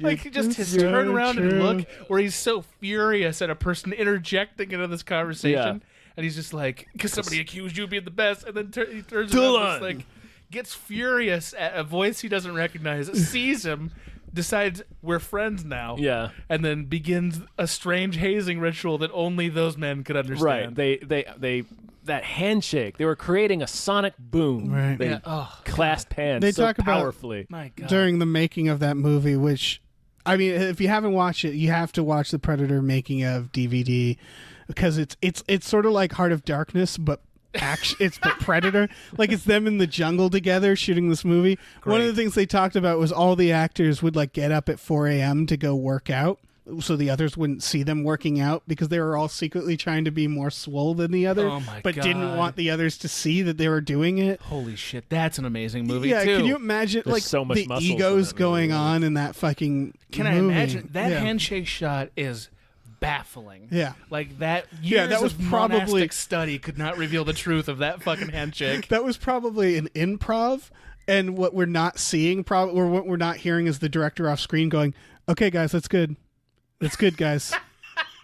S4: Like just his
S3: so
S4: turn around and
S3: true.
S4: look where he's so furious at a person interjecting into this conversation, and he's just like, because somebody accused you of being the best, and then he turns around and just, like gets furious at a voice he doesn't recognize, sees him, decides we're friends now,
S1: Yeah.
S4: and then begins a strange hazing ritual that only those men could understand.
S1: Right. They that handshake. They were creating a sonic boom.
S3: Right.
S1: They
S4: Yeah. Oh,
S1: clasped hands
S3: They
S1: so
S3: talk about-
S1: powerfully.
S4: my God.
S3: during the making of that movie, which, I mean, if you haven't watched it, you have to watch the Predator making of DVD because it's sort of like Heart of Darkness, but it's but Predator. Like it's them in the jungle together shooting this movie. One of the things they talked about was all the actors would like get up at 4 a.m. to go work out, so the others wouldn't see them working out because they were all secretly trying to be more swole than the other,
S4: Oh my
S3: but didn't
S4: God.
S3: want the others to see that they were doing it.
S4: Holy shit, that's an amazing movie
S3: Yeah,
S4: too.
S3: can you imagine
S1: There's
S3: like
S1: so much
S3: the
S1: muscles in
S3: egos
S1: that movie.
S3: going on in that fucking
S4: Can I
S3: movie?
S4: imagine that
S3: Yeah.
S4: handshake shot is baffling.
S3: Yeah.
S4: Like that years
S3: Yeah, that was
S4: of
S3: probably-
S4: monastic study could not reveal the truth of that fucking handshake.
S3: That was probably an improv, and what we're not seeing, or what we're not hearing, is the director off screen going, "Okay, guys, that's good. That's good, guys.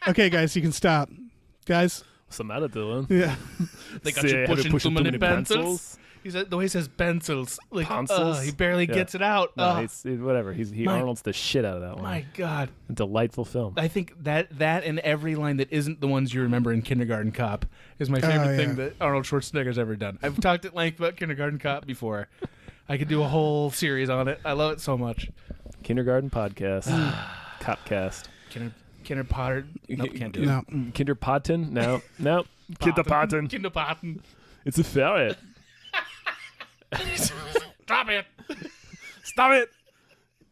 S3: Okay, guys, you can stop, guys."
S1: What's the matter, Dylan?
S3: Yeah,
S4: They got
S1: See,
S4: you
S1: have you
S4: pushing
S1: pushed
S4: too
S1: too
S4: many
S1: many
S4: pencils.
S1: pencils?
S4: He said the way he says pencils, like
S1: Pencils?
S4: he barely
S1: Yeah.
S4: gets it out.
S1: No, whatever. He
S4: My-
S1: Arnold's the shit out of that one.
S4: My God,
S1: A delightful film.
S4: I think that and every line that isn't the ones you remember in Kindergarten Cop is my favorite thing
S3: yeah.
S4: that Arnold Schwarzenegger's ever done. I've talked at length about Kindergarten Cop before. I could do a whole series on it. I love it so much.
S1: Kindergarten podcast. Copcast.
S4: Kinder Potter. Nope, can't do it.
S3: no,
S1: Kinderpaten? No. No. Kinderpaten.
S4: Kinderpaten.
S1: It's a ferret.
S4: Stop it.
S1: Stop it.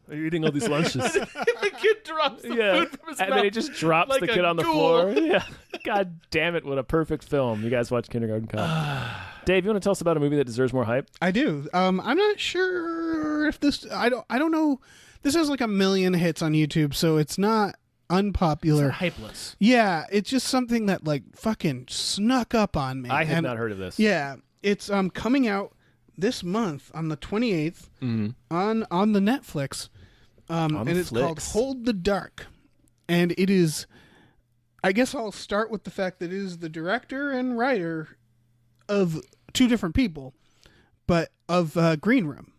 S1: Are you eating all these lunches?
S4: The kid drops the
S1: Yeah.
S4: food from his
S1: And
S4: mouth.
S1: then he just drops
S4: like
S1: the
S4: a
S1: kid on the
S4: ghoul.
S1: floor. Yeah. God damn it. What a perfect film. You guys watch Kindergarten Cop. Dave, you want to tell us about a movie that deserves more hype?
S3: I do. I'm not sure if this. I don't know. This has like 1 million hits on YouTube, so it's not unpopular.
S4: Hypeless.
S3: Yeah, it's just something that like fucking snuck up on me.
S1: I had
S3: And-
S1: not heard of this.
S3: Yeah, it's coming out this month on the 28th on the Netflix. And it's called
S1: Netflix.
S3: Hold the Dark. And it is, I guess I'll start with the fact that it is the director and writer of two different people, but of Green Room,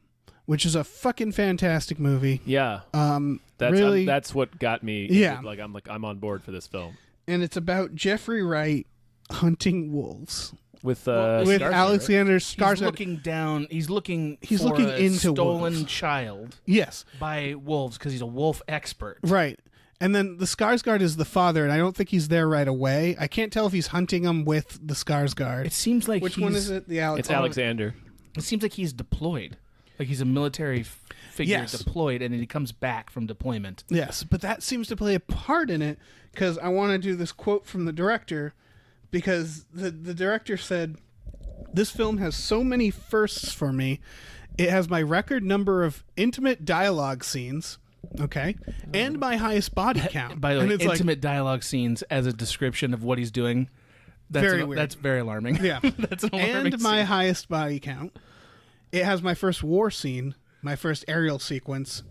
S3: which is a fucking fantastic movie.
S1: Yeah. That's
S3: really,
S1: that's what got me.
S3: Yeah.
S1: I'm on board for this film.
S3: and it's about Jeffrey Wright hunting wolves
S1: With
S3: with
S1: Skarsgård,
S3: Alexander
S4: He's
S3: Skarsgård.
S4: looking down. He's looking
S3: He's
S4: for
S3: looking
S4: a
S3: into
S4: stolen
S3: wolves.
S4: child
S3: Yes,
S4: by wolves because he's a wolf expert.
S3: right. And then the Skarsgård is the father, and I don't think he's there right away. I can't tell if he's hunting them with the Skarsgård.
S4: It seems like
S3: Which one is it? The Alex.
S1: It's Alexander.
S4: It seems like he's deployed, like he's a military figure
S3: Yes.
S4: deployed, and then he comes back from deployment.
S3: Yes, but that seems to play a part in it because I want to do this quote from the director because the director said, "This film has so many firsts for me. It has my record number of intimate dialogue scenes, okay, and my highest body count."
S4: By the
S3: And
S4: way,
S3: it's like-
S4: intimate dialogue scenes as a description of what he's doing. That's
S3: Very weird.
S4: That's very alarming.
S3: Yeah.
S4: That's an alarming
S3: and my
S4: scene.
S3: highest body count. It has my first war scene my first aerial sequence,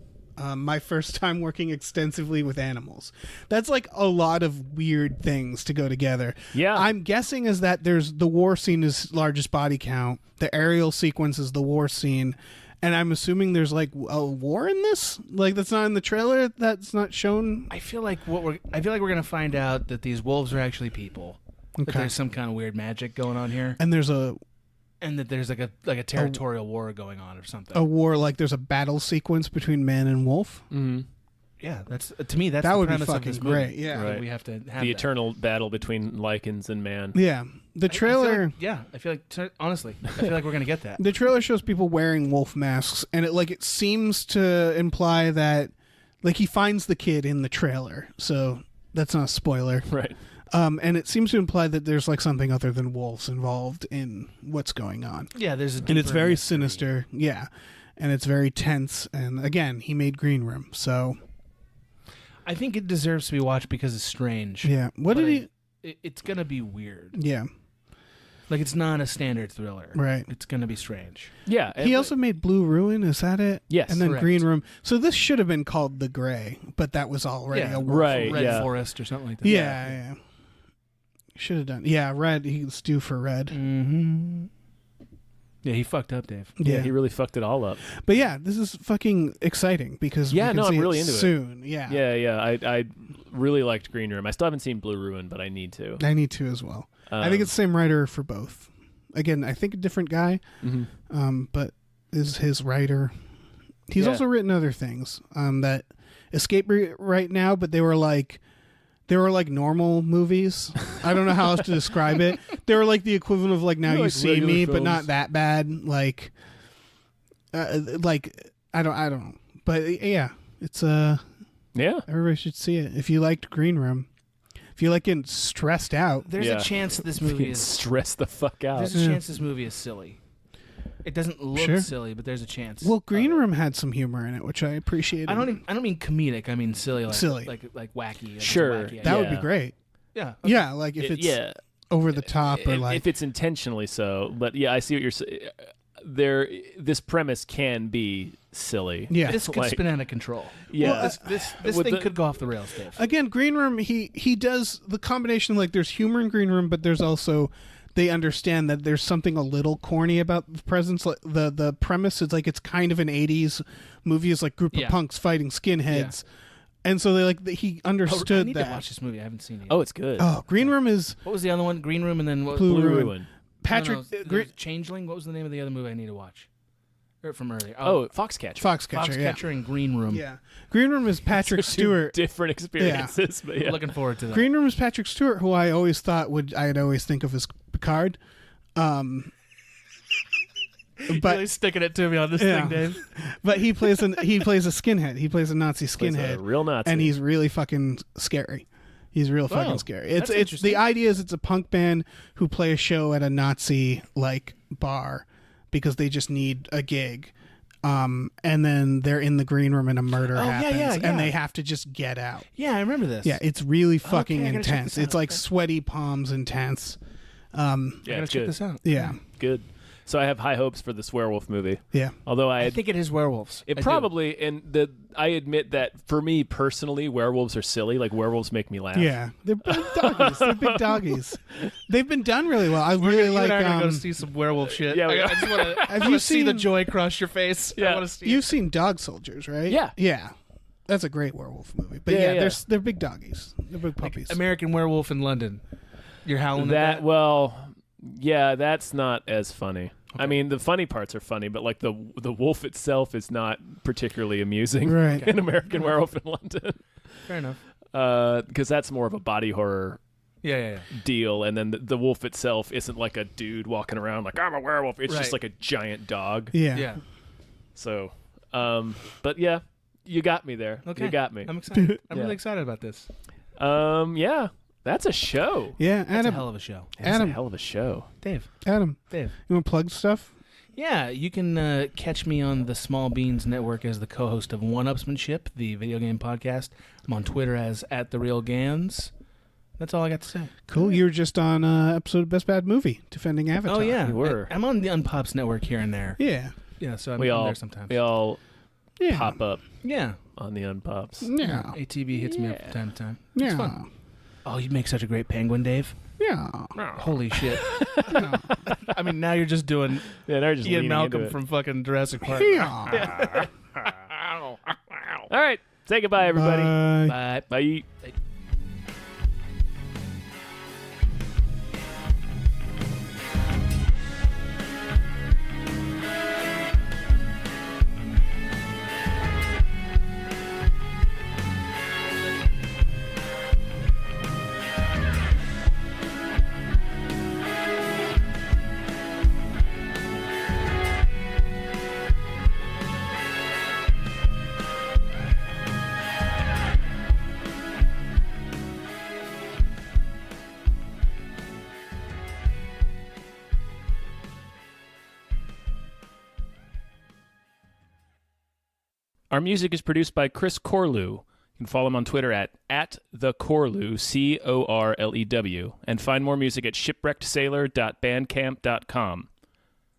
S3: my first time working extensively with animals. That's like a lot of weird things to go together.
S1: Yeah.
S3: I'm guessing is that there's the war scene is largest body count. The aerial sequence is the war scene. And I'm assuming there's like a war in this, like that's not in the trailer. That's not shown.
S4: I feel like we're gonna find out that these wolves are actually people.
S3: Okay.
S4: That there's some kind of weird magic going on here,
S3: And there's
S4: and that there's like a territorial war going on or something.
S3: a war, like there's a battle sequence between man and wolf.
S1: Mm-hmm.
S4: Yeah, that's to me. That's
S3: That
S4: the
S3: would be
S4: premise of
S3: fucking
S4: this movie.
S3: great. Yeah.
S1: Right.
S4: We have to have
S1: The
S4: that.
S1: eternal battle between lichens and man.
S3: Yeah. The
S4: I feel
S3: trailer.
S4: like, I feel like honestly, I feel like we're gonna get that.
S3: The trailer shows people wearing wolf masks, and it seems to imply that like he finds the kid in the trailer, so that's not a spoiler.
S1: Right.
S3: And it seems to imply that there's like something other than wolves involved in what's going on.
S4: Yeah, there's a
S3: And it's
S4: deeper
S3: very
S4: mystery.
S3: sinister, yeah, and it's very tense. And again, he made Green Room, so
S4: I think it deserves to be watched because it's strange.
S3: yeah. What
S4: But
S3: did he?
S4: It's gonna be weird.
S3: Yeah,
S4: Like it's not a standard thriller.
S3: right.
S4: It's gonna be strange.
S1: Yeah.
S3: He also made Blue Ruin. Is that it?
S1: Yes.
S3: And then
S4: Correct.
S3: Green Room. So this should have been called The Gray, but that was already
S4: Yeah,
S3: a wolf.
S1: right.
S4: Red
S1: yeah.
S4: Forest or something like that.
S3: Yeah. Should have done. Yeah, Red. He's due for Red.
S4: Mm-hmm. Yeah, he fucked up, Dave.
S3: Yeah.
S1: He really fucked it all up.
S3: But yeah, this is fucking exciting because
S1: Yeah,
S3: we can
S1: no, I'm
S3: see
S1: really
S3: it
S1: into it.
S3: soon. Yeah.
S1: Yeah. I really liked Green Room. I still haven't seen Blue Ruin, but I need to.
S3: I need to as well. I think it's the same writer for both. Again, I think a different guy, but is his writer. He's
S1: Yeah.
S3: also written other things that escape right now, but they were like normal movies. I don't know how else to describe it. They were like the equivalent of like Now
S1: They're
S3: You
S1: like
S3: See
S1: regular
S3: Me, but
S1: films.
S3: not that bad. Like I don't know. But yeah, it's
S1: Yeah.
S3: everybody should see it. If you liked Green Room, if you like getting stressed out,
S4: There's
S1: Yeah.
S4: a chance this movie
S1: Fucking
S4: is.
S1: stress the fuck out.
S4: There's a
S3: Yeah.
S4: chance this movie is silly. It doesn't look
S3: Sure.
S4: silly, but there's a chance.
S3: well, Green
S4: of it.
S3: Room had some humor in it, which I appreciated.
S4: I don't mean comedic. I mean silly. Like,
S3: Silly.
S4: Like wacky. Like
S1: Sure.
S4: It's a wacky
S3: That would
S1: Yeah.
S3: be great.
S4: yeah.
S3: Yeah, like if it's
S1: yeah.
S3: over the top or like
S1: if it's intentionally so. But yeah, I see what you're saying. This premise can be silly.
S3: yeah.
S4: This could
S1: Like-
S4: spin out of control.
S1: Yeah.
S3: Well,
S4: This
S1: With
S4: thing
S1: the-
S4: could go off the rails, Dave.
S3: Again, Green Room, he does the combination, like there's humor in Green Room, but there's also they understand that there's something a little corny about the presence. Like the premise is like it's kind of an 80s movie, is like group of
S4: Yeah.
S3: punks fighting skinheads, and so he
S4: I
S3: understood
S4: need
S3: that.
S4: to watch this movie. I haven't seen it yet.
S1: Oh, it's good.
S3: Oh, Green Room is
S4: What was the other one? Green Room and then what?
S3: Blue
S1: Blue
S3: Ruin.
S1: Ruin.
S3: Patrick
S4: No, there was Changeling. What was the name of the other movie I need to watch? Or from earlier.
S1: Oh, Foxcatcher.
S3: Foxcatcher. Yeah.
S4: Foxcatcher and Green Room.
S3: Yeah, Green Room is Patrick
S1: Two
S3: Stewart.
S1: different experiences. But yeah.
S4: Looking forward to that.
S3: Green Room is Patrick Stewart, who I always thought I'd always think of as Picard. But
S4: really sticking it to me on this
S3: Yeah.
S4: thing, Dave.
S3: but he plays a skinhead. He plays a Nazi
S1: Plays a
S3: skinhead,
S1: real Nazi.
S3: and he's really fucking scary. He's real fucking
S4: Oh,
S3: scary.
S4: that's
S3: It's
S4: interesting.
S3: the idea is it's a punk band who play a show at a Nazi like bar because they just need a gig. And then they're in the green room and a murder
S4: Oh, yeah,
S3: happens,
S4: yeah, yeah.
S3: and they have to just get out.
S4: Yeah, I remember this.
S3: Yeah, it's really fucking
S4: I gotta check
S3: intense.
S4: this
S3: It's
S4: out.
S3: like sweaty palms intense.
S1: yeah,
S4: I
S1: it's
S4: gotta check
S1: good.
S4: this out.
S3: Yeah,
S1: Good. So I have high hopes for this werewolf movie.
S3: yeah.
S1: Although
S4: I think it is werewolves.
S1: it
S4: I do.
S1: probably I admit that for me personally, werewolves are silly. Like werewolves make me laugh.
S3: Yeah, they're big doggies. They're big doggies. They've been done really well. I really
S4: You
S3: like.
S4: and I are gonna go see some werewolf shit.
S1: Yeah, we
S4: I
S1: are.
S4: just want to.
S3: Have you
S4: see the
S3: seen-
S4: joy cross your face? I
S1: Yeah.
S4: want to see.
S3: You've seen Dog Soldiers, right?
S1: Yeah.
S3: yeah. That's a great werewolf movie. But
S1: Yeah, yeah.
S3: they're big doggies. They're big puppies.
S4: American Werewolf in London. You're howling
S1: That
S4: at that.
S1: well, yeah, that's not as funny. I mean, the funny parts are funny, but like the wolf itself is not particularly amusing.
S3: Right.
S1: In American Werewolf in London,
S4: Fair enough.
S1: because that's more of a body horror
S4: Yeah.
S1: deal, and then the wolf itself isn't like a dude walking around like I'm a werewolf. It's
S4: Right.
S1: just like a giant dog.
S3: yeah.
S4: Yeah.
S1: So, but yeah, you got me there.
S4: Okay.
S1: You got me.
S4: I'm excited. I'm
S1: Yeah.
S4: really excited about this.
S1: Yeah, that's a show.
S3: Yeah,
S4: It's a
S3: Adam.
S4: hell of a show.
S1: That's
S3: Adam.
S1: a hell of a show.
S4: Dave.
S3: Adam,
S4: Dave.
S3: you want to plug stuff?
S4: Yeah, you can catch me on the Small Beans Network as the co-host of One Upsmanship, the video game podcast. I'm on Twitter as @TheRealGans. That's all I got to say.
S3: Cool. You were just on episode of Best Bad Movie, defending Avatar.
S4: Oh yeah,
S1: You were.
S4: I'm on the Unpops Network here and there.
S3: Yeah.
S4: Yeah, so I'm
S1: all
S4: there sometimes.
S1: We all pop up.
S4: Yeah.
S1: On the Unpops.
S3: Yeah.
S4: ATV hits me up from time to time.
S3: Yeah.
S4: It's fun. Oh, you make such a great penguin, Dave.
S3: Yeah.
S4: Holy shit. I mean, now you're just doing Ian Malcolm from fucking Jurassic Park.
S3: Yeah.
S1: All right. Say goodbye, everybody.
S3: Bye.
S1: Bye. Our music is produced by Chris Corlew. You can follow him on Twitter at @thecorlew, Corlew, and find more music at shipwreckedsailor.bandcamp.com.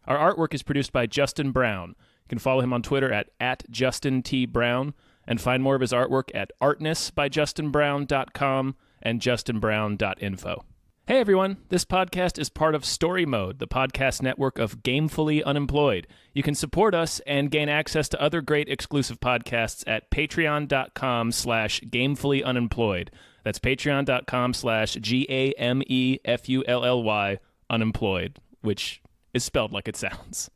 S1: Our artwork is produced by Justin Brown. You can follow him on Twitter at @JustinTBrown, and find more of his artwork at artnessbyjustinbrown.com and justinbrown.info. Hey everyone, this podcast is part of Story Mode, the podcast network of Gamefully Unemployed. You can support us and gain access to other great exclusive podcasts at patreon.com/gamefullyunemployed. That's patreon.com/GAMEFULLY unemployed, which is spelled like it sounds.